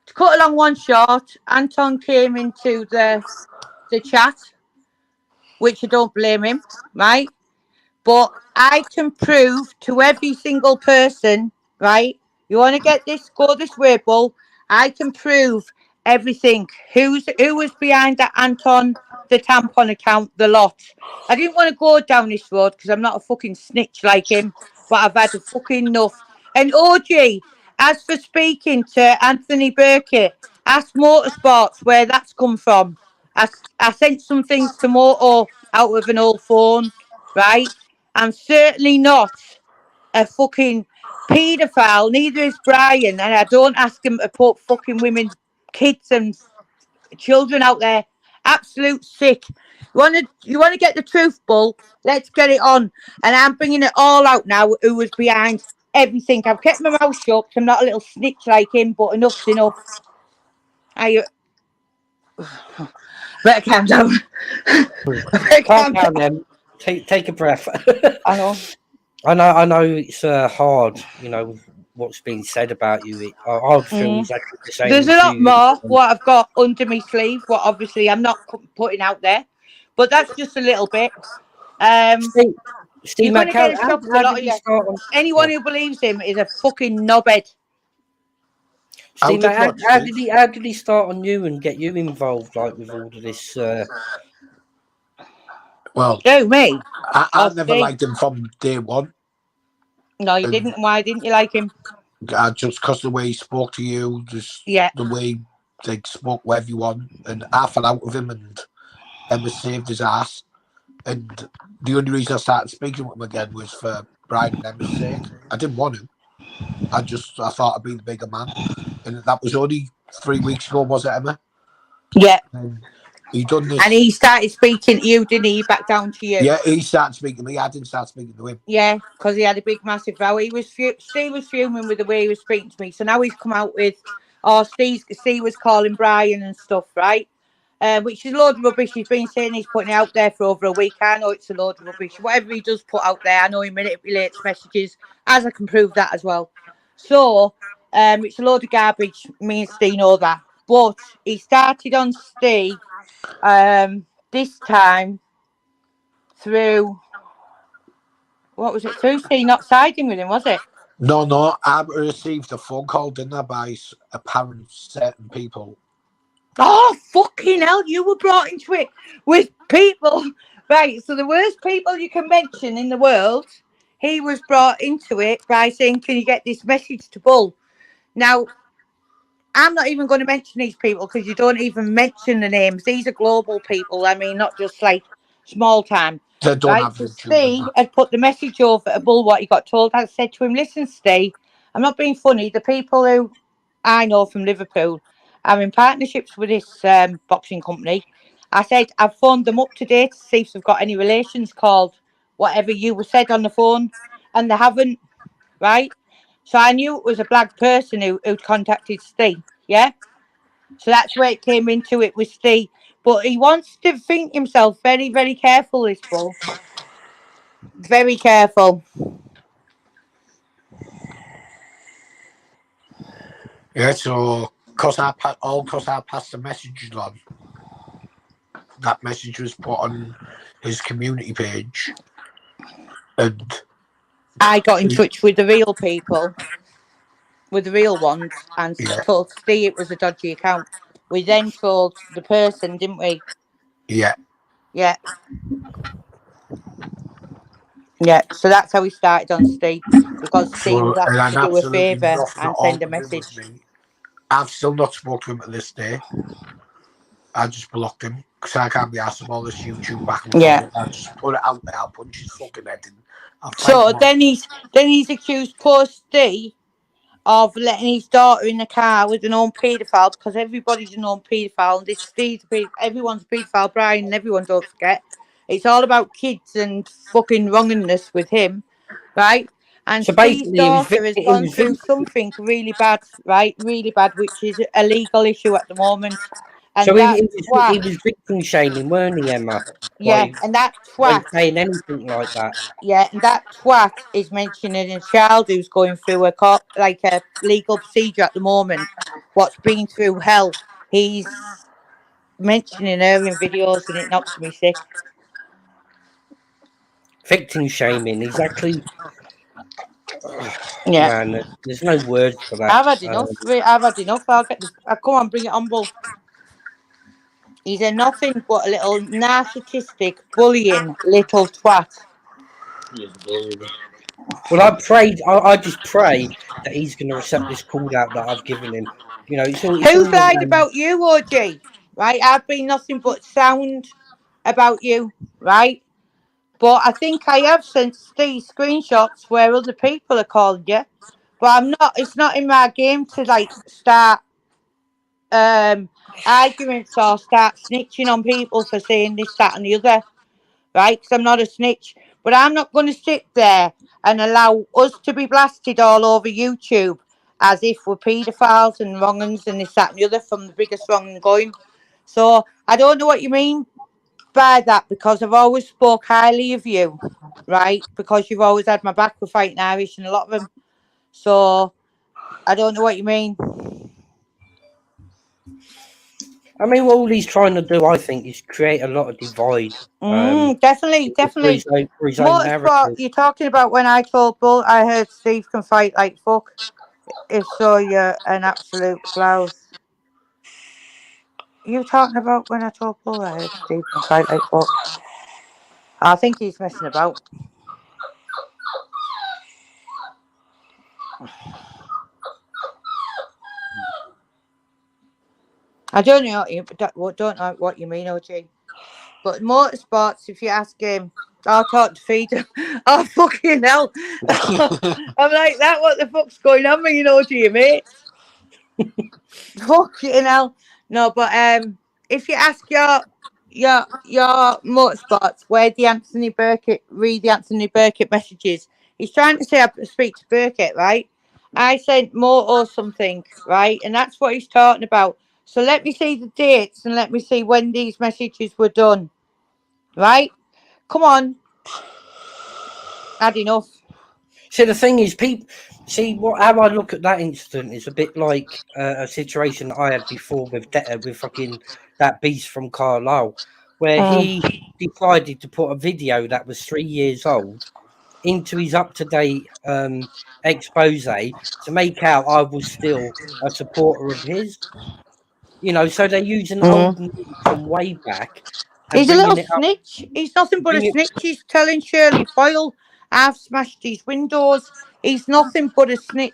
Speaker 2: To cut along one short, Anton came into the chat, which I don't blame him, right? But I can prove to every single person, right, You want to get this? Go this way, Bull. I can prove everything. Who was behind that Anton the tampon account? The lot. I didn't want to go down this road because I'm not a fucking snitch like him. But I've had a fucking enough. And OG, as for speaking to Anthony Burke, ask Motorsports where that's come from. I sent some things to Moto out of an old phone, right? I'm certainly not a fucking paedophile, neither is Brian, and I don't ask him to put fucking women's kids and children out there. Absolute sick. You wanna get the truth, Bull? Let's get it on. And I'm bringing it all out now. Who was behind everything? I've kept my mouth shut. I'm not a little snitch like him, but enough's enough. I better calm down.
Speaker 1: Calm down, then. Take a breath.
Speaker 2: I know.
Speaker 1: I know it's hard, you know, what's been said about you. I feel exactly the same.
Speaker 2: There's a lot more what I've got under my sleeve, what obviously I'm not putting out there, but that's just a little bit.
Speaker 1: Steve,
Speaker 2: you're going to get a shock, a lot of you. Anyone who believes him is a fucking knobhead.
Speaker 1: Steve, how did he start on you and get you involved, like with all of this?
Speaker 3: Well,
Speaker 2: me.
Speaker 3: I never liked him from day one.
Speaker 2: No, you didn't. Why didn't you like him?
Speaker 3: Just because the way he spoke to you, just
Speaker 2: the
Speaker 3: way they spoke with everyone, and I fell out with him, and Emma saved his ass. And the only reason I started speaking with him again was for Brian and Emma's sake. I didn't want to. I thought I'd be the bigger man, and that was only 3 weeks ago, was it, Emma?
Speaker 2: Yeah.
Speaker 3: And he done this,
Speaker 2: and he started speaking to you, didn't he? Back down to you.
Speaker 3: Yeah, he started speaking to me. I didn't start speaking to him.
Speaker 2: Yeah, because he had a big, massive row. Steve was fuming with the way he was speaking to me. So now he's come out with, Steve was calling Brian and stuff, right? Which is a load of rubbish. He's been saying he's putting it out there for over a week. I know it's a load of rubbish. Whatever he does put out there, I know he manipulates messages, as I can prove that as well. So, it's a load of garbage. Me and Steve know that. But he started on Steve this time through, what was it, through Steve not siding with him, was it?
Speaker 3: No, I received a phone call, didn't I, by apparent certain people.
Speaker 2: Oh, fucking hell, you were brought into it with people. Right, so the worst people you can mention in the world, he was brought into it by saying, can you get this message to Bull? Now, I'm not even going to mention these people because you don't even mention the names. These are global people. I mean, not just like small time.
Speaker 3: They don't have
Speaker 2: so
Speaker 3: YouTube.
Speaker 2: Steve had put the message over to Bull what he got told. I said to him, listen, Steve, I'm not being funny. The people who I know from Liverpool are in partnerships with this boxing company. I said, I've phoned them up to date to see if they've got any relations called whatever you were said on the phone, and they haven't, right? So I knew it was a black person who contacted Steve, yeah? So that's where it came into it with Steve. But he wants to think himself very, very careful, this Bull. Very careful.
Speaker 3: Yeah, so because I passed the message on, that message was put on his community page, and
Speaker 2: I got in touch with the real people, with the real ones, and told Steve it was a dodgy account. We then told the person, didn't we?
Speaker 3: Yeah.
Speaker 2: Yeah. Yeah, so that's how we started on Steve, because Steve was asked to do a favour and send a message.
Speaker 3: I've still not spoken to him to this day. I just blocked him because I can't be asked all this YouTube back and forth. I just put it out there, I'll punch his fucking head in.
Speaker 2: So then he's accused poor Steve of letting his daughter in the car with a known paedophile, because everybody's a known paedophile, and this Steve's everyone's a paedophile, Brian, and everyone, don't forget. It's all about kids and fucking wrongingness with him, right? And so Steve's daughter has gone through something really bad, right? Really bad, which is a legal issue at the moment. And
Speaker 1: so he was victim shaming, weren't he, Emma?
Speaker 2: Yeah, and that twat
Speaker 1: saying anything like that.
Speaker 2: Yeah, and that twat is mentioning a child who's going through a legal procedure at the moment. What's been through hell? He's mentioning her in videos, and it knocks me sick.
Speaker 1: Victim shaming, exactly.
Speaker 2: Yeah.
Speaker 1: Man, there's no words for that.
Speaker 2: I've had enough. I've had enough. I'll get this. Come on, bring it on, Bull. He's a nothing but a little narcissistic, bullying little twat.
Speaker 1: Well, I just pray that he's going to accept this call out that I've given him. You know, it's
Speaker 2: Who's
Speaker 1: all
Speaker 2: lied
Speaker 1: around.
Speaker 2: about you, OG? Right? I've been nothing but sound about you, right? But I think I have sent Steve screenshots where other people are calling you. But I'm not. It's not in my game to like start arguments or start snitching on people for saying this, that, and the other, right? Because I'm not a snitch. But I'm not going to sit there and allow us to be blasted all over YouTube as if we're paedophiles and wrong uns and this, that, and the other from the biggest wrong going. So I don't know what you mean by that, because I've always spoke highly of you, right? Because you've always had my back with Fighting Irish and a lot of them. So I don't know what you mean.
Speaker 1: I mean, what all he's trying to do, I think, is create a lot of divide.
Speaker 2: Definitely.
Speaker 1: For his own narrative.
Speaker 2: Motorsport, you're talking about when I told Bull I heard Steve can fight like fuck. If so, you're an absolute blouse. You talking about when I told Bull I heard Steve can fight like fuck? I think he's messing about. I don't know what you mean, OG. But motorsports, if you ask him, I'll talk to Feeder. Oh, fucking hell. I'm like, that what the fuck's going on with you, OG, mate? Fucking hell. No, but if you ask your motorsports where the Anthony Burkett, read the Anthony Burkett messages, he's trying to say I speak to Burkett, right? I sent motor something, right? And that's what he's talking about. So let me see the dates and let me see when these messages were done. Right? Come on. Had enough.
Speaker 1: See, the thing is, people how I look at that incident is a bit like a situation that I had before with fucking that beast from Carlisle, where he decided to put a video that was 3 years old into his up-to-date expose to make out I was still a supporter of his. You know, so they're using old news from way back. And
Speaker 2: He's a little
Speaker 1: bringing it up,
Speaker 2: snitch. He's nothing but a snitch. He's telling Shirley Foyle, I've smashed his windows. He's nothing but a snitch,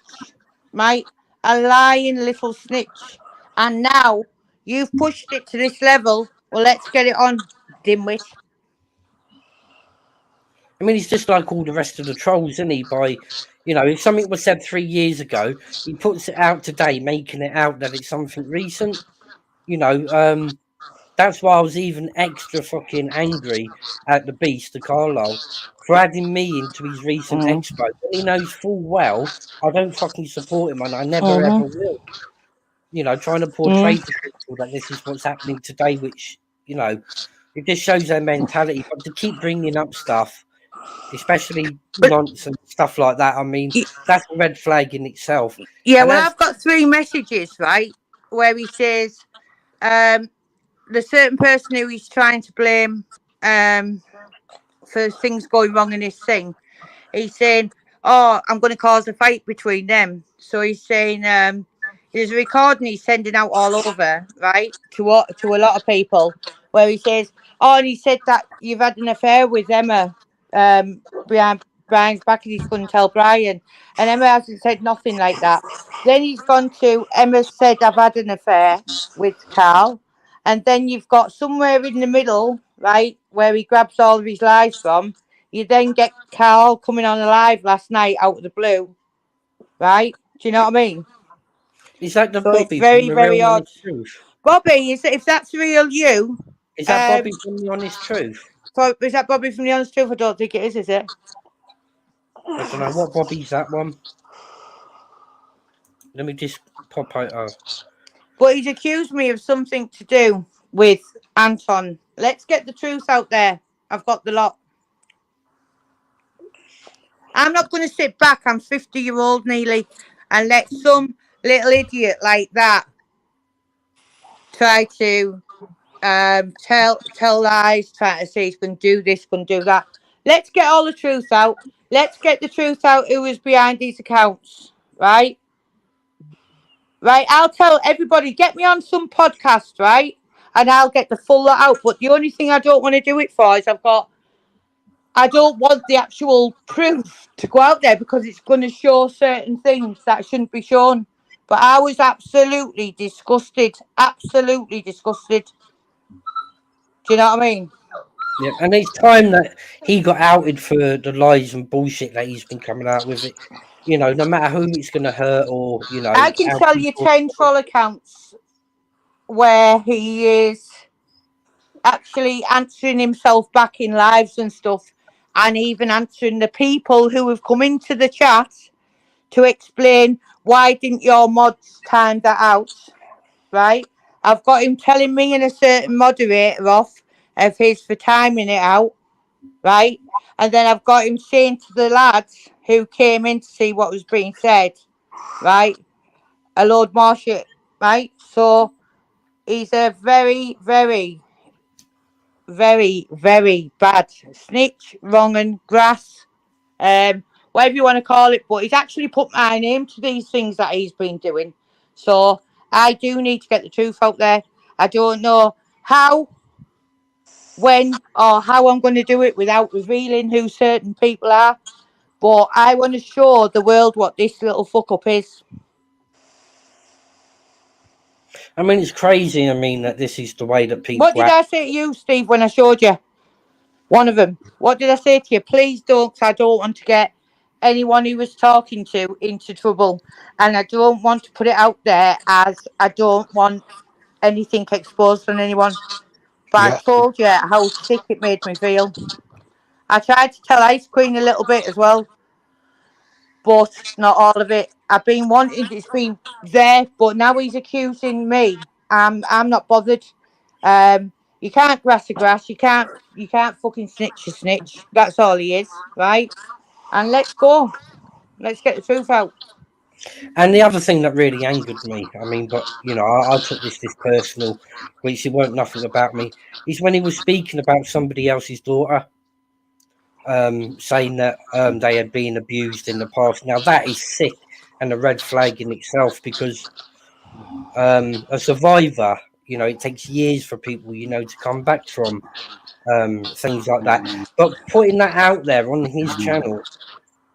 Speaker 2: mate. A lying little snitch. And now you've pushed it to this level. Well, let's get it on, dimwit.
Speaker 1: I mean, he's just like all the rest of the trolls, isn't he? By, you know, if something was said 3 years ago, he puts it out today, making it out that it's something recent. You know, that's why I was even extra fucking angry at the beast, the Carlisle, for adding me into his recent expo. When he knows full well I don't fucking support him and I never ever will. You know, trying to portray to people that this is what's happening today, which, you know, it just shows their mentality. But to keep bringing up stuff, especially nonsense stuff like that, I mean, that's a red flag in itself.
Speaker 2: Yeah, well, I've got 3 messages, right, where he says the certain person who he's trying to blame for things going wrong in his thing, he's saying, oh, I'm going to cause a fight between them. So he's saying there's a recording he's sending out all over, right, to a lot of people, where he says, oh, and he said that you've had an affair with Emma behind Brian's back and he couldn't tell Brian. And Emma hasn't said nothing like that. Then he's gone to, Emma said, I've had an affair with Carl. And then you've got somewhere in the middle, right, where he grabs all of his lies from. You then get Carl coming on live last night out of the blue, right? Do you know what I mean?
Speaker 1: Is that the
Speaker 2: So
Speaker 1: Bobby
Speaker 2: it's very,
Speaker 1: from the
Speaker 2: very
Speaker 1: Real
Speaker 2: odd.
Speaker 1: Honest Truth?
Speaker 2: Bobby, if that's real you...
Speaker 1: Is that Bobby from the Honest Truth?
Speaker 2: So is that Bobby from the Honest Truth? I don't think it is it?
Speaker 1: I don't know. What Bobby's that one? Let me just pop out.
Speaker 2: But he's accused me of something to do with Anton. Let's get the truth out there. I've got the lot. I'm not going to sit back. I'm 50-year-old nearly, and let some little idiot like that try to tell lies, trying to say he's going to do this, going to do that. let's get all the truth out. Let's get the truth out who is behind these accounts, right? Right, I'll tell everybody, get me on some podcast, right? And I'll get the full lot out. But the only thing I don't want to do it for is I don't want the actual proof to go out there because it's going to show certain things that shouldn't be shown. But I was absolutely disgusted. Absolutely disgusted. Do you know what I mean?
Speaker 1: Yeah, and it's time that he got outed for the lies and bullshit that he's been coming out with. It, you know, no matter who it's going to hurt, or you know,
Speaker 2: I can
Speaker 1: how
Speaker 2: tell you
Speaker 1: people.
Speaker 2: 10 troll accounts where he is actually answering himself back in lives and stuff, and even answering the people who have come into the chat to explain why didn't your mods time that out, right? I've got him telling me and a certain moderator off of his for timing it out, right? And then I've got him saying to the lads who came in to see what was being said, right? A load more shit, right? So he's a very, very, very, very bad snitch, wrong and grass, whatever you want to call it. But he's actually put my name to these things that he's been doing. So I do need to get the truth out there. I don't know how, when, or how I'm going to do it without revealing who certain people are. But I want to show the world what this little fuck up is.
Speaker 1: I mean, it's crazy. I mean, that this is the way that people
Speaker 2: What did
Speaker 1: act.
Speaker 2: I say to you, Steve, when I showed you one of them? What did I say to you? Please don't, 'cause I don't want to get anyone he was talking to into trouble. And I don't want to put it out there as I don't want anything exposed on anyone. But I
Speaker 3: Yeah.
Speaker 2: told you how sick it made me feel. I tried to tell Ice Queen a little bit as well, but not all of it. I've been wanting it's been there, but now he's accusing me. I'm not bothered. You can't grass a grass. You can't fucking snitch a snitch. That's all he is, right? And let's go. Let's get the truth out.
Speaker 1: And the other thing that really angered me, I mean, but you know, I took this personal, which it weren't nothing about me, is when he was speaking about somebody else's daughter, saying that they had been abused in the past. Now that is sick and a red flag in itself, because a survivor, you know, it takes years for people, you know, to come back from things like that. But putting that out there on his channel,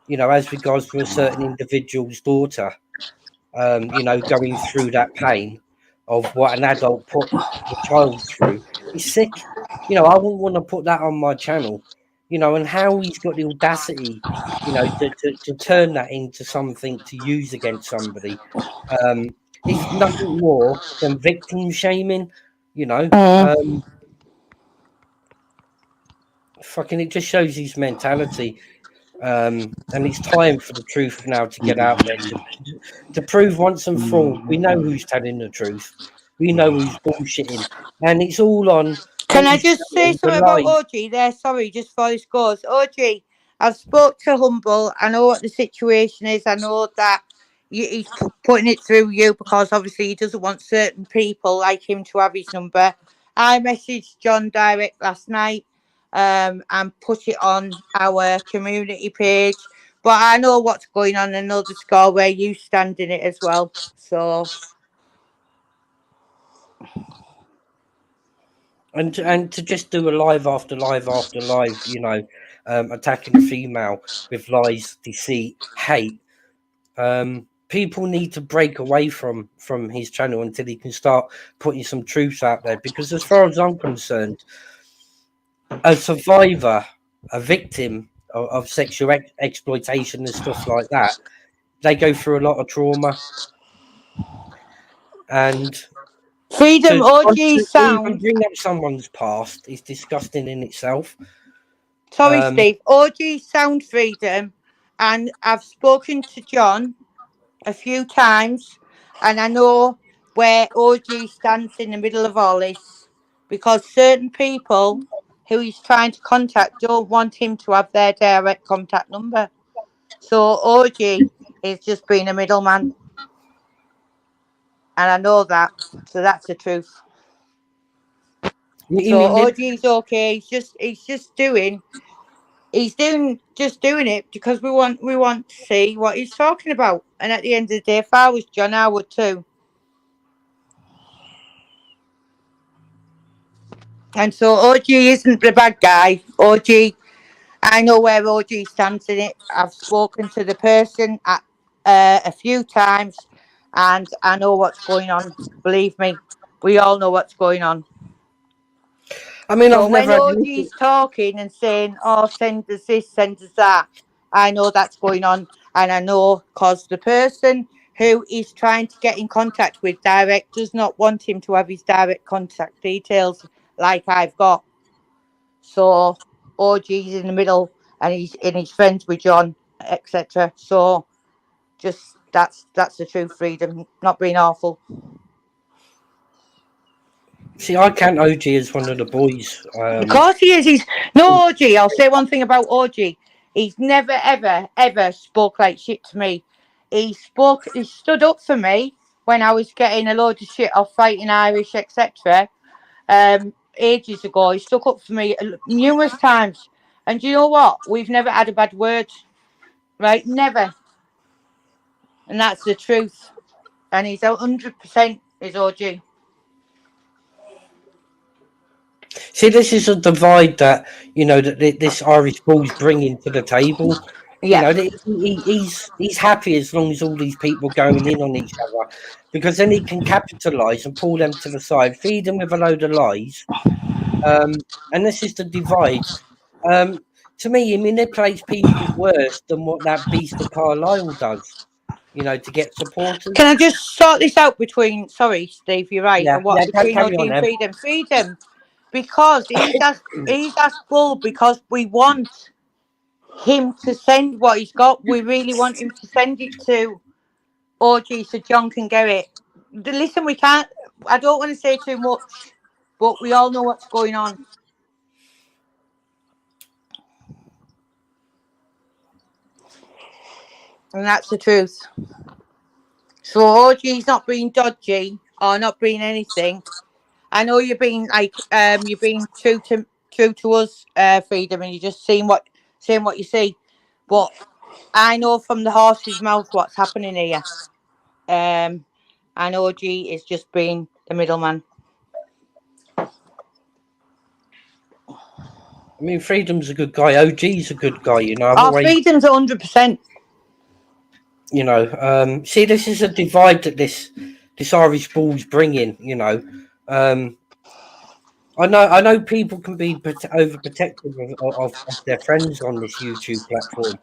Speaker 1: you know, as regards to a certain individual's daughter, you know, going through that pain of what an adult put the child through, is sick. You know, I wouldn't want to put that on my channel, you know, and how he's got the audacity, you know, to turn that into something to use against somebody, is nothing more than victim shaming, you know. Fucking, it just shows his mentality. And it's time for the truth now to get out there to prove once and for all. We know who's telling the truth. We know who's bullshitting, and it's all on
Speaker 2: Can I
Speaker 1: his
Speaker 2: just say
Speaker 1: channel. The
Speaker 2: something about
Speaker 1: lies.
Speaker 2: OG there? Sorry, just before this goes. OG, I've spoke to Humble. I know what the situation is. I know that he's putting it through you because obviously he doesn't want certain people like him to have his number. I messaged John direct last night and put it on our community page. But I know what's going on. I know the score where you stand in it as well. So...
Speaker 1: And to just do a live after live after live, you know, attacking a female with lies, deceit, hate. People need to break away from his channel until he can start putting some truth out there. Because as far as I'm concerned, a survivor, a victim of sexual exploitation and stuff like that, they go through a lot of trauma, and
Speaker 2: Freedom
Speaker 1: to
Speaker 2: OG
Speaker 1: even
Speaker 2: sound.
Speaker 1: bring up someone's past is disgusting in itself.
Speaker 2: Sorry, Steve. OG Sound Freedom, and I've spoken to John a few times, and I know where OG stands in the middle of all this because certain people who he's trying to contact don't want him to have their direct contact number. So OG is just being a middleman, and I know that. So that's the truth.
Speaker 1: You
Speaker 2: So
Speaker 1: mean
Speaker 2: OG's okay. He's just doing he's just doing it because we want to see what he's talking about. And at the end of the day, if I was John, I would too. And so OG isn't the bad guy. OG, I know where OG stands in it. I've spoken to the person a few times, and I know what's going on. Believe me, we all know what's going on.
Speaker 1: I mean,
Speaker 2: So
Speaker 1: I've never
Speaker 2: when
Speaker 1: had anything.
Speaker 2: OG's talking and saying, "Oh, send us this, send us that," I know that's going on, and I know because the person who is trying to get in contact with direct does not want him to have his direct contact details like I've got. So OG's in the middle, and he's friends with John, etc. So just that's the true freedom, not being awful.
Speaker 1: See, I count OG as one of the boys.
Speaker 2: Of course he is. He's no OG. I'll say one thing about OG. He's never ever spoke like shit to me. He stood up for me when I was getting a load of shit off fighting Irish, etc. Ages ago, he stuck up for me numerous times. And you know what? We've never had a bad word, right? Never. And that's the truth. And he's 100% is OG.
Speaker 1: See, this is a divide that that this Irish Bull's bringing to the table.
Speaker 2: Yeah.
Speaker 1: He's happy as long as all these people going in on each other, because then he can capitalise and pull them to the side, feed them with a load of lies. And this is the divide. To me, he manipulates people worse than what that beast of Carlisle does. To get supporters.
Speaker 2: Can I just sort this out between? Sorry, Steve, you're right.
Speaker 1: Yeah,
Speaker 2: And what between
Speaker 1: carry
Speaker 2: OG
Speaker 1: on,
Speaker 2: and
Speaker 1: Em.
Speaker 2: Freedom? Because he's asked Bull because we want him to send what he's got. We really want him to send it to OG so John can get it. Listen, we can't. I don't want to say too much, but we all know what's going on. And that's the truth. So OG's not being dodgy or not being anything. I know you're being you're being true to us, Freedom, and you're just saying what you see. But I know from the horse's mouth what's happening here. And OG is just being the middleman.
Speaker 1: I mean, Freedom's a good guy. OG's a good guy. I've always,
Speaker 2: Freedom's 100%.
Speaker 1: See, this is a divide that this Irish Bull's bringing. I know people can be overprotective of their friends on this YouTube platform.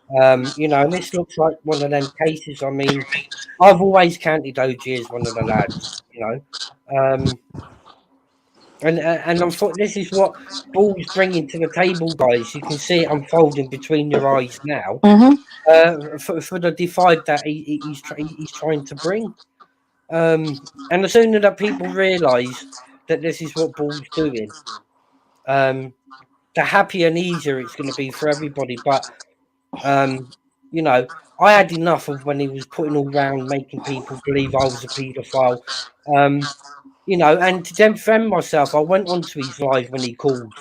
Speaker 1: And this looks like one of them cases. I mean, I've always counted OG as one of the lads. And this is what Bull's bringing to the table, guys. You can see it unfolding between your eyes now. For the divide that he's trying to bring. And the sooner that people realise that this is what Bull's doing, the happier and easier it's going to be for everybody. But I had enough of when he was putting all round making people believe I was a paedophile. And to defend myself, I went onto his live when he called,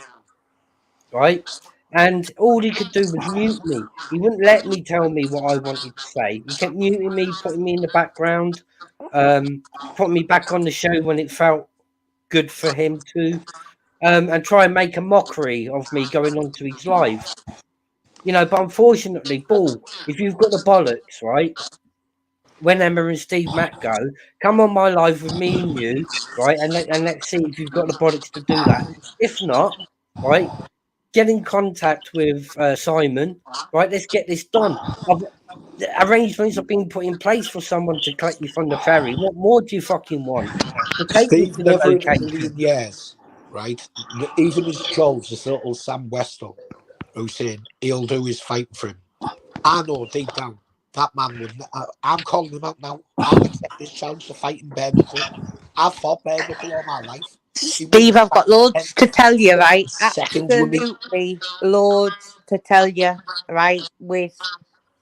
Speaker 1: right? And all he could do was mute me. He wouldn't let me tell me what I wanted to say. He kept muting me, putting me in the background, putting me back on the show when it felt good for him to, and try and make a mockery of me going onto his live. But unfortunately, Bull, if you've got the bollocks, right? When Emma and Steve Mack go, come on my live with me and you, right? And let's see if you've got the bollocks to do that. If not, right, get in contact with Simon, right? Let's get this done. The arrangements have been put in place for someone to collect you from the ferry. What more do you fucking want? To take me
Speaker 3: Steve,
Speaker 1: to the
Speaker 3: never in a
Speaker 1: location.
Speaker 3: million years, right? Even his trolls, this little Sam Westall, who's saying he'll do his fight for him. I know deep down that man would. I'm calling him out now. I'll accept this challenge to fight in bare knuckle. I've fought bare knuckle all my life.
Speaker 2: Steve, I've got loads to tell you, right?
Speaker 3: Seconds with me.
Speaker 2: Absolutely loads to tell you, right? With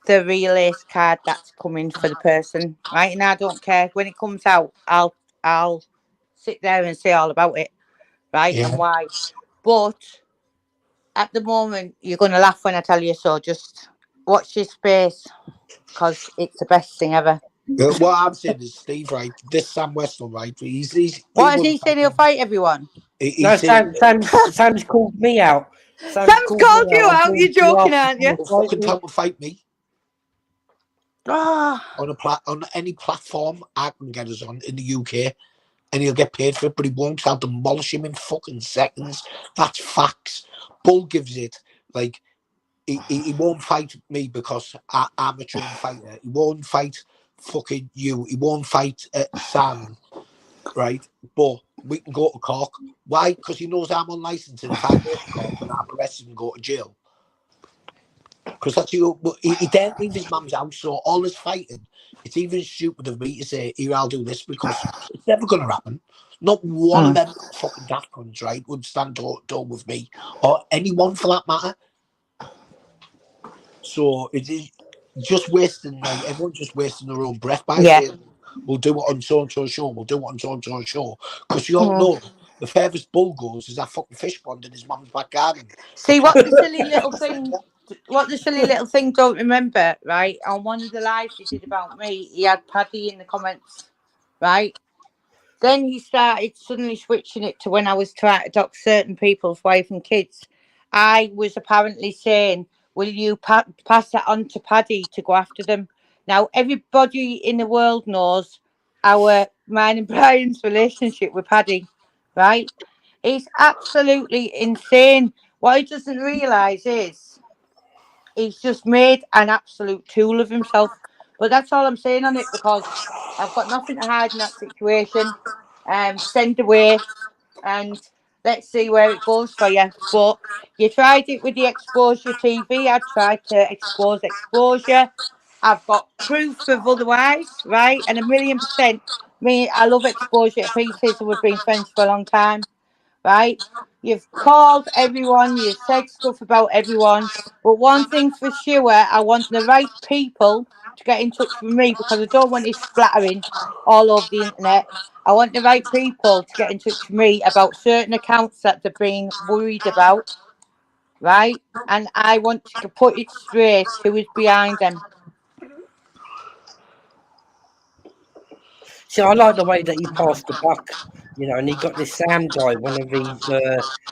Speaker 2: the real ace card that's coming for the person, right? And I don't care when it comes out. I'll sit there and say all about it, right?
Speaker 3: Yeah.
Speaker 2: And why. But at the moment, you're going to laugh when I tell you so. Just watch your space, because it's the best thing ever.
Speaker 3: What I'm saying is, Steve, right? This Sam Westall, right? He
Speaker 2: What has
Speaker 3: won't
Speaker 2: he said?
Speaker 3: fight
Speaker 2: He'll
Speaker 3: him.
Speaker 2: fight everyone.
Speaker 1: No,
Speaker 3: He's saying
Speaker 1: Sam's called me out.
Speaker 2: Sam's called you out. You're joking, aren't you?
Speaker 3: he'll fucking tell to fight me
Speaker 2: Oh,
Speaker 3: on any platform I can get us on in the UK, and he'll get paid for it. But he won't. I'll demolish him in fucking seconds. That's facts. Bull gives it. Like he won't fight me because I'm a trained fighter. He won't fight fucking you. He won't fight Sam. Right, but we can go to Cork. Why? Because he knows I'm on licence, and if I go to Cork, then I'm arrested and go to jail. Because that's you. He daren't leave his mum's house, so all his fighting. It's even stupid of me to say, "Here, I'll do this," because it's never going to happen. Not one of them fucking daft cunts, right, would stand toe with me or anyone for that matter. So it is just wasting. Like everyone's just wasting their own breath by saying, "We'll do it on so and so show. We'll do it on so and so show." Because you all know the furthest Bull goes is that fucking fish pond in his mum's back garden.
Speaker 2: see what the silly little thing. What the silly little thing don't remember, right? On one of the lives he did about me, he had Paddy in the comments, right? Then he started suddenly switching it to when I was trying to dox certain people's wife and kids. I was apparently saying, "Will you pass that on to Paddy to go after them?" Now, everybody in the world knows mine and Brian's relationship with Paddy, right? It's absolutely insane. What he doesn't realise is he's just made an absolute tool of himself. But that's all I'm saying on it, because I've got nothing to hide in that situation. Send away, and let's see where it goes for you. But you tried it with the Exposure TV. I tried to expose exposure. I've got proof of otherwise, right? And 1,000,000%. Me, I love Exposure to pieces, and we've been friends for a long time, right? You've called everyone, you've said stuff about everyone. But one thing's for sure, I want the right people to get in touch with me, because I don't want this splattering all over the internet. I want the right people to get in touch with me about certain accounts that they're being worried about, right? And I want to put it straight who is behind them.
Speaker 1: See, I like the way that he passed the buck, and he got this Sam guy, one of his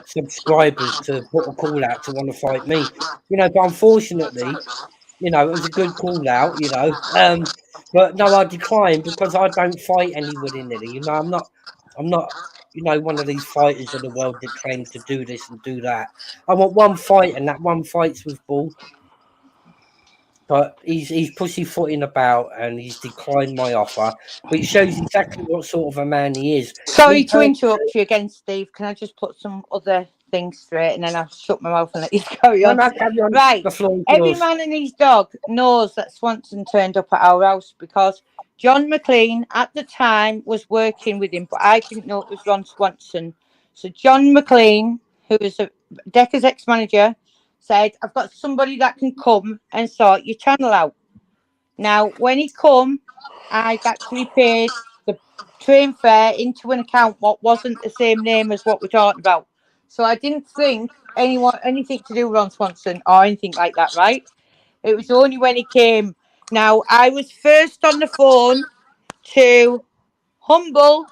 Speaker 1: subscribers, to put a call out to want to fight me. But unfortunately, it was a good call out, but no, I declined because I don't fight any willy-nilly. I'm not, one of these fighters of the world that claim to do this and do that. I want one fight, and that one fight's with Bull. But he's pussyfooting about, and he's declined my offer, which shows exactly what sort of a man he is.
Speaker 2: Sorry to interrupt you again, Steve. Can I just put some other things straight, and then I'll shut my mouth and let you carry on?
Speaker 1: No, carry on.
Speaker 2: Right.
Speaker 1: The floor is
Speaker 2: Every
Speaker 1: yours.
Speaker 2: man and his dog knows that Swanson turned up at our house because John McLean at the time was working with him, but I didn't know it was Ron Swanson. So John McLean, who is a Decker's ex-manager, said, "I've got somebody that can come and sort your channel out." Now, when he come, I'd actually paid the train fare into an account what wasn't the same name as what we're talking about. So I didn't think anything to do with Ron Swanson or anything like that, right? It was only when he came. Now, I was first on the phone to Humble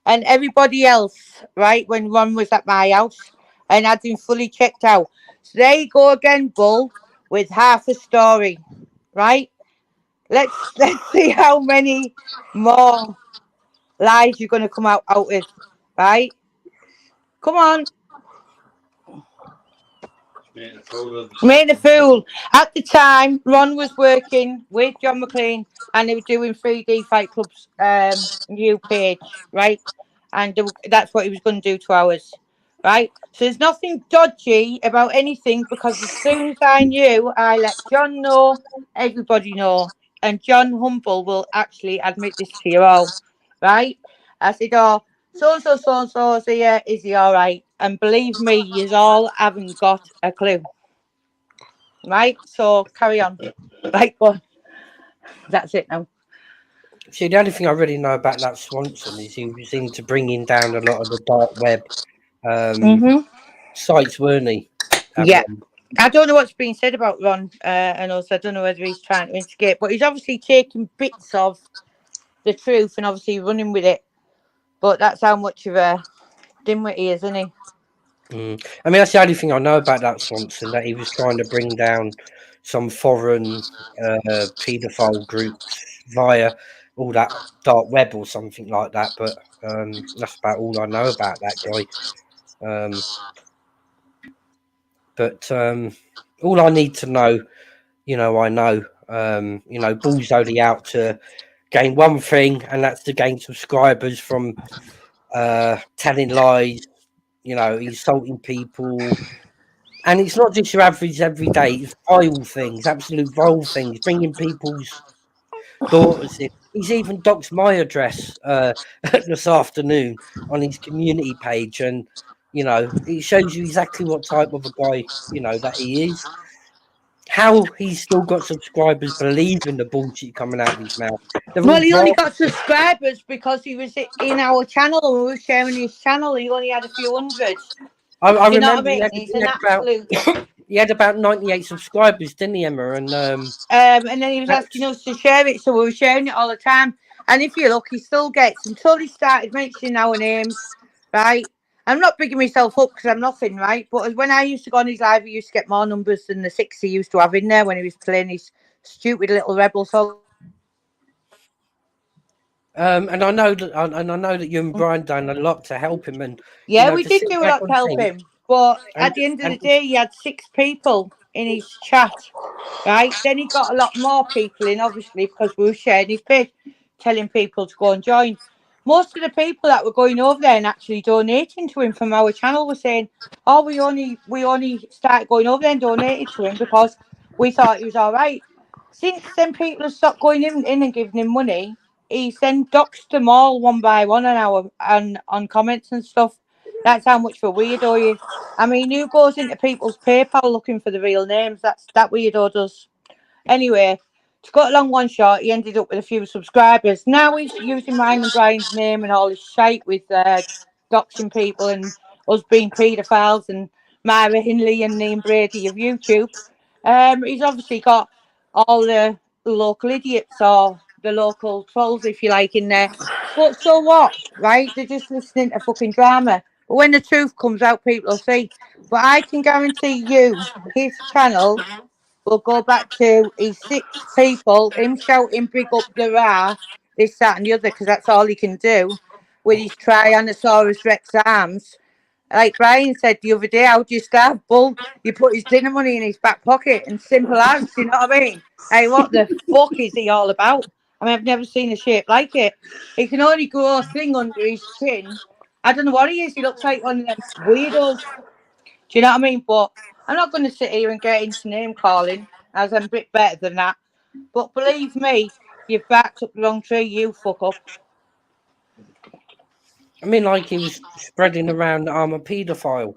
Speaker 2: and everybody else, right, when Ron was at my house, and I'd been fully checked out. So there you go again, Bull, with half a story, right? Let's see how many more lies you're going to come out with, right? Come on. Made a fool. At the time, Ron was working with John McLean, and they were doing 3D Fight Club's new page, right? And that's what he was going to do to ours, right? So there's nothing dodgy about anything, because as soon as I knew, I let John know, everybody know, and John Humble will actually admit this to you all, right? I said, "Oh, so is he all right?" And believe me, you all haven't got a clue. Right, so carry on. Right, go on. That's it now.
Speaker 1: See, the only thing I really know about that Swanson is he was into bringing down a lot of the dark web sites, weren't he?
Speaker 2: Yeah.
Speaker 1: Ron.
Speaker 2: I don't know what's been said about Ron, and also I don't know whether he's trying to instigate, but he's obviously taking bits of the truth and obviously running with it. But that's how much of a dimwit he is, isn't he?
Speaker 1: I mean, that's the only thing I know about that Swanson, that he was trying to bring down some foreign paedophile groups via all that dark web or something like that. But that's about all I know about that guy. But all I need to know, I know. Bull's only out to gain one thing, and that's to gain subscribers from telling lies, insulting people. And it's not just your average everyday, it's vile things, absolute vile things, bringing people's daughters in. He's even doxed my address this afternoon on his community page. And, it shows you exactly what type of a guy, that he is. How he's still got subscribers believing the bullshit coming out of his mouth. They're
Speaker 2: Well,
Speaker 1: all
Speaker 2: he only
Speaker 1: vile.
Speaker 2: got subscribers because he was in our channel and we were sharing his channel. He only had a few hundred.
Speaker 1: I
Speaker 2: Do you know what I
Speaker 1: remember
Speaker 2: mean? He's an absolute.
Speaker 1: he had about 98 subscribers, didn't he, Emma? And
Speaker 2: And then he was asking us to share it, so we were sharing it all the time. And if you look, he still gets until he started mentioning our names, right? I'm not bigging myself up because I'm nothing, right? But when I used to go on his live, he used to get more numbers than the 6 he used to have in there when he was playing his stupid little rebel song.
Speaker 1: and I know that you and Brian done a lot to help him, and
Speaker 2: Yeah, we
Speaker 1: to
Speaker 2: did
Speaker 1: sit
Speaker 2: do a
Speaker 1: back
Speaker 2: lot to
Speaker 1: and
Speaker 2: help
Speaker 1: think,
Speaker 2: him. But
Speaker 1: and
Speaker 2: at the end of the
Speaker 1: and
Speaker 2: day, he had 6 people in his chat, right? Then he got a lot more people in, obviously, because we were sharing his page, telling people to go and join. Most of the people that were going over there and actually donating to him from our channel were saying, "Oh, we only started going over there and donated to him because we thought he was all right." Since then, people have stopped going in and giving him money. He's then doxed them all one by one on comments and stuff. That's how much of a weirdo he is. I mean, who goes into people's PayPal looking for the real names? That weirdo does. Anyway, to cut a long one short, he ended up with a few subscribers. Now he's using mine and Brian's name and all this shite with doxing people and us being paedophiles and Myra Hindley and Liam Brady of YouTube. He's obviously got all the local idiots or the local trolls, if you like, in there. But so what, right? They're just listening to fucking drama. But when the truth comes out, people will see. But I can guarantee you, his channel will go back to his 6 people, him shouting big up the Ra, this, that, and the other, because that's all he can do with his Tyrannosaurus Rex arms. Like Brian said the other day, how do you starve Bull? You put his dinner money in his back pocket and simple as, you know what I mean? Hey, what the fuck is he all about? I mean, I've never seen a shape like it. He can only grow a thing under his chin. I don't know what he is. He looks like one of them weirdos. Do you know what I mean? But I'm not going to sit here and get into name calling, as I'm a bit better than that. But believe me, you've backed up the wrong tree, you fuck up.
Speaker 1: I mean, like he was spreading around that I'm a paedophile.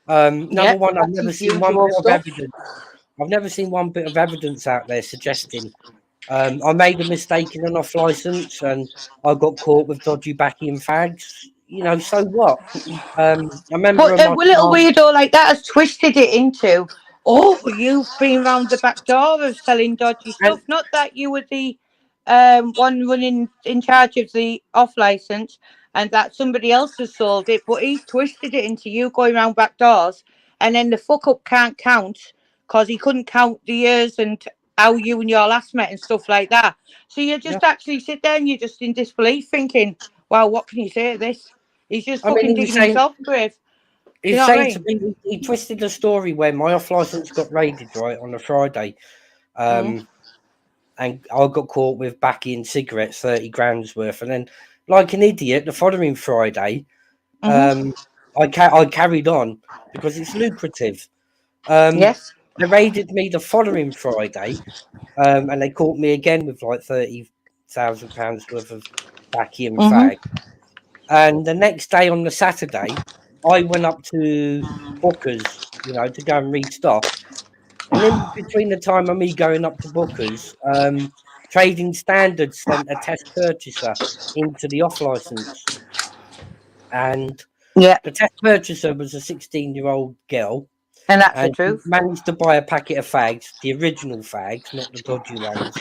Speaker 1: Number
Speaker 2: Yeah,
Speaker 1: one, I've
Speaker 2: that's
Speaker 1: never
Speaker 2: his
Speaker 1: seen one
Speaker 2: usual
Speaker 1: bit of
Speaker 2: stuff.
Speaker 1: evidence. I've never seen one bit of evidence out there suggesting I made a mistake in an off license and I got caught with dodgy backy and fags. So what? I remember
Speaker 2: But
Speaker 1: my
Speaker 2: a little
Speaker 1: plant,
Speaker 2: weirdo like that has twisted it into, oh, you've been round the back door of selling dodgy
Speaker 1: and
Speaker 2: stuff. Not that you were the one running in charge of the off license and that somebody else has sold it, but he's twisted it into you going round back doors and then the fuck up can't count because he couldn't count the years and how you and your last met and stuff like that. So you
Speaker 1: yeah.
Speaker 2: just actually sit there and you're just in disbelief thinking, wow, what can you say to this? He's just
Speaker 1: I mean,
Speaker 2: fucking digging himself a grave. Do you
Speaker 1: he's
Speaker 2: know what I
Speaker 1: saying to
Speaker 2: mean?
Speaker 1: me, he twisted the story where my off license got raided right on a Friday.
Speaker 2: Mm.
Speaker 1: And I got caught with backy and cigarettes, 30 grams worth. And then, like an idiot, the following Friday,
Speaker 2: Mm-hmm.
Speaker 1: I carried on because it's lucrative.
Speaker 2: Yes.
Speaker 1: They raided me the following Friday, and they caught me again with like £30,000 worth of backy and
Speaker 2: Mm-hmm.
Speaker 1: fag. And the next day on the Saturday, I went up to Booker's, to go and restock. And in between the time of me going up to Booker's, Trading Standards sent a test purchaser into the off license, and
Speaker 2: Yeah.
Speaker 1: the test purchaser was a 16-year-old girl.
Speaker 2: And that's the
Speaker 1: and he
Speaker 2: truth.
Speaker 1: managed to buy a packet of fags, the original fags, not the dodgy ones.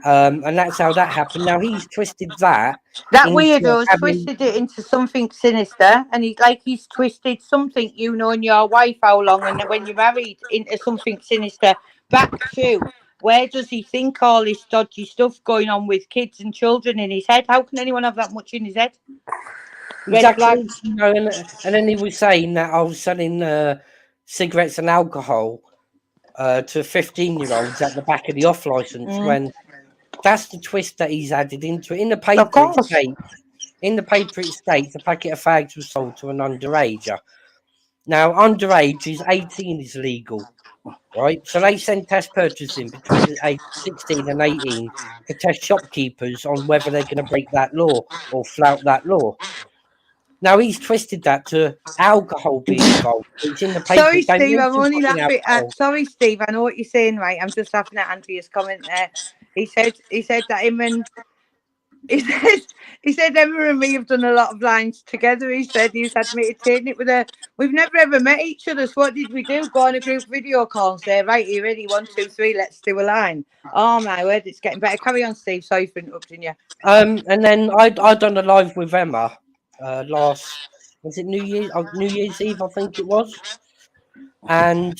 Speaker 1: And that's how that happened. Now he's twisted that
Speaker 2: That
Speaker 1: into
Speaker 2: weirdo's
Speaker 1: having
Speaker 2: twisted it into something sinister, and he's twisted something you know and your wife how long, and when you're married, into something sinister. Back to where does he think all this dodgy stuff going on with kids and children in his head? How can anyone have that much in his head? Red
Speaker 1: exactly,
Speaker 2: flags.
Speaker 1: you know, and then he was saying that I was selling cigarettes and alcohol to 15-year-olds at the back of the off license, when that's the twist that he's added into it. In the
Speaker 2: Of
Speaker 1: paper, it
Speaker 2: course.
Speaker 1: states, a packet of fags was sold to an underager. Now, underage is 18 is legal, right? So they send test purchasing between the age 16 and 18 to test shopkeepers on whether they're going to break that law or flout that law. Now he's twisted that to alcohol being involved. It's in the paper.
Speaker 2: Sorry,
Speaker 1: It don't
Speaker 2: Steve, I'm
Speaker 1: mention
Speaker 2: only
Speaker 1: fucking
Speaker 2: laughing at.
Speaker 1: alcohol.
Speaker 2: Sorry, Steve, I know what you're saying, right? I'm just laughing at Andrea's comment there. He said that him and he said Emma and me have done a lot of lines together. He said he's admitted taking it with her. We've never ever met each other. So what did we do? Go on a group video call and say, right, you ready? 1, 2, 3, let's do a line. Oh my word, it's getting better. Carry on, Steve. Sorry for interrupting you.
Speaker 1: And then I done a live with Emma last, was it New Year's Eve, I think it was. And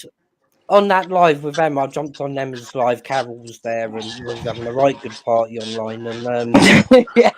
Speaker 1: on that live with Emma, I jumped on Emma's live. Carol was there, and we was having a right good party online. And
Speaker 2: Yeah.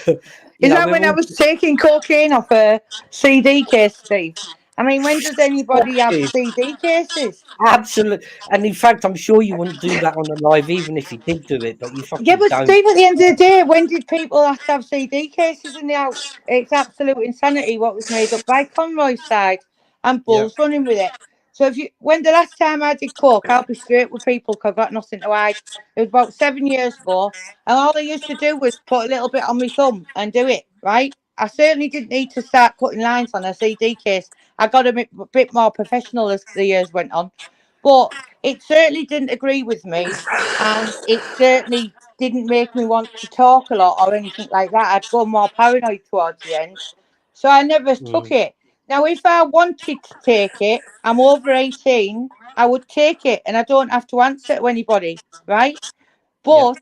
Speaker 1: you
Speaker 2: Is
Speaker 1: know,
Speaker 2: that
Speaker 1: we're
Speaker 2: when I
Speaker 1: all
Speaker 2: was taking cocaine off a CD case, Steve? I mean, when does anybody have
Speaker 1: Steve,
Speaker 2: CD cases?
Speaker 1: absolutely. And in fact, I'm sure you wouldn't do that on the live, even if you did do it. But you
Speaker 2: Yeah,
Speaker 1: fucking
Speaker 2: but
Speaker 1: don't.
Speaker 2: Steve, at the end of the day, when did people have to have CD cases in the house? It's absolute insanity what was made up by Conroy's side and
Speaker 1: Yeah.
Speaker 2: Bulls running with it. So when the last time I did coke, I'll be straight with people 'cause I've got nothing to hide. It was about 7 years ago, and all I used to do was put a little bit on my thumb and do it, right? I certainly didn't need to start cutting lines on a CD case. I got a bit more professional as the years went on, but it certainly didn't agree with me, and it certainly didn't make me want to talk a lot or anything like that. I'd go more paranoid towards the end. So I never took
Speaker 1: Mm,
Speaker 2: it. Now, if I wanted to take it, I'm over 18, I would take it and I don't have to answer to anybody, right?
Speaker 1: yeah.
Speaker 2: But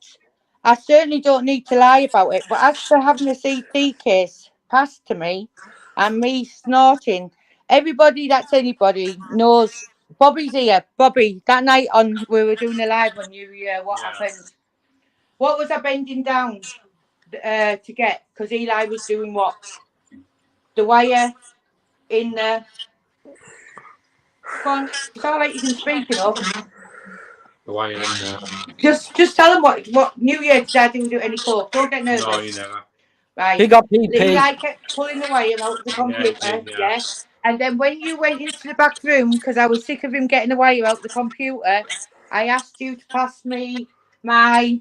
Speaker 2: I certainly don't need to lie about it. But as for having a CT case passed to me and me snorting, everybody that's anybody knows. Bobby's here. Bobby, that night on we were doing a live on New Year, what happened? What was I bending down to get? Because Eli was doing what? The wire in the. Go on. It's all right. You can speak, you know.
Speaker 4: The wire in there.
Speaker 2: Just tell them what New Year today. I didn't do any coke. Don't get nervous.
Speaker 4: No, you never.
Speaker 2: Right.
Speaker 1: Big up PP.
Speaker 2: Eli kept pulling the wire out of the computer.
Speaker 4: Yeah, it did,
Speaker 2: Yeah. And then when you went into the back room, because I was sick of him getting the wire out the computer, I asked you to pass me my.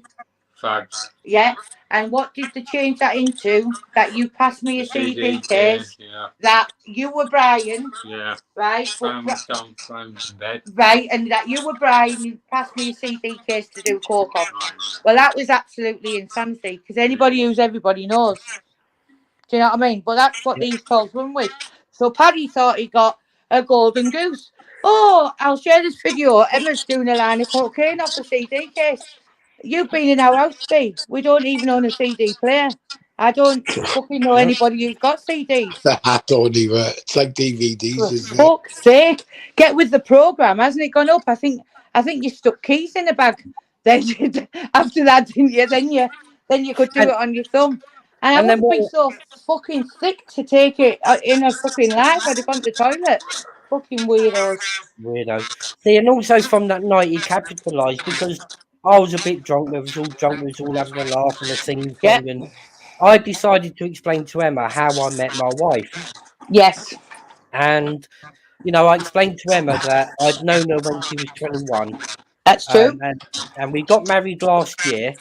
Speaker 4: Fags.
Speaker 2: Yeah. And what did they change that into? That you passed me a CD case.
Speaker 4: Yeah.
Speaker 2: That you were Brian.
Speaker 4: Yeah.
Speaker 2: Right.
Speaker 4: Brian was down, Brian was in bed.
Speaker 2: Right. And that you were Brian. You passed me a CD case to do coke off. Well, that was absolutely insanity because anybody who's everybody knows. Do you know what I mean? But that's what these calls run with. So Paddy thought he got a golden goose. Oh, I'll share this video. Emma's doing a line of cocaine off a CD case. You've been in our house, Steve. We don't even own a CD player. I don't fucking know anybody who's got CDs.
Speaker 3: I don't even. It's like DVDs,
Speaker 2: For
Speaker 3: isn't it?
Speaker 2: fuck's sake, get with the program. Hasn't it gone up? I think you stuck keys in the bag. Then after that, didn't you? Then you could do
Speaker 1: And,
Speaker 2: it on your thumb. And I
Speaker 1: and then
Speaker 2: wouldn't be
Speaker 1: what?
Speaker 2: so fucking sick to take it in a fucking life. I'd have gone to the toilet. Fucking weirdos.
Speaker 1: Weirdo. See, and also from that night, he capitalised because I was a bit drunk. We was all drunk. We was all having a laugh and a sing
Speaker 2: Yeah.
Speaker 1: song. And I decided to explain to Emma how I met my wife.
Speaker 2: Yes.
Speaker 1: And, you know, I explained to Emma that I'd known her when she was 21.
Speaker 2: That's true.
Speaker 1: And we got married last year.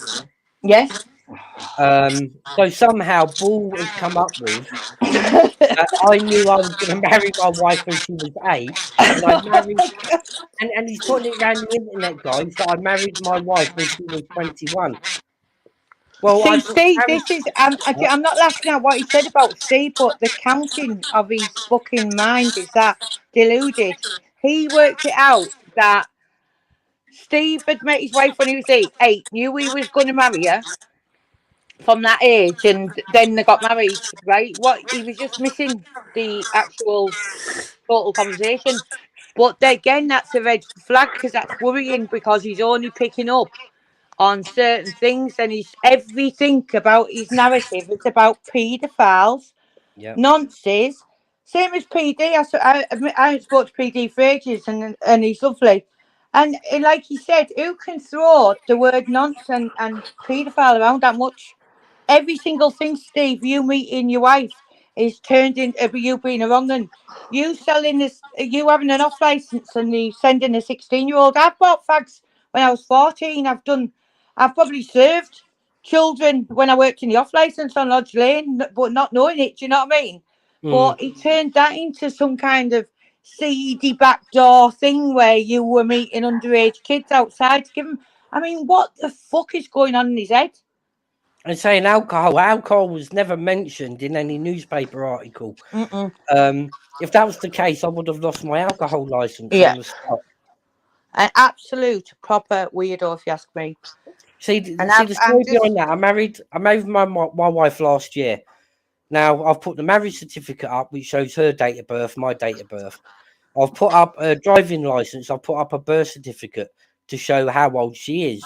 Speaker 2: Yes.
Speaker 1: So somehow Bull has come up with that I knew I was going to marry my wife when she was 8. And I married... And he's putting it around the internet, guys, that I married my wife when she was 21. Well,
Speaker 2: See,
Speaker 1: I
Speaker 2: Steve,
Speaker 1: married,
Speaker 2: this is. I'm not laughing at what he said about Steve, but the counting of his fucking mind is that deluded. he worked it out that Steve had met his wife when he was eight, knew he was going to marry her from that age, and then they got married, right? What he was just missing the actual total conversation. But again, that's a red flag because that's worrying because he's only picking up on certain things, and he's everything about his narrative. It's about paedophiles,
Speaker 1: Yeah.
Speaker 2: nonsense. Same as PD. I haven't spoke to PD for ages, and he's lovely. And like he said, who can throw the word nonsense and paedophile around that much? Every single thing, Steve, you meeting your wife is turned into you being a wrong one. You selling this, you having an off license and you sending a 16-year-old. I bought fags when I was 14. I've probably served children when I worked in the off license on Lodge Lane, but not knowing it. Do you know what I mean? But he turned that into some kind of seedy backdoor thing where you were meeting underage kids outside to give them. I mean, what the fuck is going on in his head?
Speaker 1: And saying alcohol was never mentioned in any newspaper article. If that was the case, I would have lost my alcohol license
Speaker 2: Yeah.
Speaker 1: from the start.
Speaker 2: An absolute proper weirdo, if you ask me.
Speaker 1: See the story behind that. I married my wife last year. Now I've put the marriage certificate up, which shows her date of birth, my date of birth. I've put up a driving license. I've put up a birth certificate to show how old she is.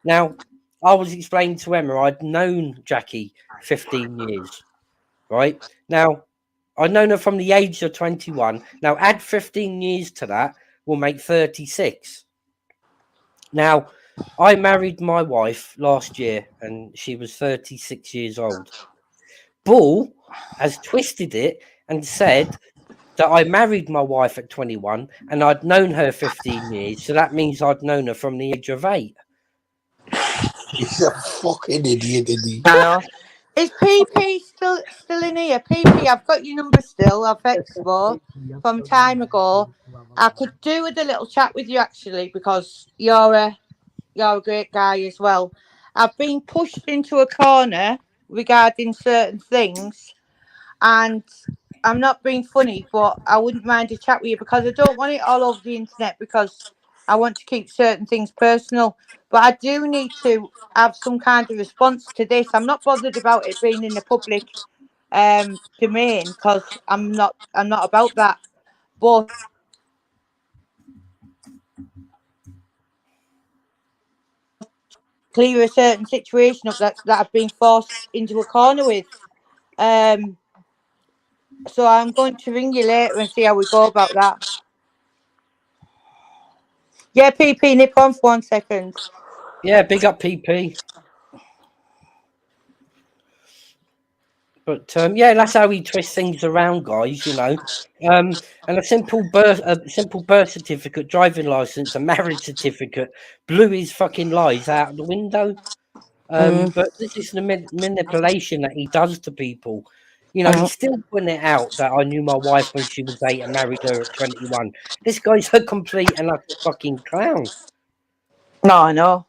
Speaker 1: Now, I was explaining to Emma I'd known Jackie 15 years, right? Now, I'd known her from the age of 21. Now, add 15 years to that, we'll make 36. Now, I married my wife last year, and she was 36 years old. Bull has twisted it and said that I married my wife at 21 and I'd known her 15 years, so that means I'd known her from the age of 8.
Speaker 3: He's a fucking idiot, isn't he?
Speaker 2: I know. Is PP still in here? PP, I've got your number still. I've Expo from time ago. I could do with a little chat with you actually because you're a great guy as well. I've been pushed into a corner regarding certain things, and I'm not being funny, but I wouldn't mind a chat with you because I don't want it all over the internet because I want to keep certain things personal. But I do need to have some kind of response to this. I'm not bothered about it being in the public domain because I'm not about that. But clear a certain situation up that I've been forced into a corner with. So I'm going to ring you later and see how we go about that. Yeah, PP, nip on for 1 second.
Speaker 1: Yeah, big up PP. But yeah, that's how he twists things around, guys. You know, and a simple birth certificate, driving license, a marriage certificate blew his fucking lies out the window. But this is the manipulation that he does to people. You know, he's still putting it out that I knew my wife when she was 8 and married her at 21. This guy's a complete and utter fucking clown.
Speaker 2: No, I know.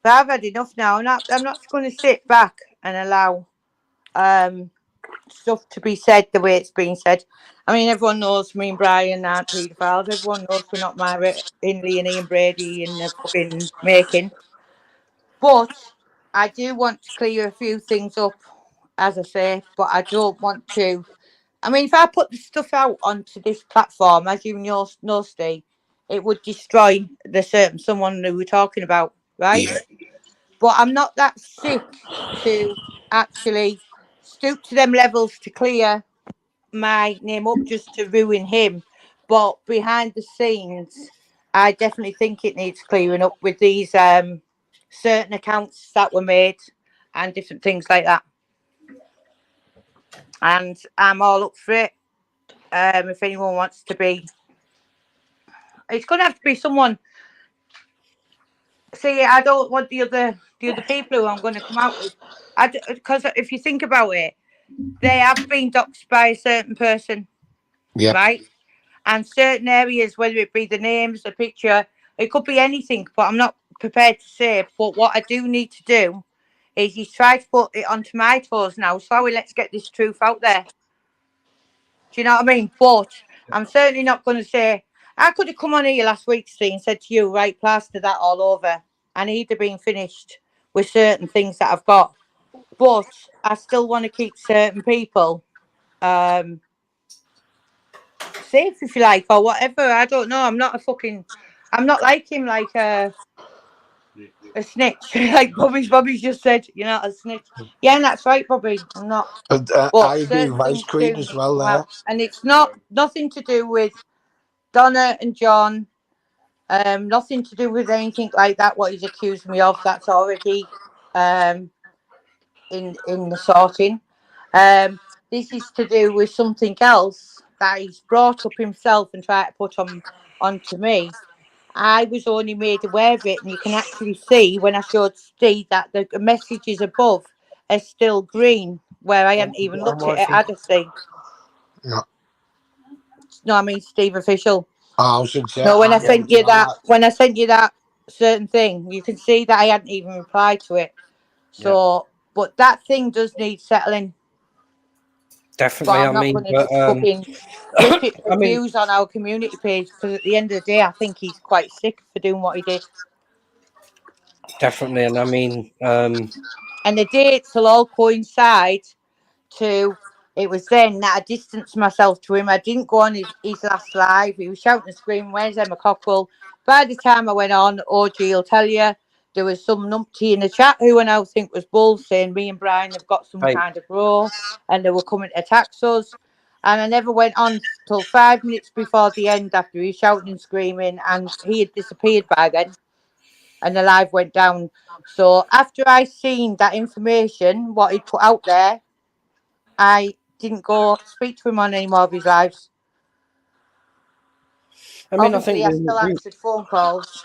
Speaker 2: But I've had enough now. I'm not going to sit back and allow stuff to be said the way it's being said. I mean, everyone knows me and Brian aren't paedophiles. Everyone knows we're not married in Leonie and Brady in the fucking making. But I do want to clear a few things up, as I say, but I don't want to. I mean, if I put the stuff out onto this platform, as you know, Steve, it would destroy the certain someone who we're talking about, right?
Speaker 3: Yeah.
Speaker 2: But I'm not that sick to actually stoop to them levels to clear my name up just to ruin him. But behind the scenes, I definitely think it needs clearing up with these certain accounts that were made and different things like that. And I'm all up for it. If anyone wants to be, it's going to have to be someone. See, I don't want the other people who I'm going to come out with. Because if you think about it, they have been doxed by a certain person, right? And certain areas, whether it be the names, the picture, it could be anything. But I'm not prepared to say. But what I do need to do is he's tried to put it onto my toes now. Sorry, let's get this truth out there. Do you know what I mean? But I'm certainly not going to say I could have come on here last week, Steve, and said to you, right, plaster that all over. And he'd have been finished with certain things that I've got. But I still want to keep certain people safe, if you like, or whatever. I don't know. I'm not like him, like a snitch. Like Bobby's just said, you're not a snitch. Yeah, and that's right, Bobby. I'm not.
Speaker 3: And
Speaker 2: But
Speaker 3: I agree
Speaker 2: certain
Speaker 3: with Ice
Speaker 2: things
Speaker 3: Queen
Speaker 2: do
Speaker 3: as
Speaker 2: need
Speaker 3: well
Speaker 2: to come
Speaker 3: there.
Speaker 2: out. And it's nothing to do with Donna and John. Nothing to do with anything like that. What he's accused me of, that's already in the sorting. This is to do with something else that he's brought up himself and tried to put onto me. I was only made aware of it, and you can actually see when I showed Steve that the messages above are still green, where I hadn't even looked at it. I'd have seen.
Speaker 3: Yeah.
Speaker 2: No, I mean Steve official.
Speaker 3: I was going to say,
Speaker 2: No, when I
Speaker 3: I'm
Speaker 2: sent
Speaker 3: looking
Speaker 2: you
Speaker 3: at
Speaker 2: that, when I sent you that certain thing, you can see that I hadn't even replied to it. So, but that thing does need settling. But
Speaker 1: Definitely. I
Speaker 2: I'm not
Speaker 1: mean,
Speaker 2: going to
Speaker 1: but
Speaker 2: just fucking rip it
Speaker 1: I
Speaker 2: for
Speaker 1: mean,
Speaker 2: views on our community page, because at the end of the day, I think he's quite sick for doing what he did.
Speaker 1: definitely, and I mean,
Speaker 2: And the dates will all coincide to. It was then that I distanced myself to him. I didn't go on his last live. He was shouting and screaming, "Where's Emma Cockrell?" By the time I went on, OG will tell you there was some numpty in the chat who I now think was Bull saying me and Brian have got some
Speaker 1: hey,
Speaker 2: kind of row and they were coming to tax us. And I never went on till 5 minutes before the end after he was shouting and screaming, and he had disappeared by then and the live went down. So after I seen that information, what he'd put out there, I didn't go speak to him on any more of his lives.
Speaker 1: I mean, I
Speaker 2: Obviously,
Speaker 1: think
Speaker 2: I still answered phone calls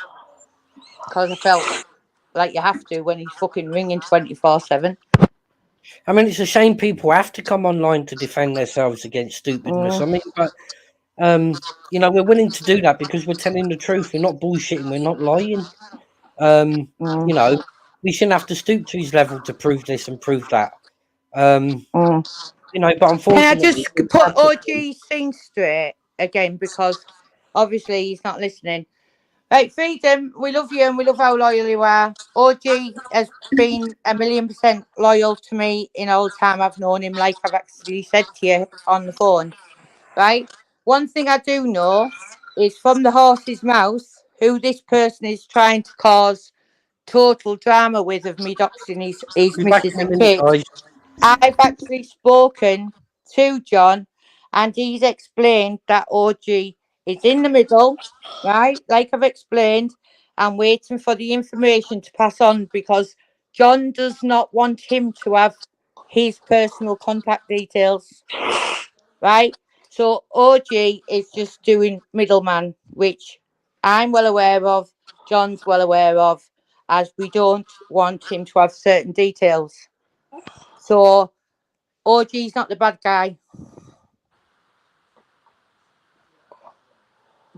Speaker 2: because I felt like you have to when he's fucking ringing 24/7.
Speaker 1: I mean, it's a shame people have to come online to defend themselves against stupidness. I mean, but you know, we're willing to do that because we're telling the truth. We're not bullshitting. We're not lying. You know, we shouldn't have to stoop to his level to prove this and prove that. You know, but
Speaker 2: Can I
Speaker 1: unfortunately,
Speaker 2: just put OG's thing straight again, because obviously he's not listening. Right, Freedom, we love you and we love how loyal you are. OG has been 1,000,000% loyal to me in all the time I've known him, like I've actually said to you on the phone. Right? One thing I do know is from the horse's mouth who this person is trying to cause total drama with of me doxing his
Speaker 1: be back
Speaker 2: missus
Speaker 1: in a
Speaker 2: and
Speaker 1: minute,
Speaker 2: kids.
Speaker 1: guys.
Speaker 2: I've actually spoken to John and he's explained that OG is in the middle, right? Like I've explained, I'm waiting for the information to pass on because John does not want him to have his personal contact details, right? So OG is just doing middleman, which I'm well aware of, John's well aware of, as we don't want him to have certain details. So OG's not the bad guy.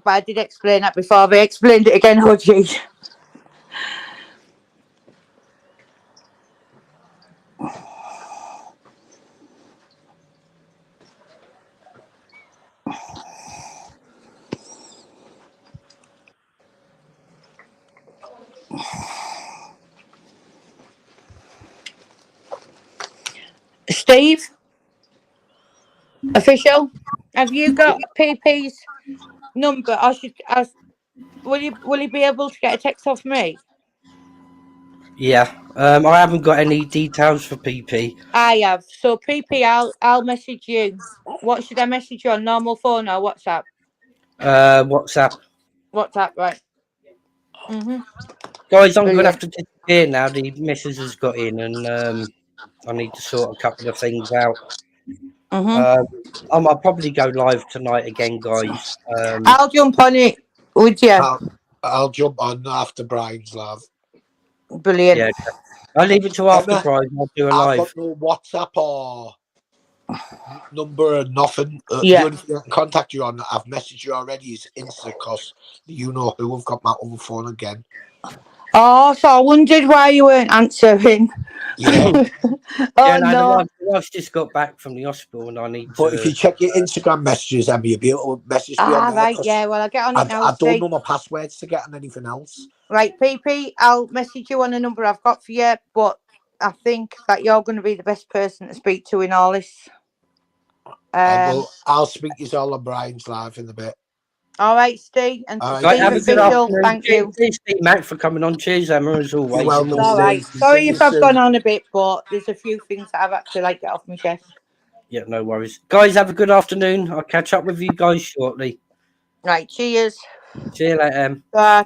Speaker 2: But I did explain that before. But I explained it again, OG. Steve, official, have you got PP's number? Will you be able to get a text off me?
Speaker 1: Yeah. I haven't got any details for PP.
Speaker 2: I have. So PP, I'll message you. What should I message you on? Normal phone or WhatsApp?
Speaker 1: WhatsApp.
Speaker 2: WhatsApp, right.
Speaker 1: Guys, I'm gonna have
Speaker 2: Brilliant.
Speaker 1: to disappear now. The missus has got in, and I need to sort a couple of things out. I'll probably go live tonight again, guys.
Speaker 2: I'll jump on it with you.
Speaker 3: I'll jump on after Brian's live.
Speaker 2: Brilliant.
Speaker 1: Yeah, I'll leave it to after
Speaker 3: Emma,
Speaker 1: Brian. I'll do a
Speaker 3: I've
Speaker 1: live.
Speaker 3: got no WhatsApp or number or nothing.
Speaker 2: Yeah.
Speaker 3: The only thing I can contact you on, I've messaged you already, is Insta, because you know who, I've got my other phone again.
Speaker 2: Oh, so I wondered why you weren't answering.
Speaker 3: Yeah.
Speaker 2: Oh
Speaker 1: yeah, no,
Speaker 2: no.
Speaker 1: the wife's just got back from the hospital, and I need
Speaker 3: But if
Speaker 1: to.
Speaker 3: you check your Instagram messages, Emma, you'll be able to message me on
Speaker 2: Ah,
Speaker 3: there.
Speaker 2: right,
Speaker 3: 'Cause
Speaker 2: yeah. Well, I'll get on it now.
Speaker 3: I don't
Speaker 2: Steve.
Speaker 3: know my passwords to get on anything else.
Speaker 2: Right, PP, I'll message you on a number I've got for you, but I think that you're going to be the best person to speak to in all this.
Speaker 3: Well, I'll speak to you all on Brian's live in a bit.
Speaker 2: All right, Steve, and
Speaker 3: All
Speaker 2: to
Speaker 3: right,
Speaker 2: Steve
Speaker 1: Have a good
Speaker 2: Official,
Speaker 1: afternoon.
Speaker 2: thank you.
Speaker 1: Cheers, Steve Mac, for coming on. Cheers, Emma, as always.
Speaker 3: You're welcome,
Speaker 2: It's all right.
Speaker 3: Steve.
Speaker 2: Sorry
Speaker 3: See
Speaker 2: if
Speaker 3: you
Speaker 2: I've
Speaker 3: soon.
Speaker 2: gone on a bit, but there's a few things that I've actually like to get off my chest.
Speaker 1: Yeah, no worries. Guys, have a good afternoon. I'll catch up with you guys shortly.
Speaker 2: Right, cheers.
Speaker 1: See you later.
Speaker 2: Bye.